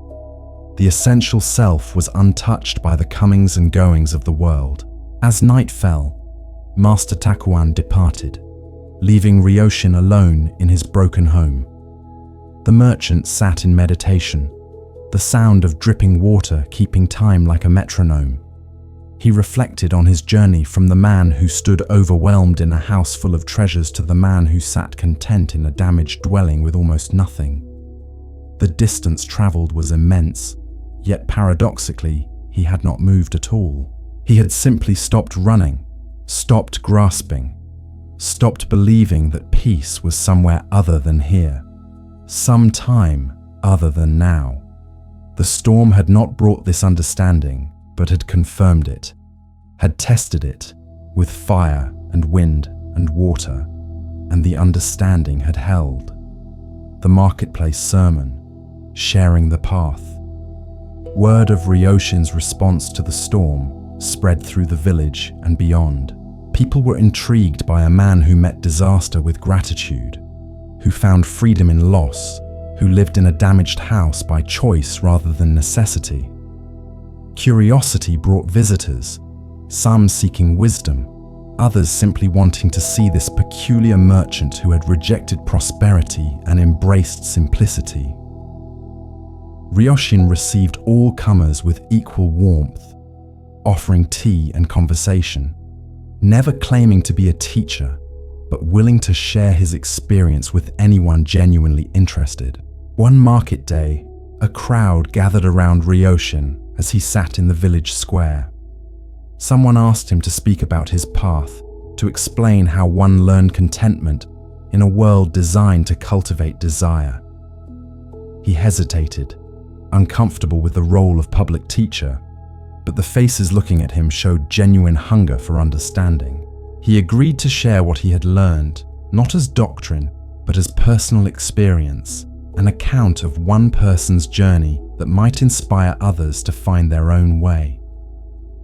The essential self was untouched by the comings and goings of the world. As night fell, Master Takuan departed, leaving Ryoshin alone in his broken home. The merchant sat in meditation, the sound of dripping water keeping time like a metronome. He reflected on his journey from the man who stood overwhelmed in a house full of treasures to the man who sat content in a damaged dwelling with almost nothing. The distance traveled was immense, yet paradoxically, he had not moved at all. He had simply stopped running, stopped grasping, stopped believing that peace was somewhere other than here, some time other than now. The storm had not brought this understanding, but had confirmed it, had tested it with fire and wind and water, and the understanding had held. The marketplace sermon, sharing the path. Word of Ryoshin's response to the storm spread through the village and beyond. People were intrigued by a man who met disaster with gratitude, who found freedom in loss, who lived in a damaged house by choice rather than necessity. Curiosity brought visitors, some seeking wisdom, others simply wanting to see this peculiar merchant who had rejected prosperity and embraced simplicity. Ryoshin received all comers with equal warmth, offering tea and conversation, never claiming to be a teacher, but willing to share his experience with anyone genuinely interested. One market day, a crowd gathered around Ryoshin as he sat in the village square. Someone asked him to speak about his path, to explain how one learned contentment in a world designed to cultivate desire. He hesitated, uncomfortable with the role of public teacher, but the faces looking at him showed genuine hunger for understanding. He agreed to share what he had learned, not as doctrine, but as personal experience, an account of one person's journey that might inspire others to find their own way.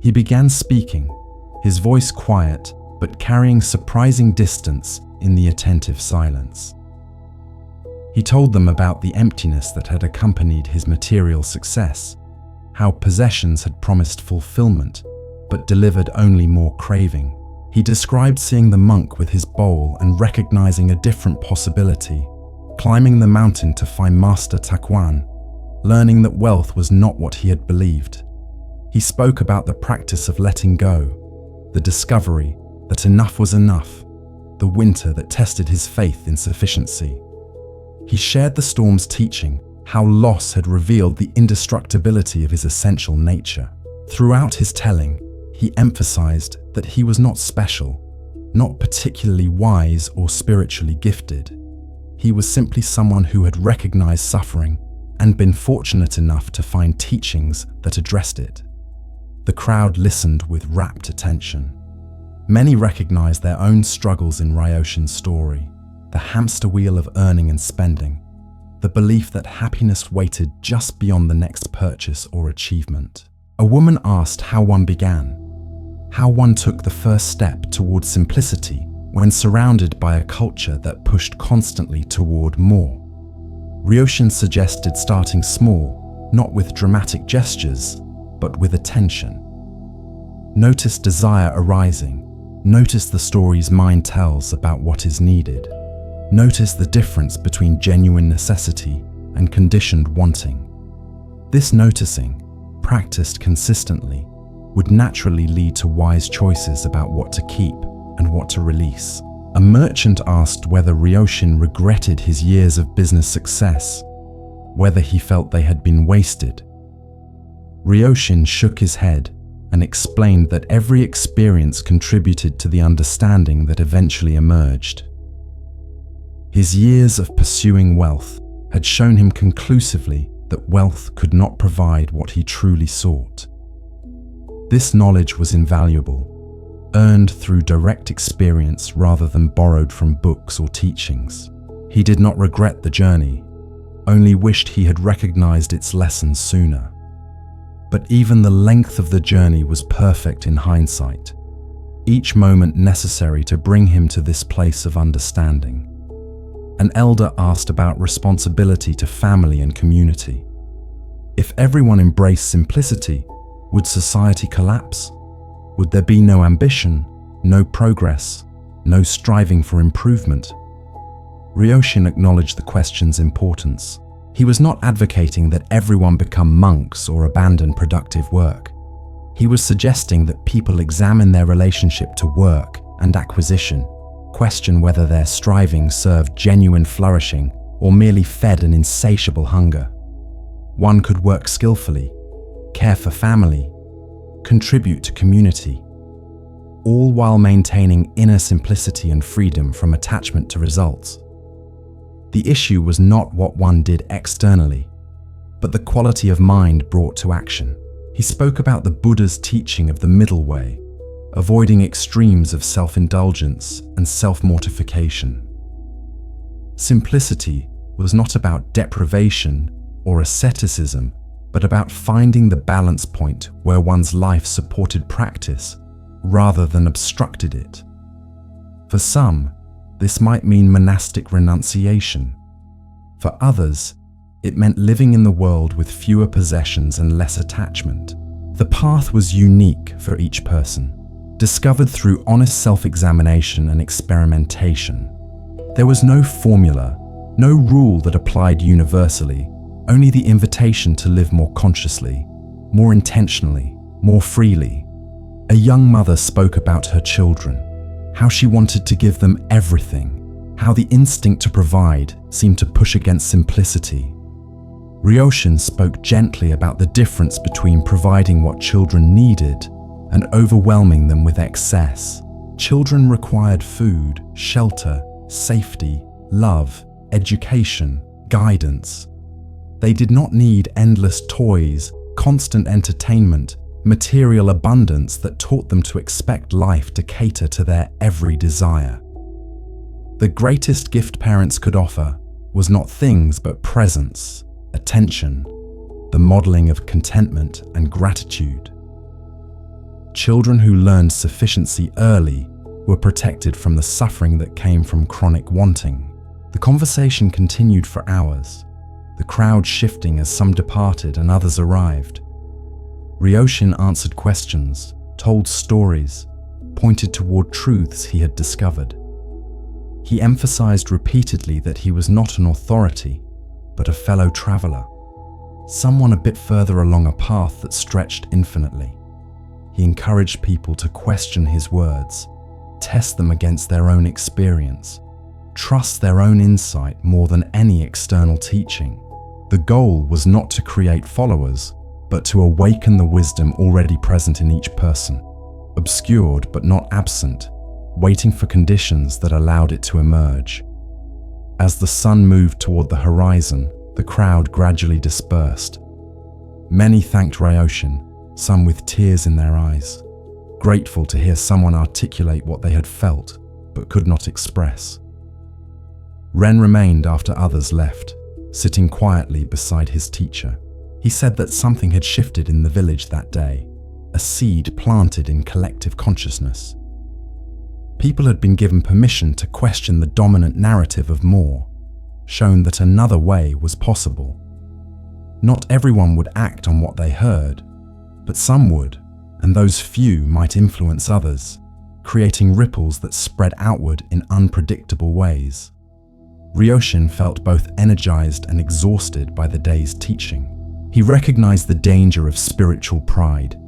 He began speaking, his voice quiet, but carrying surprising distance in the attentive silence. He told them about the emptiness that had accompanied his material success, how possessions had promised fulfillment, but delivered only more craving. He described seeing the monk with his bowl and recognizing a different possibility, climbing the mountain to find Master Takuan, learning that wealth was not what he had believed. He spoke about the practice of letting go, the discovery that enough was enough, the winter that tested his faith in sufficiency. He shared the storm's teaching, how loss had revealed the indestructibility of his essential nature. Throughout his telling, he emphasized that he was not special, not particularly wise or spiritually gifted. He was simply someone who had recognized suffering and been fortunate enough to find teachings that addressed it. The crowd listened with rapt attention. Many recognized their own struggles in Ryoshin's story, the hamster wheel of earning and spending, the belief that happiness waited just beyond the next purchase or achievement. A woman asked how one began, how one took the first step towards simplicity when surrounded by a culture that pushed constantly toward more. Ryoshin suggested starting small, not with dramatic gestures, but with attention. Notice desire arising. Notice the stories mind tells about what is needed. Notice the difference between genuine necessity and conditioned wanting. This noticing, practiced consistently, would naturally lead to wise choices about what to keep and what to release. A merchant asked whether Ryoshin regretted his years of business success, whether he felt they had been wasted. Ryoshin shook his head and explained that every experience contributed to the understanding that eventually emerged. His years of pursuing wealth had shown him conclusively that wealth could not provide what he truly sought. This knowledge was invaluable, earned through direct experience rather than borrowed from books or teachings. He did not regret the journey, only wished he had recognized its lessons sooner. But even the length of the journey was perfect in hindsight, each moment necessary to bring him to this place of understanding. An elder asked about responsibility to family and community. If everyone embraced simplicity, would society collapse? Would there be no ambition, no progress, no striving for improvement? Ryoshin acknowledged the question's importance. He was not advocating that everyone become monks or abandon productive work. He was suggesting that people examine their relationship to work and acquisition, question whether their striving served genuine flourishing or merely fed an insatiable hunger. One could work skillfully, care for family, contribute to community, all while maintaining inner simplicity and freedom from attachment to results. The issue was not what one did externally, but the quality of mind brought to action. He spoke about the Buddha's teaching of the middle way, avoiding extremes of self-indulgence and self-mortification. Simplicity was not about deprivation or asceticism, but about finding the balance point where one's life supported practice rather than obstructed it. For some, this might mean monastic renunciation. For others, it meant living in the world with fewer possessions and less attachment. The path was unique for each person, discovered through honest self-examination and experimentation. There was no formula, no rule that applied universally, only the invitation to live more consciously, more intentionally, more freely. A young mother spoke about her children, how she wanted to give them everything, how the instinct to provide seemed to push against simplicity. Ryoshin spoke gently about the difference between providing what children needed and overwhelming them with excess. Children required food, shelter, safety, love, education, guidance. They did not need endless toys, constant entertainment, material abundance that taught them to expect life to cater to their every desire. The greatest gift parents could offer was not things but presence, attention, the modeling of contentment and gratitude. Children who learned sufficiency early were protected from the suffering that came from chronic wanting. The conversation continued for hours, the crowd shifting as some departed and others arrived. Ryoshin answered questions, told stories, pointed toward truths he had discovered. He emphasized repeatedly that he was not an authority, but a fellow traveler, someone a bit further along a path that stretched infinitely. He encouraged people to question his words, test them against their own experience, trust their own insight more than any external teaching. The goal was not to create followers, but to awaken the wisdom already present in each person, obscured but not absent, waiting for conditions that allowed it to emerge. As the sun moved toward the horizon, the crowd gradually dispersed. Many thanked Ryoshin, some with tears in their eyes, grateful to hear someone articulate what they had felt but could not express. Ren remained after others left, sitting quietly beside his teacher. He said that something had shifted in the village that day, a seed planted in collective consciousness. People had been given permission to question the dominant narrative of more, shown that another way was possible. Not everyone would act on what they heard, but some would, and those few might influence others, creating ripples that spread outward in unpredictable ways. Ryoshin felt both energized and exhausted by the day's teaching. He recognized the danger of spiritual pride,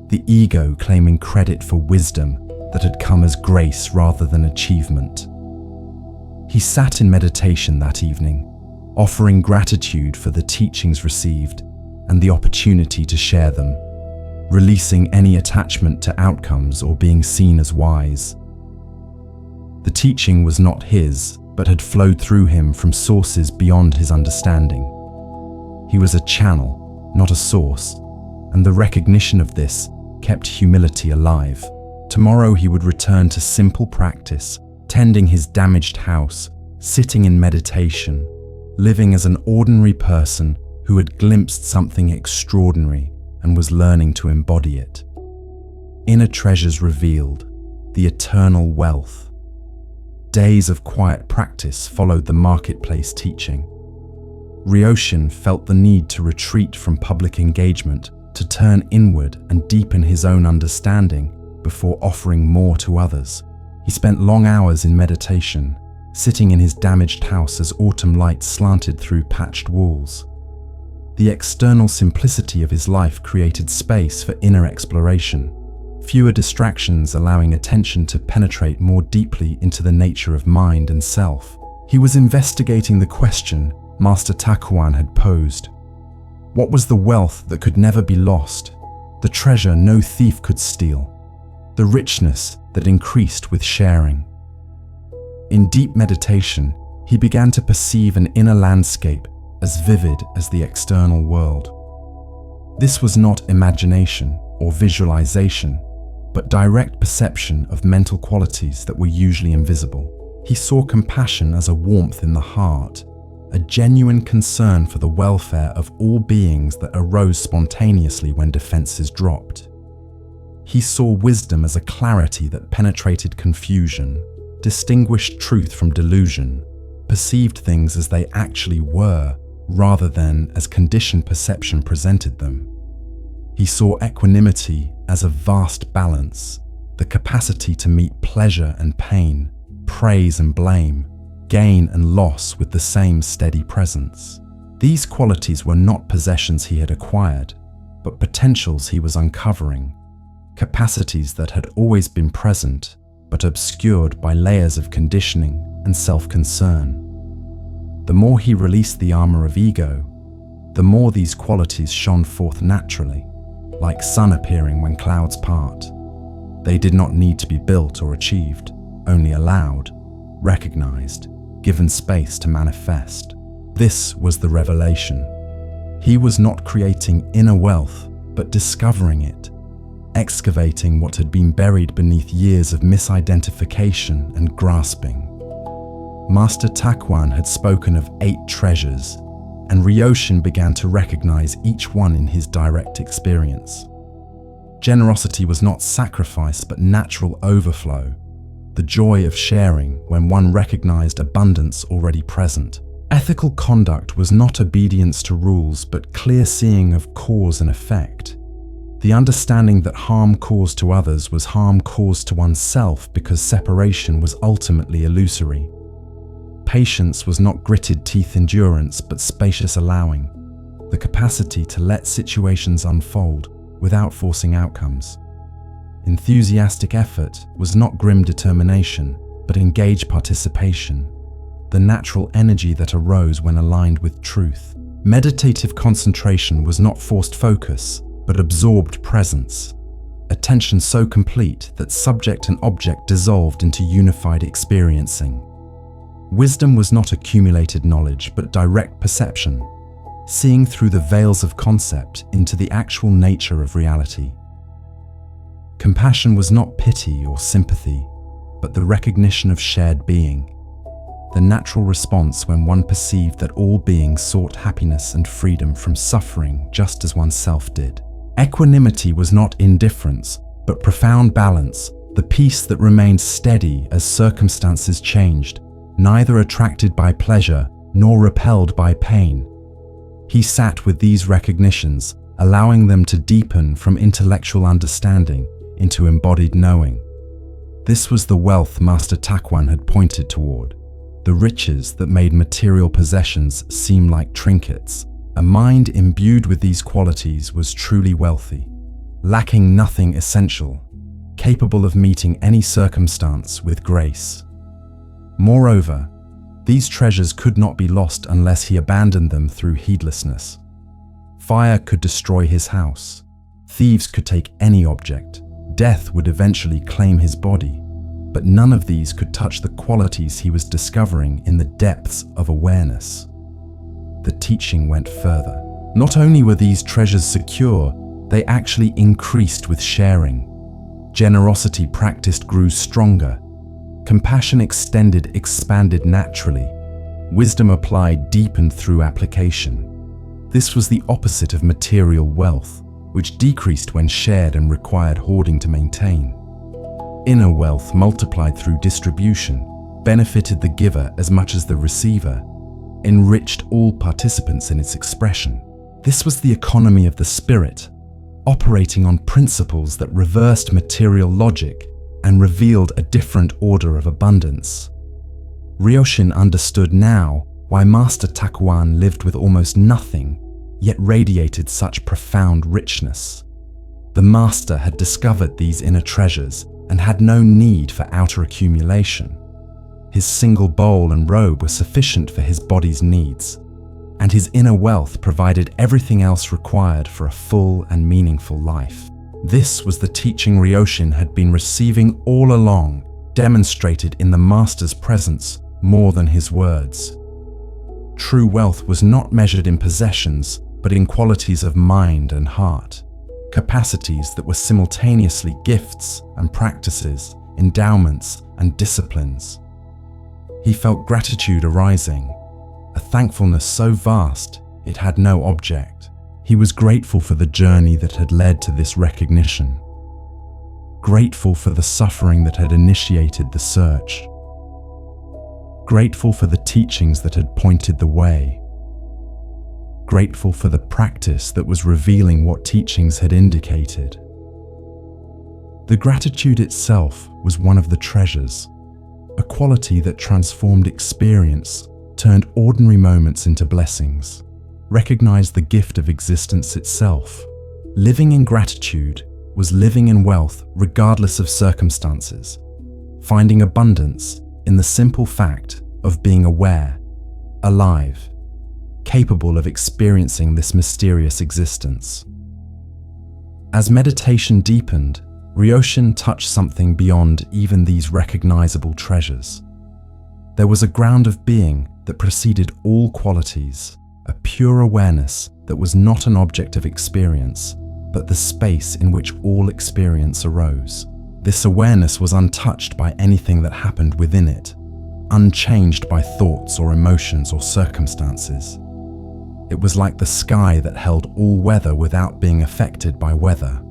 the ego claiming credit for wisdom that had come as grace rather than achievement. He sat in meditation that evening, offering gratitude for the teachings received and the opportunity to share them, releasing any attachment to outcomes or being seen as wise. The teaching was not his, but had flowed through him from sources beyond his understanding. He was a channel, not a source, and the recognition of this kept humility alive. Tomorrow he would return to simple practice, tending his damaged house, sitting in meditation, living as an ordinary person who had glimpsed something extraordinary and was learning to embody it. Inner treasures revealed, the eternal wealth. Days of quiet practice followed the marketplace teaching. Ryoshin felt the need to retreat from public engagement, to turn inward and deepen his own understanding before offering more to others. He spent long hours in meditation, sitting in his damaged house as autumn light slanted through patched walls. The external simplicity of his life created space for inner exploration, fewer distractions allowing attention to penetrate more deeply into the nature of mind and self. He was investigating the question Master Takuan had posed. What was the wealth that could never be lost, the treasure no thief could steal, the richness that increased with sharing? In deep meditation, he began to perceive an inner landscape as vivid as the external world. This was not imagination or visualization, but direct perception of mental qualities that were usually invisible. He saw compassion as a warmth in the heart, a genuine concern for the welfare of all beings that arose spontaneously when defenses dropped. He saw wisdom as a clarity that penetrated confusion, distinguished truth from delusion, perceived things as they actually were, rather than as conditioned perception presented them. He saw equanimity as a vast balance, the capacity to meet pleasure and pain, praise and blame, gain and loss with the same steady presence. These qualities were not possessions he had acquired, but potentials he was uncovering, capacities that had always been present, but obscured by layers of conditioning and self-concern. The more he released the armor of ego, the more these qualities shone forth naturally, like sun appearing when clouds part. They did not need to be built or achieved, only allowed, recognized, given space to manifest. This was the revelation. He was not creating inner wealth, but discovering it, excavating what had been buried beneath years of misidentification and grasping. Master Takuan had spoken of 8 treasures, and Ryoshin began to recognize each one in his direct experience. Generosity was not sacrifice, but natural overflow, the joy of sharing when one recognized abundance already present. Ethical conduct was not obedience to rules, but clear seeing of cause and effect. The understanding that harm caused to others was harm caused to oneself because separation was ultimately illusory. Patience was not gritted teeth endurance, but spacious allowing, the capacity to let situations unfold without forcing outcomes. Enthusiastic effort was not grim determination, but engaged participation, the natural energy that arose when aligned with truth. Meditative concentration was not forced focus, but absorbed presence, attention so complete that subject and object dissolved into unified experiencing. Wisdom was not accumulated knowledge, but direct perception, seeing through the veils of concept into the actual nature of reality. Compassion was not pity or sympathy, but the recognition of shared being, the natural response when one perceived that all beings sought happiness and freedom from suffering just as oneself did. Equanimity was not indifference, but profound balance, the peace that remained steady as circumstances changed, neither attracted by pleasure nor repelled by pain. He sat with these recognitions, allowing them to deepen from intellectual understanding into embodied knowing. This was the wealth Master Takuan had pointed toward, the riches that made material possessions seem like trinkets. A mind imbued with these qualities was truly wealthy, lacking nothing essential, capable of meeting any circumstance with grace. Moreover, these treasures could not be lost unless he abandoned them through heedlessness. Fire could destroy his house. Thieves could take any object. Death would eventually claim his body. But none of these could touch the qualities he was discovering in the depths of awareness. The teaching went further. Not only were these treasures secure, they actually increased with sharing. Generosity practiced grew stronger. Compassion expanded naturally. Wisdom applied deepened through application. This was the opposite of material wealth, which decreased when shared and required hoarding to maintain. Inner wealth multiplied through distribution, benefited the giver as much as the receiver, enriched all participants in its expression. This was the economy of the spirit, operating on principles that reversed material logic and revealed a different order of abundance. Ryoshin understood now why Master Takuan lived with almost nothing, yet radiated such profound richness. The Master had discovered these inner treasures and had no need for outer accumulation. His single bowl and robe were sufficient for his body's needs, and his inner wealth provided everything else required for a full and meaningful life. This was the teaching Ryoshin had been receiving all along, demonstrated in the Master's presence more than his words. True wealth was not measured in possessions, but in qualities of mind and heart, capacities that were simultaneously gifts and practices, endowments and disciplines. He felt gratitude arising, a thankfulness so vast it had no object. He was grateful for the journey that had led to this recognition, grateful for the suffering that had initiated the search, grateful for the teachings that had pointed the way, grateful for the practice that was revealing what teachings had indicated. The gratitude itself was one of the treasures, a quality that transformed experience, turned ordinary moments into blessings, recognized the gift of existence itself. Living in gratitude was living in wealth regardless of circumstances, finding abundance in the simple fact of being aware, alive, capable of experiencing this mysterious existence. As meditation deepened, Ryoshin touched something beyond even these recognizable treasures. There was a ground of being that preceded all qualities, a pure awareness that was not an object of experience, but the space in which all experience arose. This awareness was untouched by anything that happened within it, unchanged by thoughts or emotions or circumstances. It was like the sky that held all weather without being affected by weather,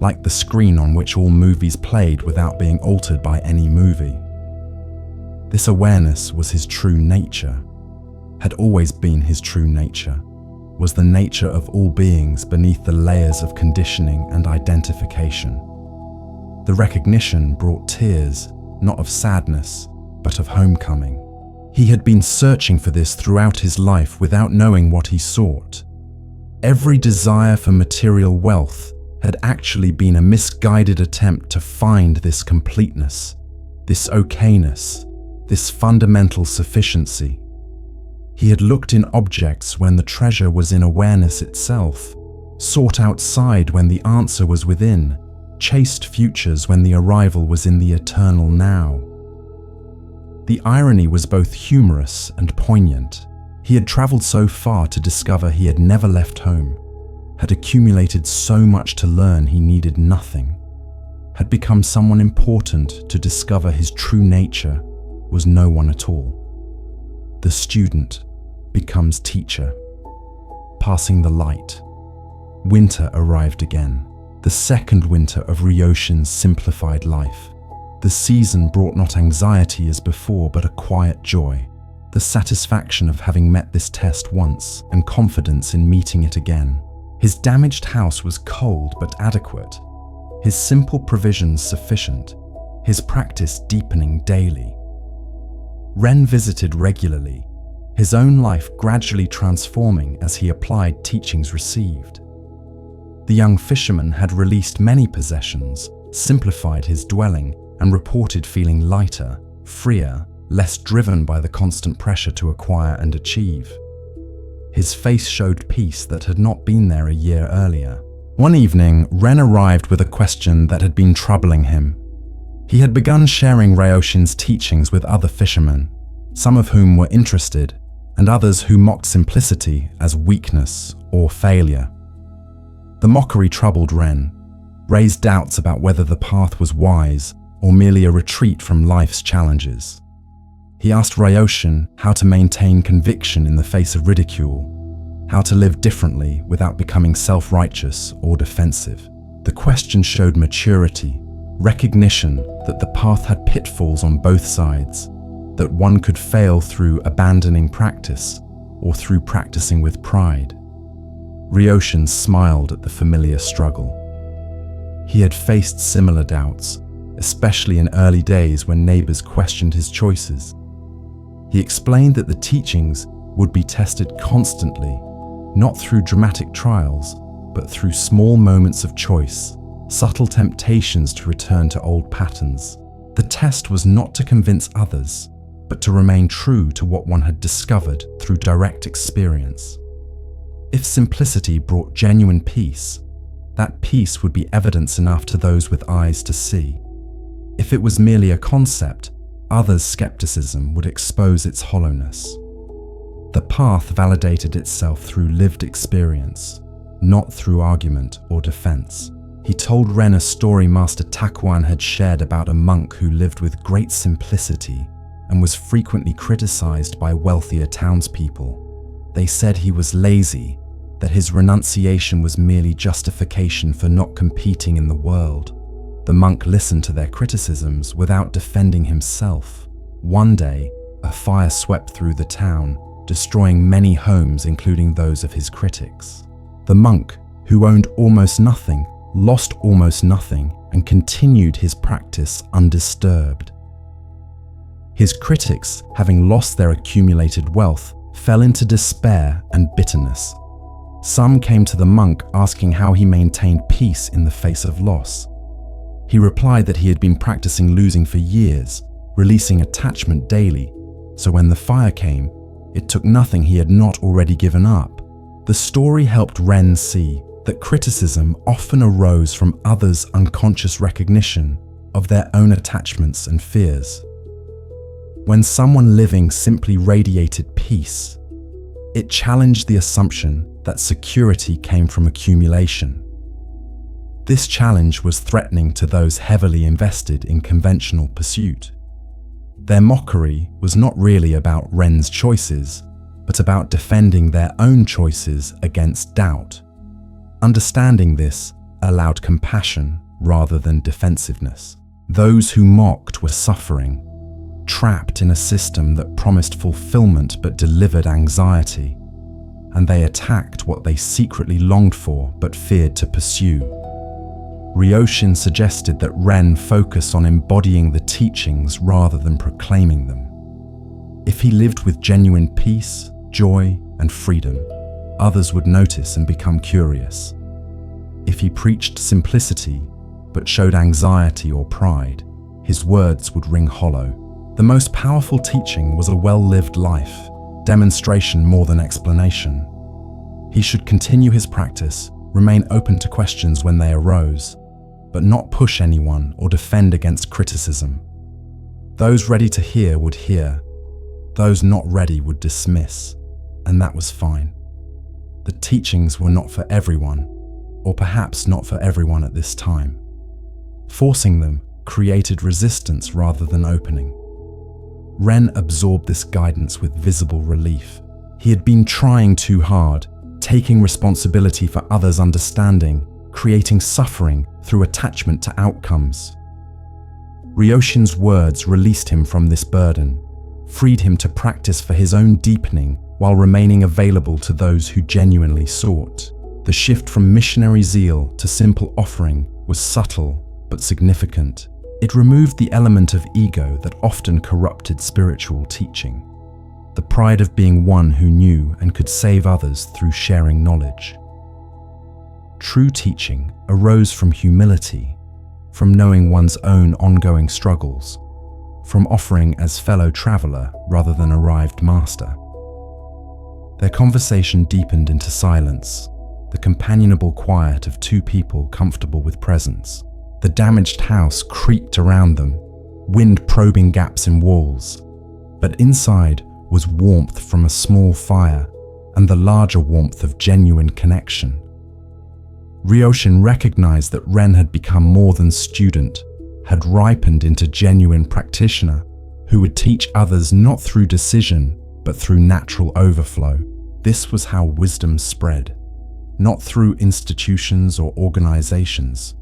like the screen on which all movies played without being altered by any movie. This awareness was his true nature, had always been his true nature, was the nature of all beings beneath the layers of conditioning and identification. The recognition brought tears, not of sadness, but of homecoming. He had been searching for this throughout his life without knowing what he sought. Every desire for material wealth had actually been a misguided attempt to find this completeness, this okayness, this fundamental sufficiency. He had looked in objects when the treasure was in awareness itself, sought outside when the answer was within, chased futures when the arrival was in the eternal now. The irony was both humorous and poignant. He had traveled so far to discover he had never left home, had accumulated so much to learn he needed nothing, had become someone important to discover his true nature was no one at all. The student becomes teacher, passing the light. Winter arrived again, the second winter of Ryoshin's simplified life. The season brought not anxiety as before, but a quiet joy. the satisfaction of having met this test once and confidence in meeting it again. His damaged house was cold but adequate, his simple provisions sufficient, his practice deepening daily. Ren visited regularly, his own life gradually transforming as he applied teachings received. The young fisherman had released many possessions, simplified his dwelling, and reported feeling lighter, freer, less driven by the constant pressure to acquire and achieve. His face showed peace that had not been there a year earlier. One evening, Ren arrived with a question that had been troubling him. He had begun sharing Ryoshin's teachings with other fishermen, some of whom were interested, and others who mocked simplicity as weakness or failure. The mockery troubled Ren, raised doubts about whether the path was wise or merely a retreat from life's challenges. He asked Ryoshin how to maintain conviction in the face of ridicule, how to live differently without becoming self-righteous or defensive. The question showed maturity, recognition that the path had pitfalls on both sides, that one could fail through abandoning practice or through practicing with pride. Ryoshin smiled at the familiar struggle. He had faced similar doubts, especially in early days when neighbors questioned his choices. He explained that the teachings would be tested constantly, not through dramatic trials, but through small moments of choice, subtle temptations to return to old patterns. The test was not to convince others, but to remain true to what one had discovered through direct experience. If simplicity brought genuine peace, that peace would be evidence enough to those with eyes to see. If it was merely a concept, others' skepticism would expose its hollowness. The path validated itself through lived experience, not through argument or defense. He told Ren a story Master Takuan had shared about a monk who lived with great simplicity and was frequently criticized by wealthier townspeople. They said he was lazy, that his renunciation was merely justification for not competing in the world. The monk listened to their criticisms without defending himself. One day, a fire swept through the town, destroying many homes, including those of his critics. The monk, who owned almost nothing, lost almost nothing and continued his practice undisturbed. His critics, having lost their accumulated wealth, fell into despair and bitterness. Some came to the monk asking how he maintained peace in the face of loss. He replied that he had been practicing losing for years, releasing attachment daily, so when the fire came, it took nothing he had not already given up. The story helped Ren see that criticism often arose from others' unconscious recognition of their own attachments and fears. When someone living simply radiated peace, it challenged the assumption that security came from accumulation. This challenge was threatening to those heavily invested in conventional pursuit. Their mockery was not really about Ren's choices, but about defending their own choices against doubt. Understanding this allowed compassion rather than defensiveness. Those who mocked were suffering, trapped in a system that promised fulfillment but delivered anxiety, and they attacked what they secretly longed for but feared to pursue. Ryoshin suggested that Ren focus on embodying the teachings rather than proclaiming them. If he lived with genuine peace, joy, and freedom, others would notice and become curious. If he preached simplicity but showed anxiety or pride, his words would ring hollow. The most powerful teaching was a well-lived life, demonstration more than explanation. He should continue his practice, remain open to questions when they arose, but not push anyone or defend against criticism. Those ready to hear would hear, those not ready would dismiss, and that was fine. The teachings were not for everyone, or perhaps not for everyone at this time. Forcing them created resistance rather than opening. Ren absorbed this guidance with visible relief. He had been trying too hard, taking responsibility for others' understanding, creating suffering through attachment to outcomes. Ryoshin's words released him from this burden, freed him to practice for his own deepening while remaining available to those who genuinely sought. The shift from missionary zeal to simple offering was subtle but significant. It removed the element of ego that often corrupted spiritual teaching, the pride of being one who knew and could save others through sharing knowledge. True teaching arose from humility, from knowing one's own ongoing struggles, from offering as fellow traveler rather than arrived master. Their conversation deepened into silence, the companionable quiet of two people comfortable with presence. The damaged house creaked around them, wind probing gaps in walls, but inside was warmth from a small fire and the larger warmth of genuine connection. Ryoshin recognized that Ren had become more than student, had ripened into genuine practitioner who would teach others not through decision but through natural overflow. This was how wisdom spread, not through institutions or organizations,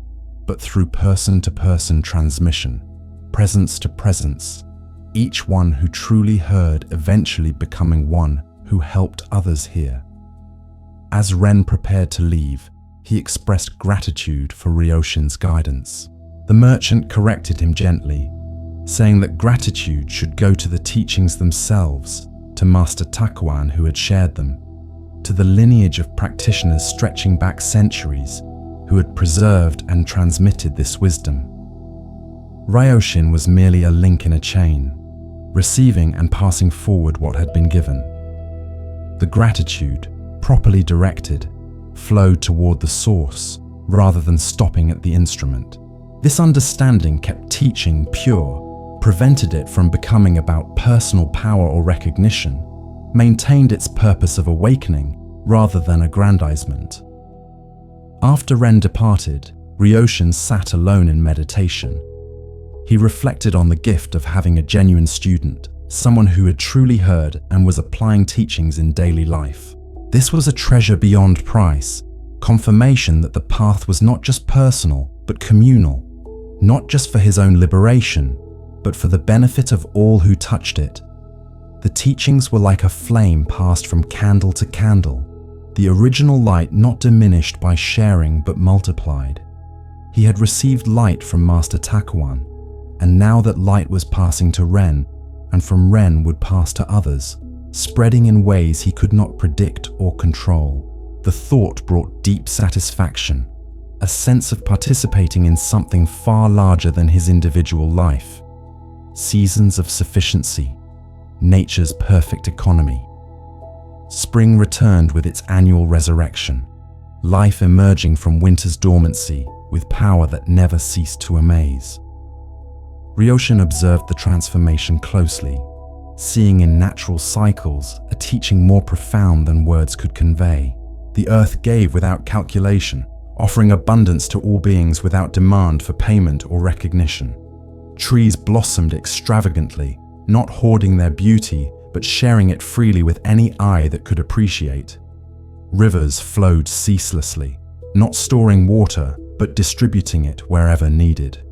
but through person-to-person transmission, presence to presence, each one who truly heard eventually becoming one who helped others hear. As Ren prepared to leave, he expressed gratitude for Ryoshin's guidance. The merchant corrected him gently, saying that gratitude should go to the teachings themselves, to Master Takuan who had shared them, to the lineage of practitioners stretching back centuries who had preserved and transmitted this wisdom. Ryoshin was merely a link in a chain, receiving and passing forward what had been given. The gratitude, properly directed, flowed toward the source rather than stopping at the instrument. This understanding kept teaching pure, prevented it from becoming about personal power or recognition, maintained its purpose of awakening rather than aggrandizement. After Ren departed, Ryoshin sat alone in meditation. He reflected on the gift of having a genuine student, someone who had truly heard and was applying teachings in daily life. This was a treasure beyond price, confirmation that the path was not just personal, but communal, not just for his own liberation, but for the benefit of all who touched it. The teachings were like a flame passed from candle to candle, the original light not diminished by sharing but multiplied. He had received light from Master Takuan, and now that light was passing to Ren, and from Ren would pass to others, spreading in ways he could not predict or control. The thought brought deep satisfaction, a sense of participating in something far larger than his individual life. Seasons of sufficiency, nature's perfect economy. Spring returned with its annual resurrection, life emerging from winter's dormancy with power that never ceased to amaze. Ryoshin observed the transformation closely, seeing in natural cycles a teaching more profound than words could convey. The earth gave without calculation, offering abundance to all beings without demand for payment or recognition. Trees blossomed extravagantly, not hoarding their beauty, but sharing it freely with any eye that could appreciate. Rivers flowed ceaselessly, not storing water, but distributing it wherever needed.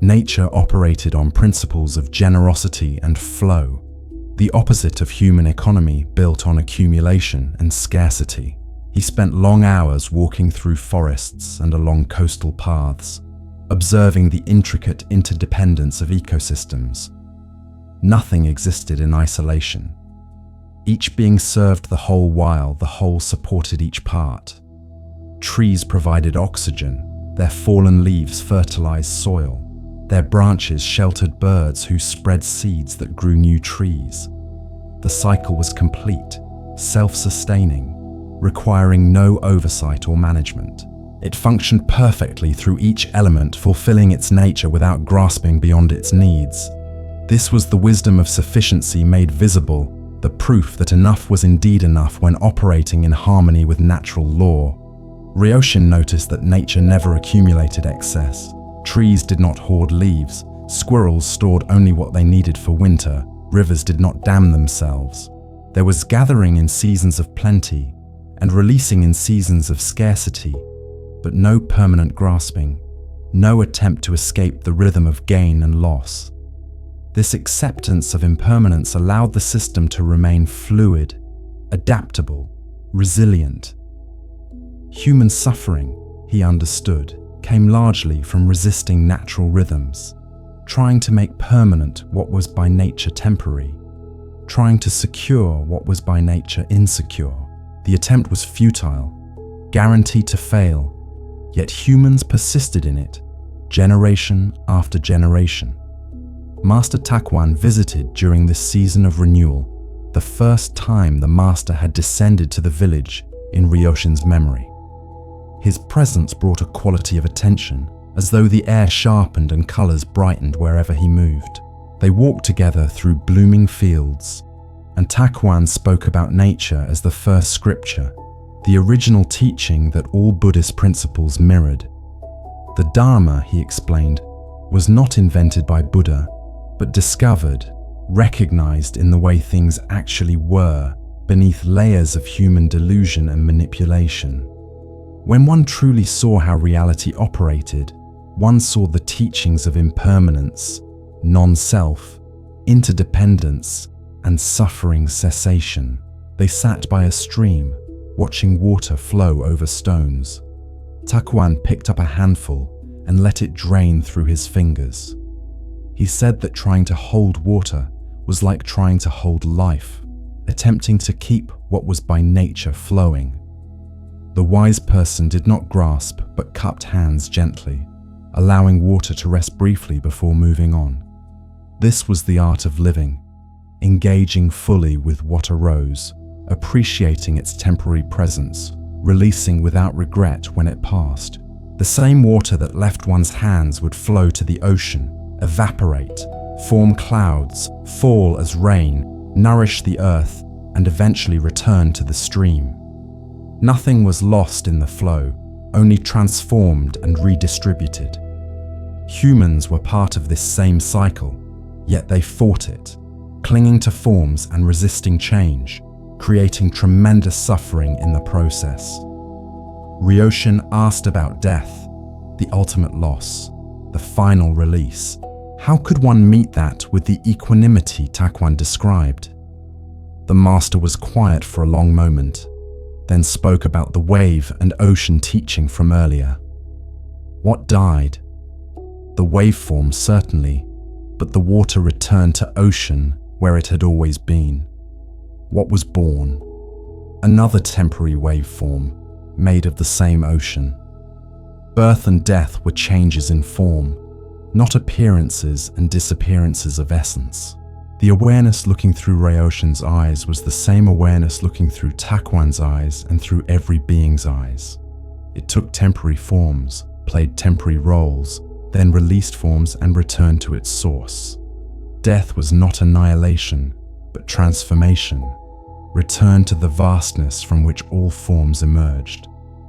Nature operated on principles of generosity and flow, the opposite of human economy built on accumulation and scarcity. He spent long hours walking through forests and along coastal paths, observing the intricate interdependence of ecosystems. Nothing existed in isolation. Each being served the whole while the whole supported each part. Trees provided oxygen, their fallen leaves fertilized soil, their branches sheltered birds who spread seeds that grew new trees. The cycle was complete, self-sustaining, requiring no oversight or management. It functioned perfectly through each element, fulfilling its nature without grasping beyond its needs. This was the wisdom of sufficiency made visible, the proof that enough was indeed enough when operating in harmony with natural law. Ryoshin noticed that nature never accumulated excess. Trees did not hoard leaves, squirrels stored only what they needed for winter, rivers did not dam themselves. There was gathering in seasons of plenty and releasing in seasons of scarcity, but no permanent grasping, no attempt to escape the rhythm of gain and loss. This acceptance of impermanence allowed the system to remain fluid, adaptable, resilient. Human suffering, he understood, came largely from resisting natural rhythms, trying to make permanent what was by nature temporary, trying to secure what was by nature insecure. The attempt was futile, guaranteed to fail, yet humans persisted in it, generation after generation. Master Takuan visited during this season of renewal, the first time the master had descended to the village in Ryoshin's memory. His presence brought a quality of attention, as though the air sharpened and colors brightened wherever he moved. They walked together through blooming fields, and Takuan spoke about nature as the first scripture, the original teaching that all Buddhist principles mirrored. The Dharma, he explained, was not invented by Buddha, but discovered, recognized in the way things actually were, beneath layers of human delusion and manipulation. When one truly saw how reality operated, one saw the teachings of impermanence, non-self, interdependence, and suffering cessation. They sat by a stream, watching water flow over stones. Takuan picked up a handful and let it drain through his fingers. He said that trying to hold water was like trying to hold life, attempting to keep what was by nature flowing. The wise person did not grasp but cupped hands gently, allowing water to rest briefly before moving on. This was the art of living, engaging fully with what arose, appreciating its temporary presence, releasing without regret when it passed. The same water that left one's hands would flow to the ocean, evaporate, form clouds, fall as rain, nourish the earth, and eventually return to the stream. Nothing was lost in the flow, only transformed and redistributed. Humans were part of this same cycle, yet they fought it, clinging to forms and resisting change, creating tremendous suffering in the process. Ryoshin asked about death, the ultimate loss, the final release. How could one meet that with the equanimity Takuan described? The master was quiet for a long moment, then spoke about the wave and ocean teaching from earlier. What died? The waveform certainly, but the water returned to ocean where it had always been. What was born? Another temporary waveform, made of the same ocean. Birth and death were changes in form, not appearances and disappearances of essence. The awareness looking through Ryoshin's eyes was the same awareness looking through Takuan's eyes and through every being's eyes. It took temporary forms, played temporary roles, then released forms and returned to its source. Death was not annihilation, but transformation, return to the vastness from which all forms emerged.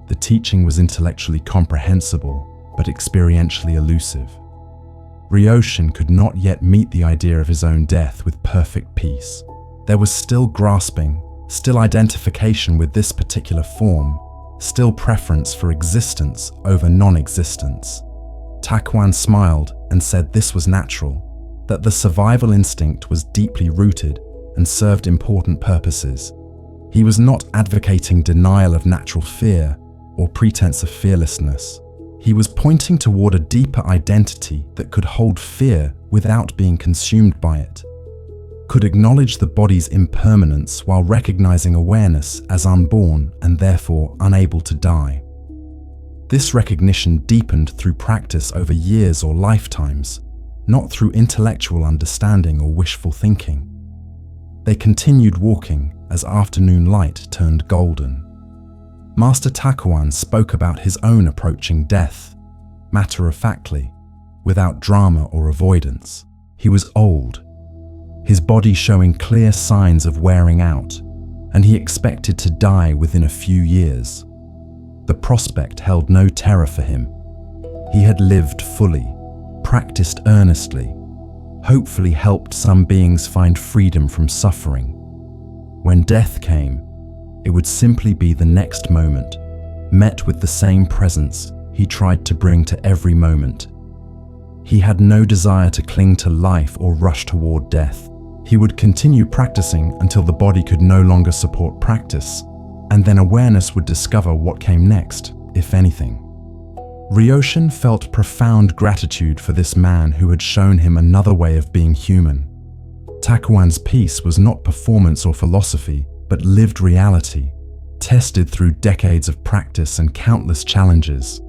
The teaching was intellectually comprehensible, but experientially elusive. Ryoshin could not yet meet the idea of his own death with perfect peace. There was still grasping, still identification with this particular form, still preference for existence over non-existence. Takuan smiled and said this was natural, that the survival instinct was deeply rooted and served important purposes. He was not advocating denial of natural fear or pretense of fearlessness. He was pointing toward a deeper identity that could hold fear without being consumed by it, could acknowledge the body's impermanence while recognizing awareness as unborn and therefore unable to die. This recognition deepened through practice over years or lifetimes, not through intellectual understanding or wishful thinking. They continued walking as afternoon light turned golden. Master Takuan spoke about his own approaching death, matter-of-factly, without drama or avoidance. He was old, his body showing clear signs of wearing out, and he expected to die within a few years. The prospect held no terror for him. He had lived fully, practiced earnestly, hopefully helped some beings find freedom from suffering. When death came, it would simply be the next moment, met with the same presence he tried to bring to every moment. He had no desire to cling to life or rush toward death. He would continue practicing until the body could no longer support practice, and then awareness would discover what came next, if anything. Ryoshin felt profound gratitude for this man who had shown him another way of being human. Takuan's peace was not performance or philosophy, but lived reality, tested through decades of practice and countless challenges.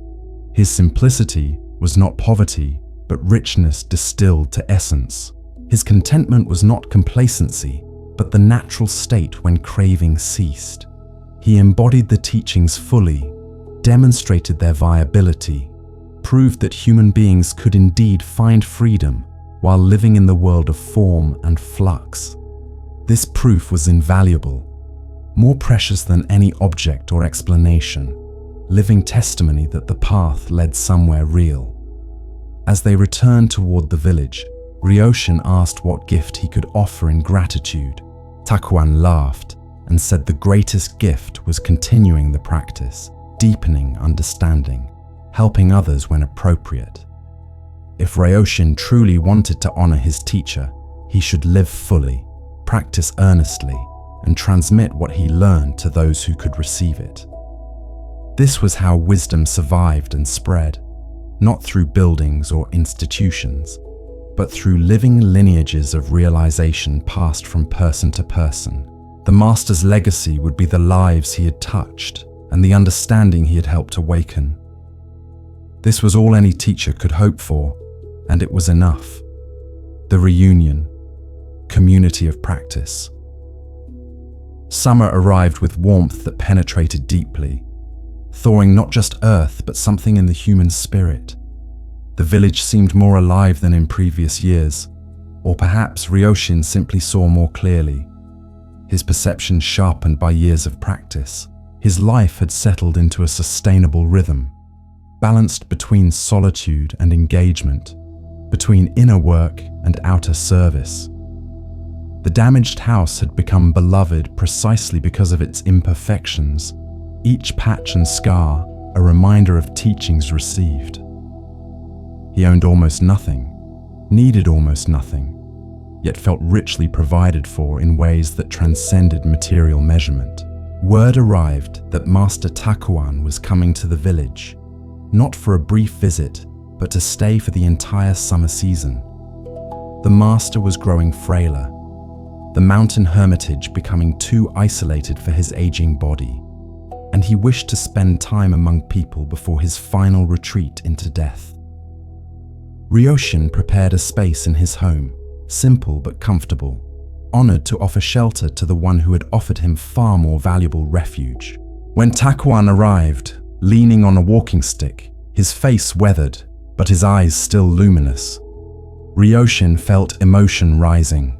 His simplicity was not poverty, but richness distilled to essence. His contentment was not complacency, but the natural state when craving ceased. He embodied the teachings fully, demonstrated their viability, proved that human beings could indeed find freedom while living in the world of form and flux. This proof was invaluable, more precious than any object or explanation, living testimony that the path led somewhere real. As they returned toward the village, Ryoshin asked what gift he could offer in gratitude. Takuan laughed and said the greatest gift was continuing the practice, deepening understanding, helping others when appropriate. If Ryoshin truly wanted to honor his teacher, he should live fully, practice earnestly, and transmit what he learned to those who could receive it. This was how wisdom survived and spread, not through buildings or institutions, but through living lineages of realization passed from person to person. The master's legacy would be the lives he had touched and the understanding he had helped awaken. This was all any teacher could hope for, and it was enough. The reunion, community of practice. Summer arrived with warmth that penetrated deeply, thawing not just earth but something in the human spirit. The village seemed more alive than in previous years, or perhaps Ryoshin simply saw more clearly. His perception sharpened by years of practice. His life had settled into a sustainable rhythm, balanced between solitude and engagement, between inner work and outer service. The damaged house had become beloved precisely because of its imperfections, each patch and scar a reminder of teachings received. He owned almost nothing, needed almost nothing, yet felt richly provided for in ways that transcended material measurement. Word arrived that Master Takuan was coming to the village, not for a brief visit, but to stay for the entire summer season. The master was growing frailer, the mountain hermitage becoming too isolated for his aging body, and he wished to spend time among people before his final retreat into death. Ryoshin prepared a space in his home, simple but comfortable, honored to offer shelter to the one who had offered him far more valuable refuge. When Takuan arrived, leaning on a walking stick, his face weathered, but his eyes still luminous, Ryoshin felt emotion rising,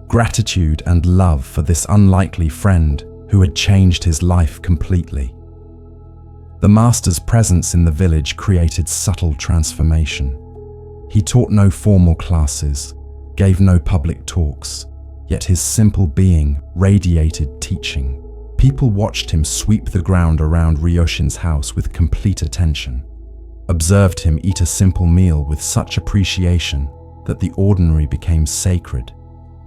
gratitude and love for this unlikely friend who had changed his life completely. The master's presence in the village created subtle transformation. He taught no formal classes, gave no public talks, yet his simple being radiated teaching. People watched him sweep the ground around Ryoshin's house with complete attention, observed him eat a simple meal with such appreciation that the ordinary became sacred,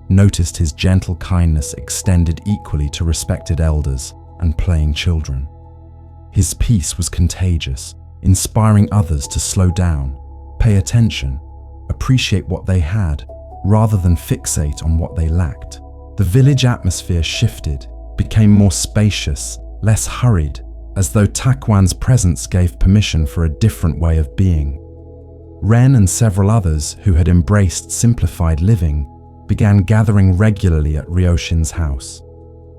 noticed his gentle kindness extended equally to respected elders and playing children. His peace was contagious, inspiring others to slow down, pay attention, appreciate what they had, rather than fixate on what they lacked. The village atmosphere shifted, became more spacious, less hurried, as though Takuan's presence gave permission for a different way of being. Ren and several others who had embraced simplified living began gathering regularly at Ryoshin's house.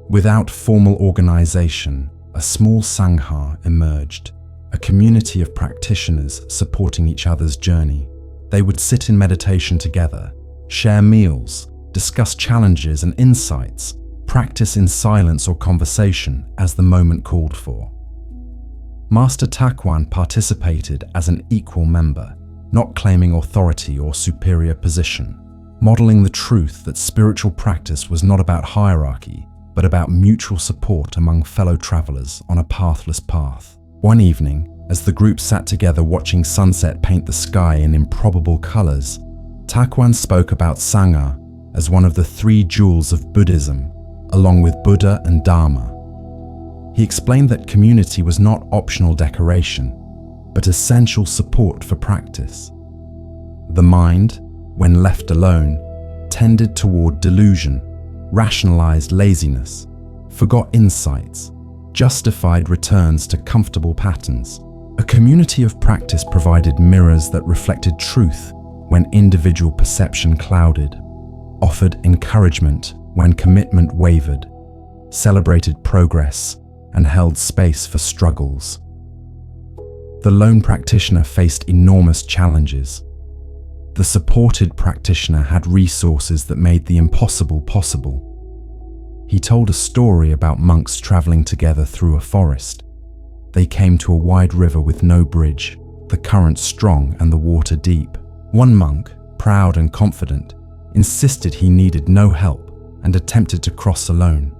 Without formal organization, a small sangha emerged, a community of practitioners supporting each other's journey. They would sit in meditation together, share meals, discuss challenges and insights, practice in silence or conversation as the moment called for. Master Takuan participated as an equal member, not claiming authority or superior position, modeling the truth that spiritual practice was not about hierarchy, but about mutual support among fellow travelers on a pathless path. One evening, As the group sat together watching sunset paint the sky in improbable colors, Taekwan spoke about Sangha as one of the three jewels of Buddhism, along with Buddha and Dharma. He explained that community was not optional decoration, but essential support for practice. The mind, when left alone, tended toward delusion, rationalized laziness, forgot insights, justified returns to comfortable patterns. A community of practice provided mirrors that reflected truth when individual perception clouded, offered encouragement when commitment wavered, celebrated progress, and held space for struggles. The lone practitioner faced enormous challenges. The supported practitioner had resources that made the impossible possible. He told a story about monks traveling together through a forest. They came to a wide river with no bridge, the current strong and the water deep. One monk, proud and confident, insisted he needed no help and attempted to cross alone.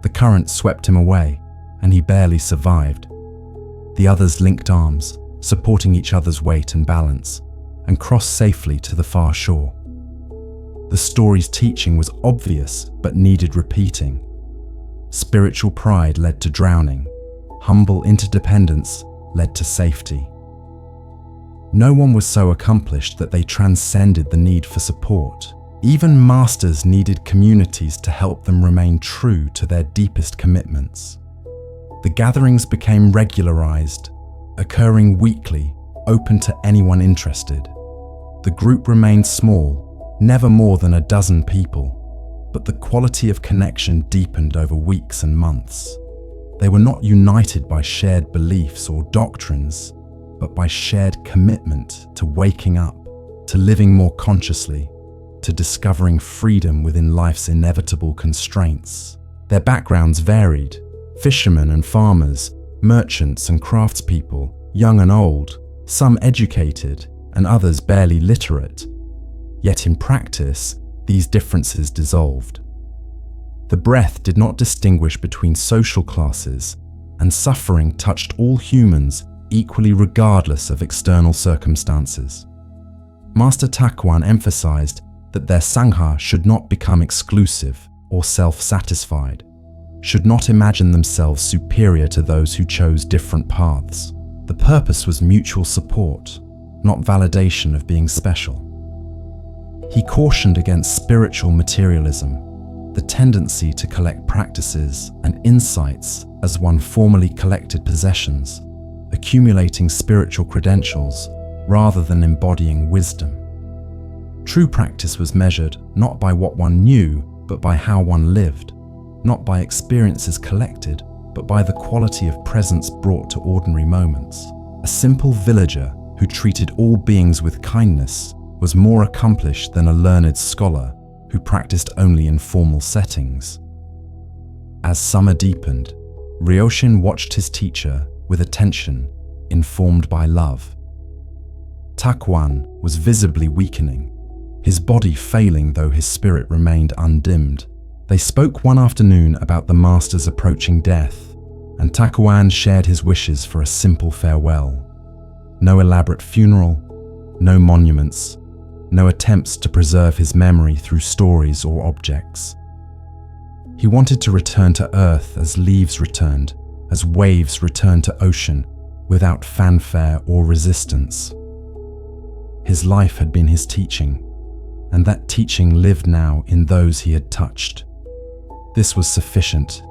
The current swept him away, and he barely survived. The others linked arms, supporting each other's weight and balance, and crossed safely to the far shore. The story's teaching was obvious but needed repeating. Spiritual pride led to drowning. Humble interdependence led to safety. No one was so accomplished that they transcended the need for support. Even masters needed communities to help them remain true to their deepest commitments. The gatherings became regularized, occurring weekly, open to anyone interested. The group remained small, never more than a dozen people, but the quality of connection deepened over weeks and months. They were not united by shared beliefs or doctrines, but by shared commitment to waking up, to living more consciously, to discovering freedom within life's inevitable constraints. Their backgrounds varied: fishermen and farmers, merchants and craftspeople, young and old, some educated and others barely literate. Yet in practice, these differences dissolved. The breath did not distinguish between social classes, and suffering touched all humans equally regardless of external circumstances. Master Taekwan emphasized that their Sangha should not become exclusive or self-satisfied, should not imagine themselves superior to those who chose different paths. The purpose was mutual support, not validation of being special. He cautioned against spiritual materialism, the tendency to collect practices and insights as one formally collected possessions, accumulating spiritual credentials rather than embodying wisdom. True practice was measured not by what one knew, but by how one lived, not by experiences collected, but by the quality of presence brought to ordinary moments. A simple villager who treated all beings with kindness was more accomplished than a learned scholar who practiced only in formal settings. As summer deepened, Ryoshin watched his teacher with attention, informed by love. Taekwan was visibly weakening, his body failing though his spirit remained undimmed. They spoke one afternoon about the master's approaching death, and Taekwan shared his wishes for a simple farewell. No elaborate funeral, no monuments, no attempts to preserve his memory through stories or objects. He wanted to return to earth as leaves returned, as waves return to ocean, without fanfare or resistance. His life had been his teaching, and that teaching lived now in those he had touched. This was sufficient,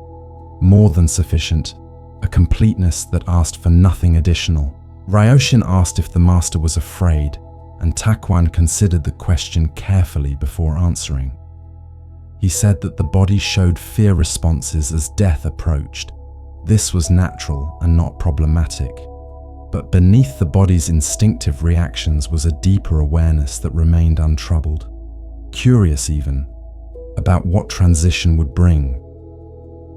more than sufficient, a completeness that asked for nothing additional. Ryoshin asked if the master was afraid, and Taekwan considered the question carefully before answering. He said that the body showed fear responses as death approached. This was natural and not problematic. But beneath the body's instinctive reactions was a deeper awareness that remained untroubled, curious even, about what transition would bring.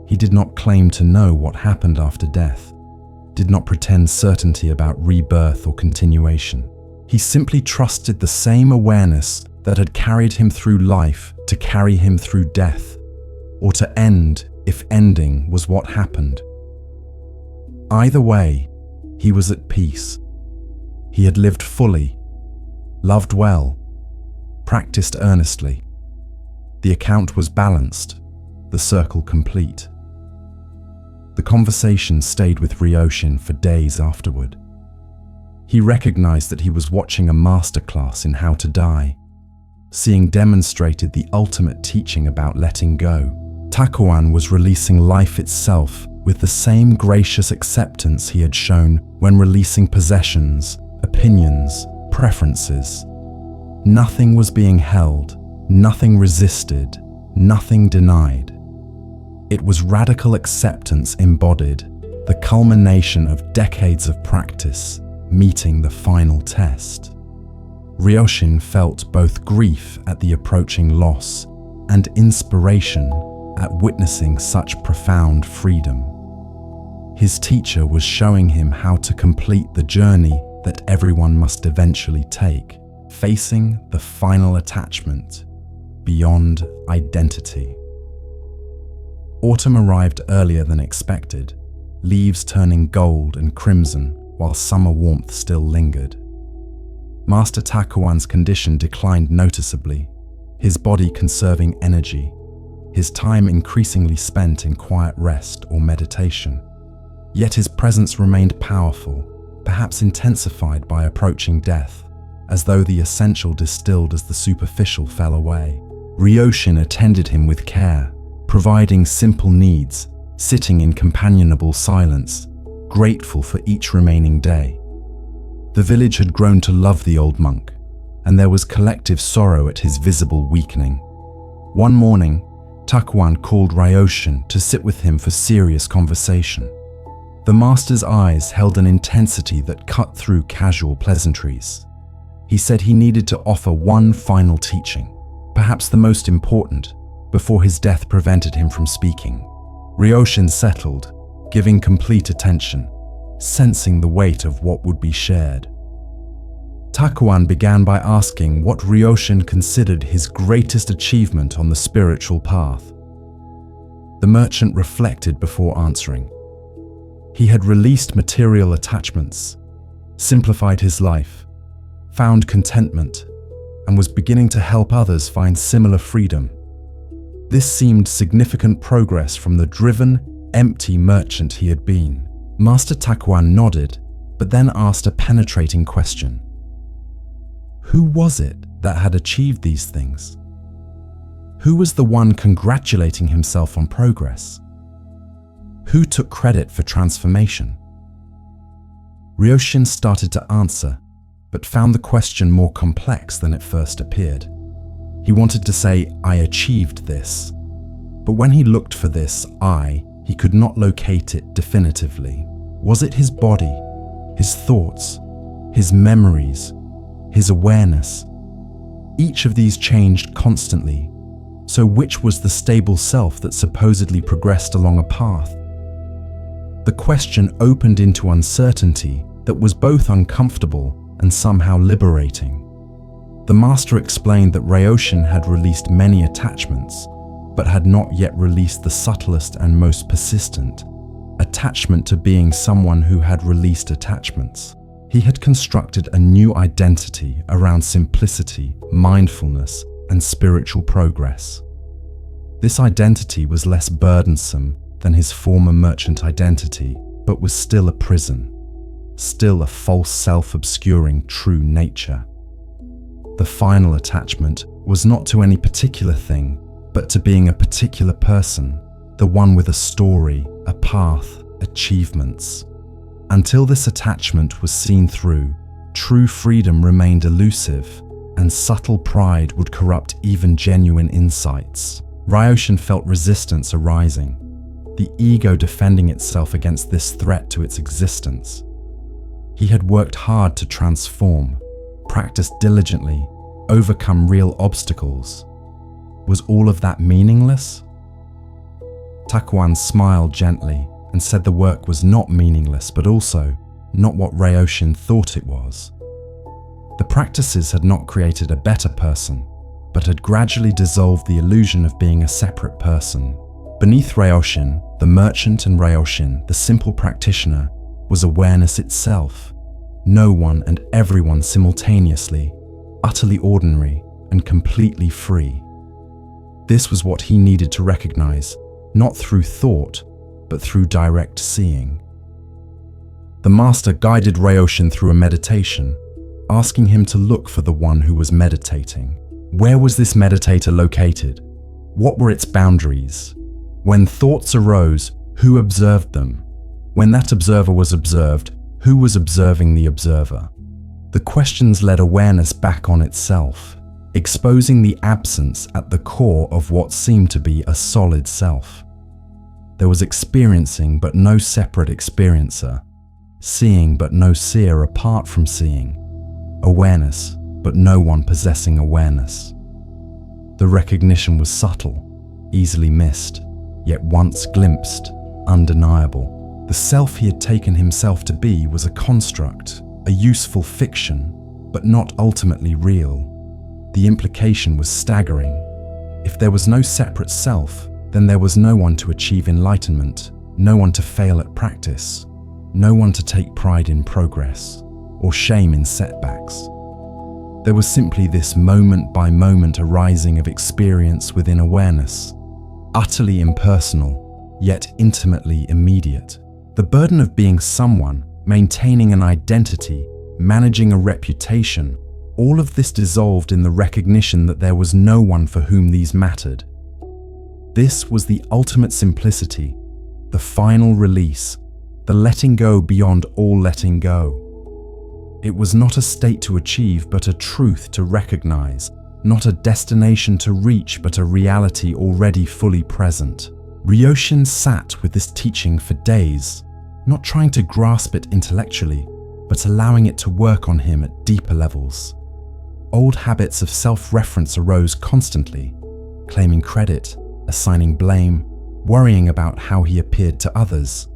He did not claim to know what happened after death, did not pretend certainty about rebirth or continuation. He simply trusted the same awareness that had carried him through life to carry him through death, or to end if ending was what happened. Either way, He was at peace. He had lived fully, loved well, practiced earnestly. The account was balanced, the circle complete. The conversation stayed with Ryoshin for days afterward. He recognized that he was watching a masterclass in how to die, seeing demonstrated the ultimate teaching about letting go. Takuan was releasing life itself with the same gracious acceptance he had shown when releasing possessions, opinions, preferences. Nothing was being held, nothing resisted, nothing denied. It was radical acceptance embodied, the culmination of decades of practice, meeting the final test. Ryoshin felt both grief at the approaching loss and inspiration at witnessing such profound freedom. His teacher was showing him how to complete the journey that everyone must eventually take, facing the final attachment beyond identity. Autumn arrived earlier than expected, leaves turning gold and crimson while summer warmth still lingered. Master Takuan's condition declined noticeably, his body conserving energy, his time increasingly spent in quiet rest or meditation. Yet his presence remained powerful, perhaps intensified by approaching death, as though the essential distilled as the superficial fell away. Ryoshin attended him with care, providing simple needs, sitting in companionable silence, grateful for each remaining day. The village had grown to love the old monk, and there was collective sorrow at his visible weakening. One morning, Takuan called Ryoshin to sit with him for serious conversation. The master's eyes held an intensity that cut through casual pleasantries. He said he needed to offer one final teaching, perhaps the most important, before his death prevented him from speaking. Ryoshin settled, giving complete attention, sensing the weight of what would be shared. Takuan began by asking what Ryoshin considered his greatest achievement on the spiritual path. The merchant reflected before answering. He had released material attachments, simplified his life, found contentment, and was beginning to help others find similar freedom. This seemed significant progress from the driven, empty merchant he had been. Master Takuan nodded, but then asked a penetrating question. Who was it that had achieved these things? Who was the one congratulating himself on progress? Who took credit for transformation? Ryoshin started to answer, but found the question more complex than it first appeared. He wanted to say, I achieved this. But when he looked for this I, he could not locate it definitively. Was it his body, his thoughts, his memories, his awareness? Each of these changed constantly. So which was the stable self that supposedly progressed along a path? The question opened into uncertainty that was both uncomfortable and somehow liberating. The master explained that Ryoshin had released many attachments, but had not yet released the subtlest and most persistent, attachment to being someone who had released attachments. He had constructed a new identity around simplicity, mindfulness, and spiritual progress. This identity was less burdensome than his former merchant identity, but was still a prison, still a false self obscuring true nature. The final attachment was not to any particular thing, but to being a particular person, the one with a story, a path, achievements. Until this attachment was seen through, true freedom remained elusive, and subtle pride would corrupt even genuine insights. Ryoshin felt resistance arising, the ego defending itself against this threat to its existence. He had worked hard to transform, practiced diligently, overcome real obstacles. Was all of that meaningless? Takuan smiled gently and said the work was not meaningless, but also not what Ryoshin thought it was. The practices had not created a better person, but had gradually dissolved the illusion of being a separate person. Beneath Ryoshin, the merchant, and Ryoshin, the simple practitioner, was awareness itself. No one and everyone simultaneously, utterly ordinary and completely free. This was what he needed to recognize, not through thought, but through direct seeing. The master guided Ryoshin through a meditation, asking him to look for the one who was meditating. Where was this meditator located? What were its boundaries? When thoughts arose, who observed them? When that observer was observed, who was observing the observer? The questions led awareness back on itself, exposing the absence at the core of what seemed to be a solid self. There was experiencing but no separate experiencer, seeing but no seer apart from seeing, awareness but no one possessing awareness. The recognition was subtle, easily missed, yet once glimpsed, undeniable. The self he had taken himself to be was a construct, a useful fiction, but not ultimately real. The implication was staggering. If there was no separate self, then there was no one to achieve enlightenment, no one to fail at practice, no one to take pride in progress, or shame in setbacks. There was simply this moment-by-moment arising of experience within awareness, utterly impersonal, yet intimately immediate. The burden of being someone, maintaining an identity, managing a reputation, all of this dissolved in the recognition that there was no one for whom these mattered. This was the ultimate simplicity, the final release, the letting go beyond all letting go. It was not a state to achieve, but a truth to recognize, not a destination to reach, but a reality already fully present. Ryoshin sat with this teaching for days, not trying to grasp it intellectually, but allowing it to work on him at deeper levels. Old habits of self-reference arose constantly, claiming credit, assigning blame, worrying about how he appeared to others.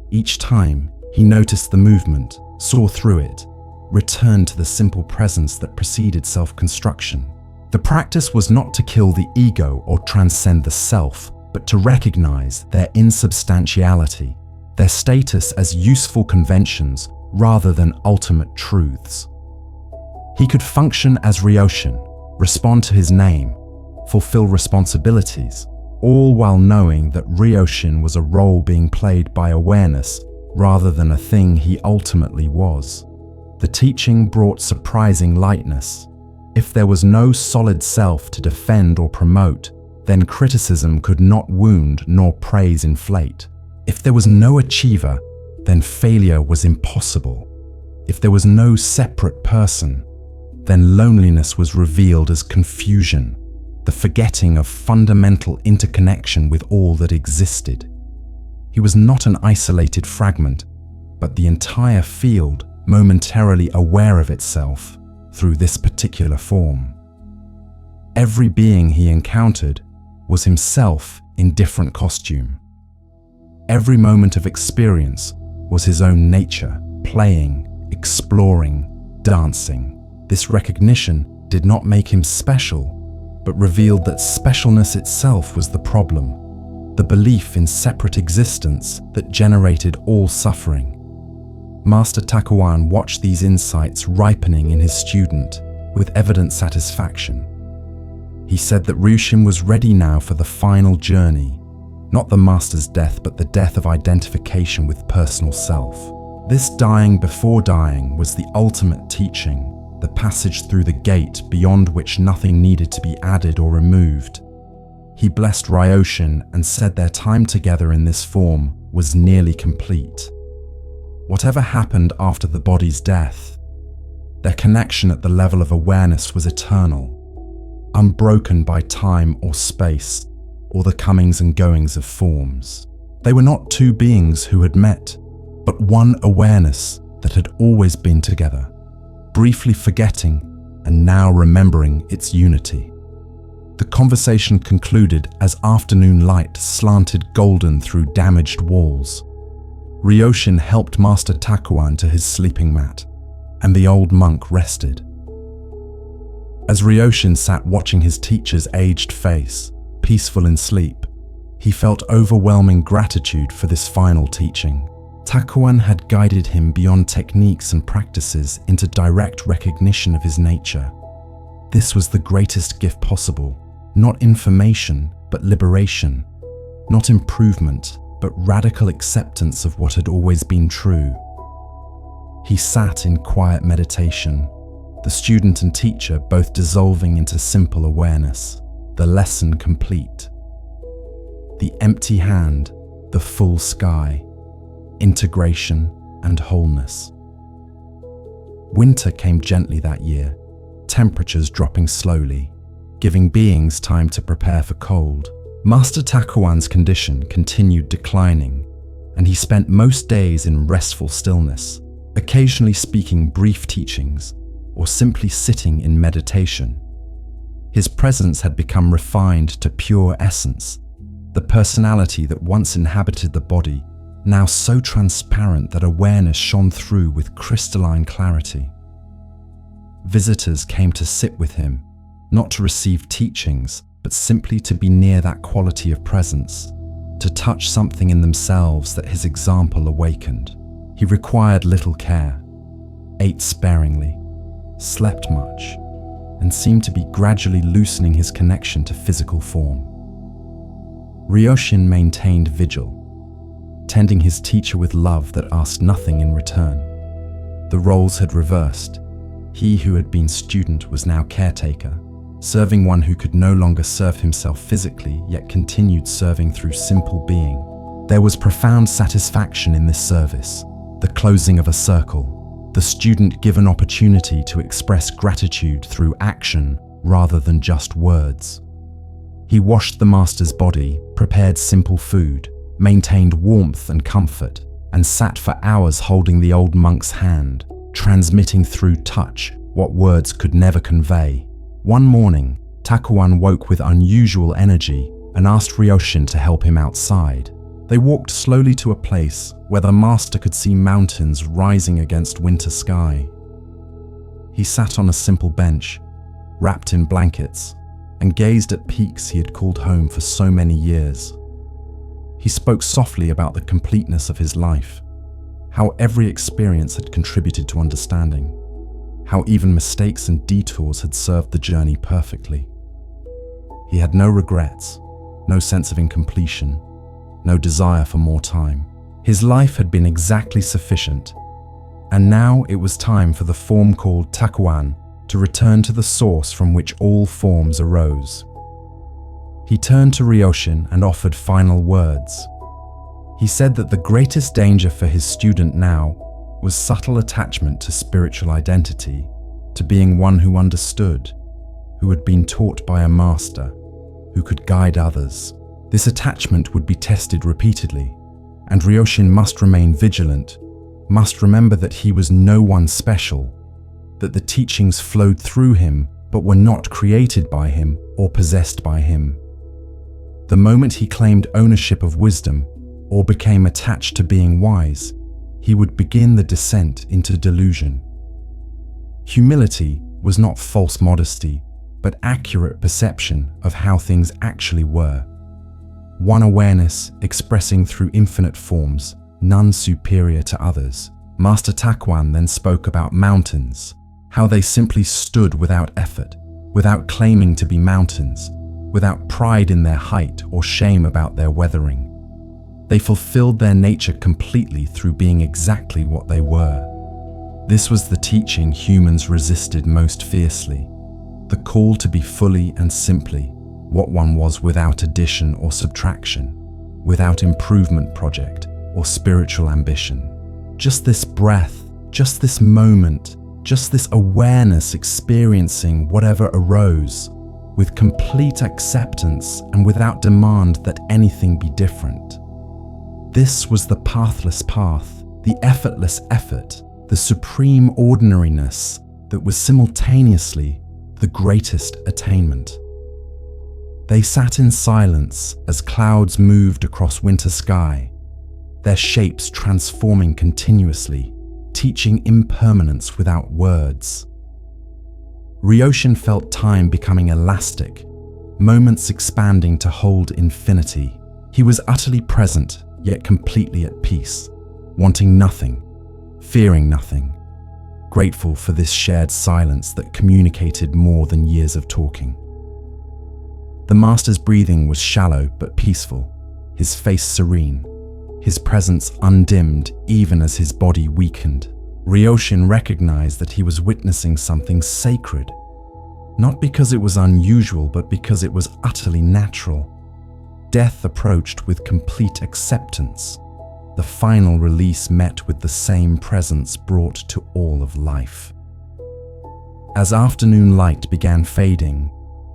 Each time, he noticed the movement, saw through it, returned to the simple presence that preceded self-construction. The practice was not to kill the ego or transcend the self, but to recognize their insubstantiality, their status as useful conventions rather than ultimate truths. He could function as Ryoshin, respond to his name, fulfill responsibilities, all while knowing that Ryoshin was a role being played by awareness rather than a thing he ultimately was. The teaching brought surprising lightness. If there was no solid self to defend or promote, then criticism could not wound nor praise inflate. If there was no achiever, then failure was impossible. If there was no separate person, then loneliness was revealed as confusion, the forgetting of fundamental interconnection with all that existed. He was not an isolated fragment, but the entire field, momentarily aware of itself through this particular form. Every being he encountered was himself in different costume. Every moment of experience was his own nature, playing, exploring, dancing. This recognition did not make him special, but revealed that specialness itself was the problem, the belief in separate existence that generated all suffering. Master Takuan watched these insights ripening in his student with evident satisfaction. He said that Ryoshin was ready now for the final journey, not the master's death, but the death of identification with personal self. This dying before dying was the ultimate teaching, the passage through the gate beyond which nothing needed to be added or removed. He blessed Ryoshin and said their time together in this form was nearly complete. Whatever happened after the body's death, their connection at the level of awareness was eternal, unbroken by time or space, or the comings and goings of forms. They were not two beings who had met, but one awareness that had always been together, briefly forgetting and now remembering its unity. The conversation concluded as afternoon light slanted golden through damaged walls. Ryoshin helped Master Takuan to his sleeping mat, and the old monk rested. As Ryoshin sat watching his teacher's aged face, peaceful in sleep, he felt overwhelming gratitude for this final teaching. Takuan had guided him beyond techniques and practices into direct recognition of his nature. This was the greatest gift possible, not information, but liberation, not improvement, but radical acceptance of what had always been true. He sat in quiet meditation, the student and teacher both dissolving into simple awareness, the lesson complete. The empty hand, the full sky, integration and wholeness. Winter came gently that year, temperatures dropping slowly, giving beings time to prepare for cold. Master Takuan's condition continued declining, and he spent most days in restful stillness, occasionally speaking brief teachings or simply sitting in meditation. His presence had become refined to pure essence, the personality that once inhabited the body, now so transparent that awareness shone through with crystalline clarity. Visitors came to sit with him, not to receive teachings, but simply to be near that quality of presence, to touch something in themselves that his example awakened. He required little care, ate sparingly, slept much, and seemed to be gradually loosening his connection to physical form. Ryoshin maintained vigil, tending his teacher with love that asked nothing in return. The roles had reversed. He who had been student was now caretaker, serving one who could no longer serve himself physically, yet continued serving through simple being. There was profound satisfaction in this service, the closing of a circle, the student given opportunity to express gratitude through action rather than just words. He washed the master's body, prepared simple food, maintained warmth and comfort, and sat for hours holding the old monk's hand, transmitting through touch what words could never convey. One morning, Takuan woke with unusual energy and asked Ryoshin to help him outside. They walked slowly to a place where the master could see mountains rising against winter sky. He sat on a simple bench, wrapped in blankets, and gazed at peaks he had called home for so many years. He spoke softly about the completeness of his life, how every experience had contributed to understanding, how even mistakes and detours had served the journey perfectly. He had no regrets, no sense of incompletion, no desire for more time. His life had been exactly sufficient, and now it was time for the form called Takuan to return to the source from which all forms arose. He turned to Ryoshin and offered final words. He said that the greatest danger for his student now was subtle attachment to spiritual identity, to being one who understood, who had been taught by a master, who could guide others. This attachment would be tested repeatedly, and Ryoshin must remain vigilant, must remember that he was no one special, that the teachings flowed through him but were not created by him or possessed by him. The moment he claimed ownership of wisdom or became attached to being wise, he would begin the descent into delusion. Humility was not false modesty, but accurate perception of how things actually were. One awareness expressing through infinite forms, none superior to others. Master Takuan then spoke about mountains, how they simply stood without effort, without claiming to be mountains, without pride in their height or shame about their weathering. They fulfilled their nature completely through being exactly what they were. This was the teaching humans resisted most fiercely, the call to be fully and simply what one was without addition or subtraction, without improvement project or spiritual ambition. Just this breath, just this moment, just this awareness experiencing whatever arose, with complete acceptance and without demand that anything be different. This was the pathless path, the effortless effort, the supreme ordinariness that was simultaneously the greatest attainment. They sat in silence as clouds moved across winter sky, their shapes transforming continuously, teaching impermanence without words. Ryoshin felt time becoming elastic, moments expanding to hold infinity. He was utterly present, yet completely at peace. wanting nothing, fearing nothing, grateful for this shared silence that communicated more than years of talking. The master's breathing was shallow but peaceful, his face serene, his presence undimmed even as his body weakened. Ryoshin recognized that he was witnessing something sacred, not because it was unusual, but because it was utterly natural. Death approached with complete acceptance. The final release met with the same presence brought to all of life. As afternoon light began fading,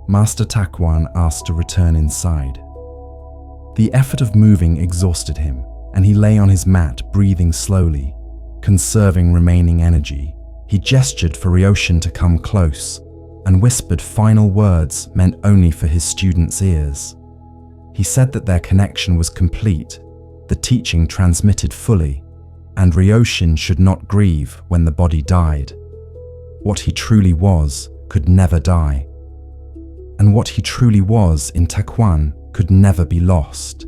Master Takuan asked to return inside. The effort of moving exhausted him, and he lay on his mat breathing slowly, conserving remaining energy. He gestured for Ryoshin to come close, and whispered final words meant only for his students' ears. He said that their connection was complete, the teaching transmitted fully, and Ryoshin should not grieve when the body died. What he truly was could never die, and what he truly was in Takuan could never be lost.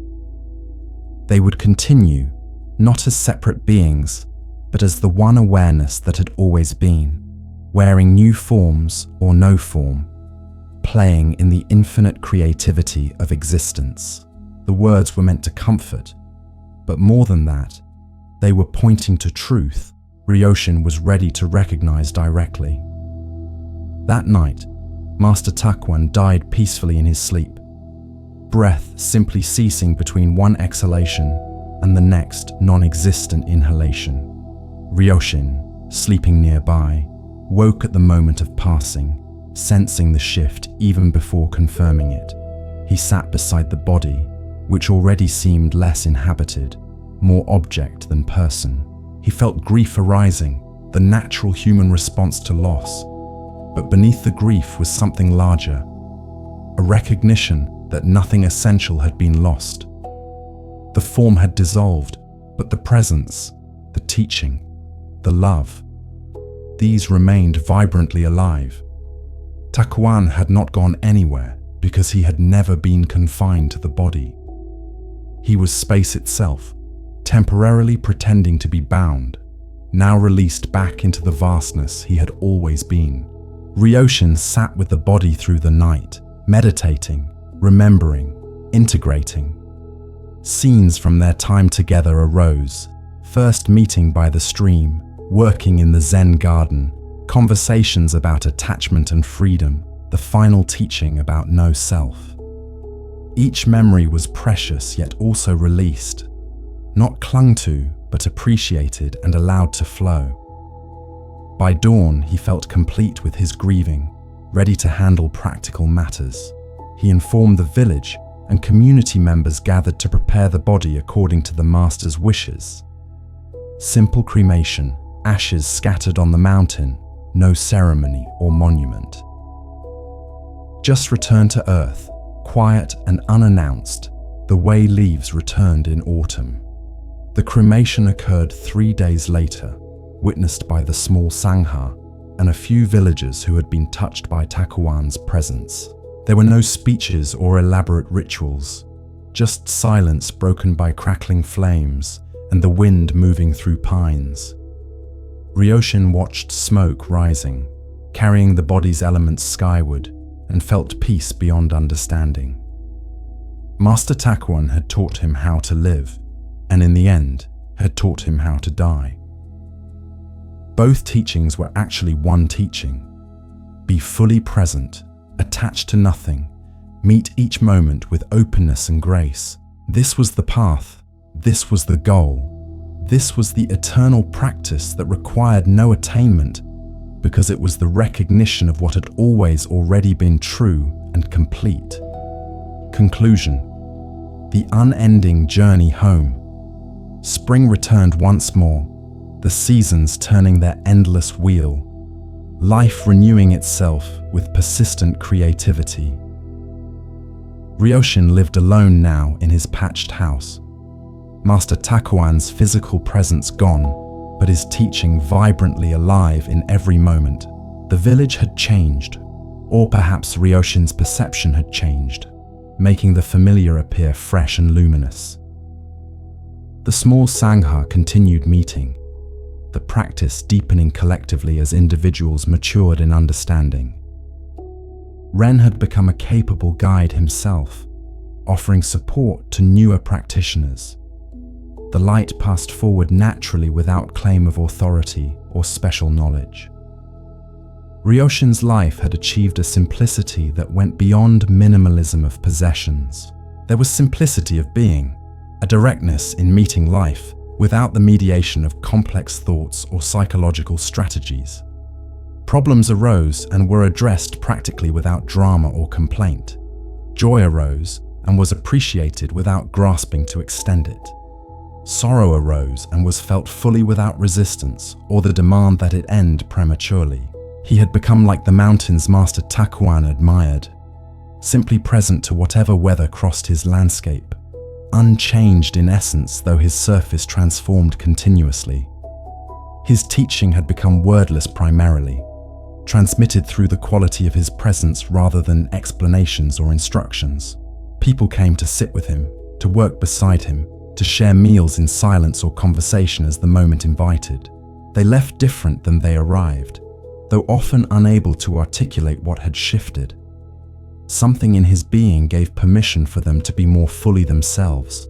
They would continue, not as separate beings, but as the one awareness that had always been, wearing new forms or no form, playing in the infinite creativity of existence. The words were meant to comfort, but more than that, they were pointing to truth Ryoshin was ready to recognize directly. That night, Master Takuan died peacefully in his sleep, breath simply ceasing between one exhalation and the next non-existent inhalation. Ryoshin, sleeping nearby, woke at the moment of passing, sensing the shift even before confirming it. He sat beside the body, which already seemed less inhabited, more object than person. He felt grief arising, the natural human response to loss. But beneath the grief was something larger, a recognition that nothing essential had been lost. The form had dissolved, but the presence, the teaching, the love, these remained vibrantly alive. Takuan had not gone anywhere because he had never been confined to the body. He was space itself, temporarily pretending to be bound, now released back into the vastness he had always been. Ryoshin sat with the body through the night, meditating, remembering, integrating. Scenes from their time together arose, first meeting by the stream, working in the Zen garden, conversations about attachment and freedom, the final teaching about no self. Each memory was precious yet also released, not clung to, but appreciated and allowed to flow. By dawn, he felt complete with his grieving, ready to handle practical matters. He informed the village, and community members gathered to prepare the body according to the master's wishes. Simple cremation, ashes scattered on the mountain, no ceremony or monument. Just returned to earth, quiet and unannounced, the way leaves returned in autumn. The cremation occurred 3 days later, witnessed by the small Sangha and a few villagers who had been touched by Takuan's presence. There were no speeches or elaborate rituals, just silence broken by crackling flames and the wind moving through pines. Ryoshin watched smoke rising, carrying the body's elements skyward, and felt peace beyond understanding. Master Takuan had taught him how to live, and in the end, had taught him how to die. Both teachings were actually one teaching. Be fully present, attached to nothing, meet each moment with openness and grace. This was the path, this was the goal. This was the eternal practice that required no attainment, because it was the recognition of what had always already been true and complete. Conclusion: the unending journey home. Spring returned once more, the seasons turning their endless wheel, life renewing itself with persistent creativity. Ryoshin lived alone now in his patched house. Master Takuan's physical presence gone, but his teaching vibrantly alive in every moment. The village had changed, or perhaps Ryoshin's perception had changed, making the familiar appear fresh and luminous. The small Sangha continued meeting, the practice deepening collectively as individuals matured in understanding. Ren had become a capable guide himself, offering support to newer practitioners. The light passed forward naturally without claim of authority or special knowledge. Ryoshin's life had achieved a simplicity that went beyond minimalism of possessions. There was simplicity of being, a directness in meeting life without the mediation of complex thoughts or psychological strategies. Problems arose and were addressed practically without drama or complaint. Joy arose and was appreciated without grasping to extend it. Sorrow arose and was felt fully without resistance or the demand that it end prematurely. He had become like the mountains Master Takuan admired, simply present to whatever weather crossed his landscape, unchanged in essence though his surface transformed continuously. His teaching had become wordless primarily, transmitted through the quality of his presence rather than explanations or instructions. People came to sit with him, to work beside him, to share meals in silence or conversation as the moment invited. They left different than they arrived, though often unable to articulate what had shifted. Something in his being gave permission for them to be more fully themselves,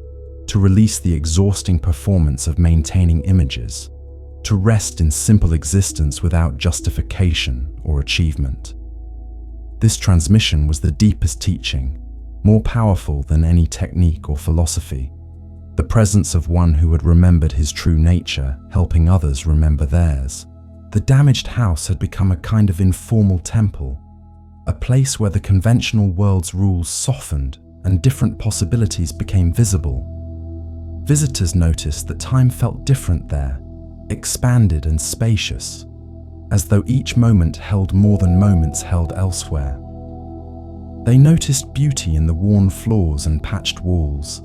to release the exhausting performance of maintaining images, to rest in simple existence without justification or achievement. This transmission was the deepest teaching, more powerful than any technique or philosophy, the presence of one who had remembered his true nature, helping others remember theirs. The damaged house had become a kind of informal temple, a place where the conventional world's rules softened and different possibilities became visible. Visitors noticed that time felt different there, expanded and spacious, as though each moment held more than moments held elsewhere. They noticed beauty in the worn floors and patched walls,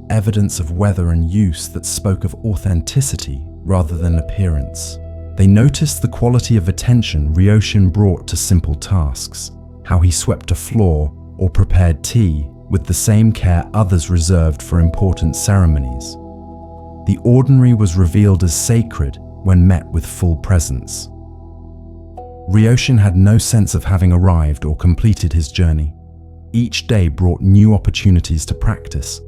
evidence of weather and use that spoke of authenticity rather than appearance. They noticed the quality of attention Ryoshin brought to simple tasks, how he swept a floor or prepared tea with the same care others reserved for important ceremonies. The ordinary was revealed as sacred when met with full presence. Ryoshin had no sense of having arrived or completed his journey. Each day brought new opportunities to practice,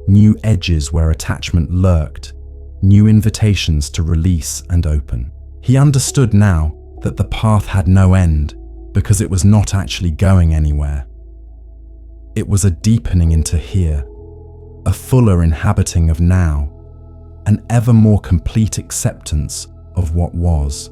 new edges where attachment lurked, new invitations to release and open. He understood now that the path had no end because it was not actually going anywhere. It was a deepening into here, a fuller inhabiting of now, an ever more complete acceptance of what was.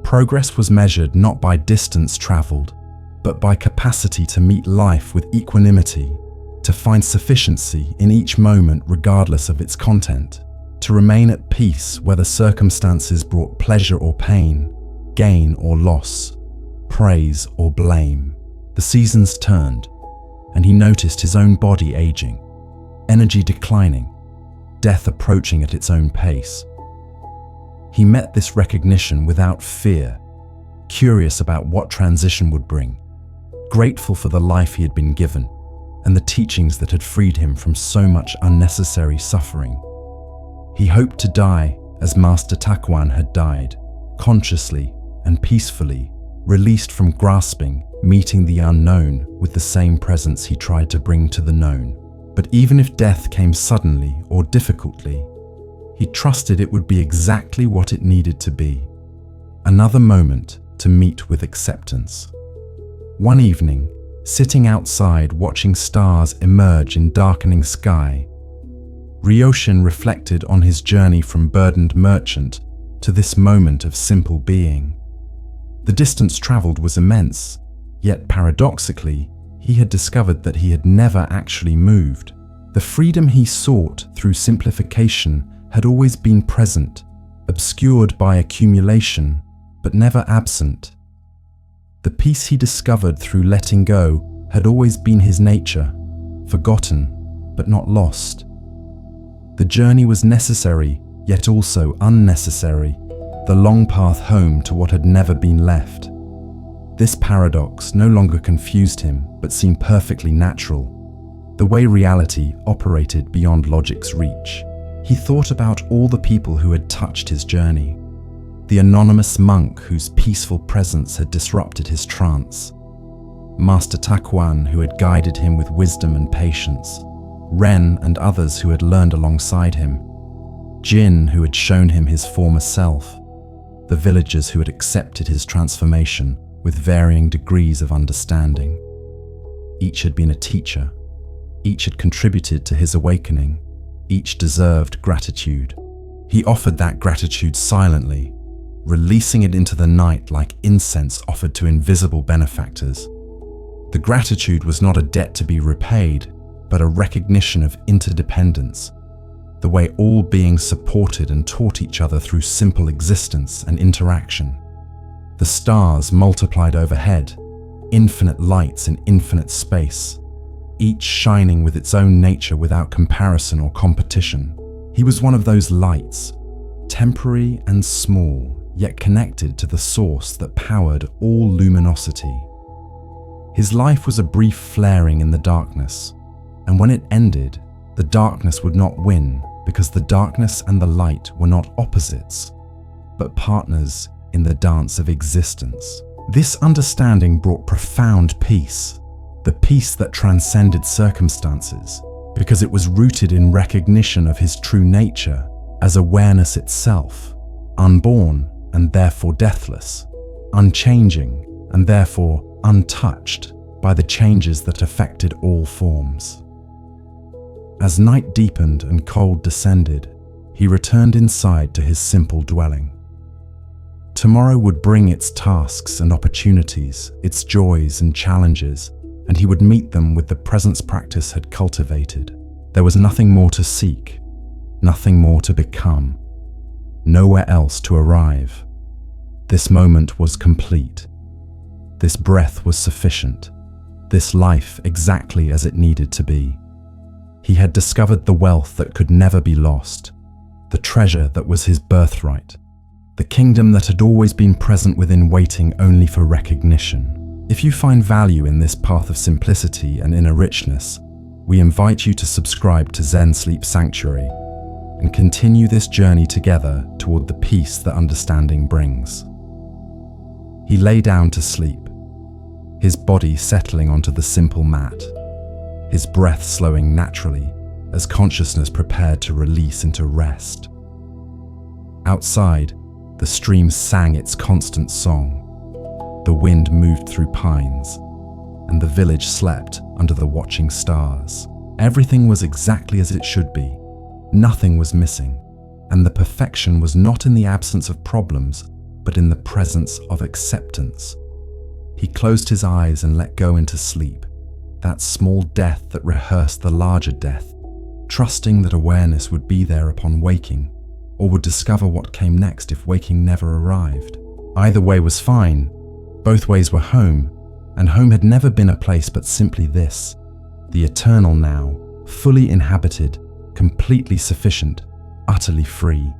Progress was measured not by distance traveled, but by capacity to meet life with equanimity, to find sufficiency in each moment regardless of its content, to remain at peace whether circumstances brought pleasure or pain, gain or loss, praise or blame. The seasons turned, and he noticed his own body aging, energy declining, death approaching at its own pace. He met this recognition without fear, curious about what transition would bring, grateful for the life he had been given and the teachings that had freed him from so much unnecessary suffering. He hoped to die as Master Takuan had died, consciously and peacefully, released from grasping, meeting the unknown with the same presence he tried to bring to the known. But even if death came suddenly or difficultly, he trusted it would be exactly what it needed to be, another moment to meet with acceptance. One evening, sitting outside watching stars emerge in darkening sky, Ryoshin reflected on his journey from burdened merchant to this moment of simple being. The distance traveled was immense, yet paradoxically, he had discovered that he had never actually moved. The freedom he sought through simplification had always been present, obscured by accumulation, but never absent. The peace he discovered through letting go had always been his nature, forgotten, but not lost. The journey was necessary, yet also unnecessary, the long path home to what had never been left. This paradox no longer confused him, but seemed perfectly natural. the way reality operated beyond logic's reach. He thought about all the people who had touched his journey. The anonymous monk whose peaceful presence had disrupted his trance. Master Takuan, who had guided him with wisdom and patience. Ren and others who had learned alongside him. Jin, who had shown him his former self. The villagers who had accepted his transformation with varying degrees of understanding. Each had been a teacher. Each had contributed to his awakening. Each deserved gratitude. He offered that gratitude silently, releasing it into the night like incense offered to invisible benefactors. The gratitude was not a debt to be repaid, but a recognition of interdependence, the way all beings supported and taught each other through simple existence and interaction. The stars multiplied overhead, infinite lights in infinite space, each shining with its own nature without comparison or competition. He was one of those lights, temporary and small, yet connected to the source that powered all luminosity. His life was a brief flaring in the darkness, and when it ended, the darkness would not win because the darkness and the light were not opposites, but partners in the dance of existence. This understanding brought profound peace, the peace that transcended circumstances, because it was rooted in recognition of his true nature as awareness itself, unborn and therefore deathless, unchanging and therefore untouched by the changes that affected all forms. As night deepened and cold descended, he returned inside to his simple dwelling. Tomorrow would bring its tasks and opportunities, its joys and challenges, and he would meet them with the presence practice had cultivated. There was nothing more to seek, nothing more to become, nowhere else to arrive. This moment was complete. This breath was sufficient. This life exactly as it needed to be. He had discovered the wealth that could never be lost, the treasure that was his birthright, the kingdom that had always been present within, waiting only for recognition. If you find value in this path of simplicity and inner richness, we invite you to subscribe to Zen Sleep Sanctuary and continue this journey together toward the peace that understanding brings. He lay down to sleep, his body settling onto the simple mat, his breath slowing naturally as consciousness prepared to release into rest. Outside, the stream sang its constant song. The wind moved through pines, and the village slept under the watching stars. Everything was exactly as it should be. Nothing was missing, and the perfection was not in the absence of problems, but in the presence of acceptance. He closed his eyes and let go into sleep, that small death that rehearsed the larger death, trusting that awareness would be there upon waking, or would discover what came next if waking never arrived. Either way was fine. Both ways were home, and home had never been a place but simply this, the eternal now, fully inhabited, completely sufficient, utterly free.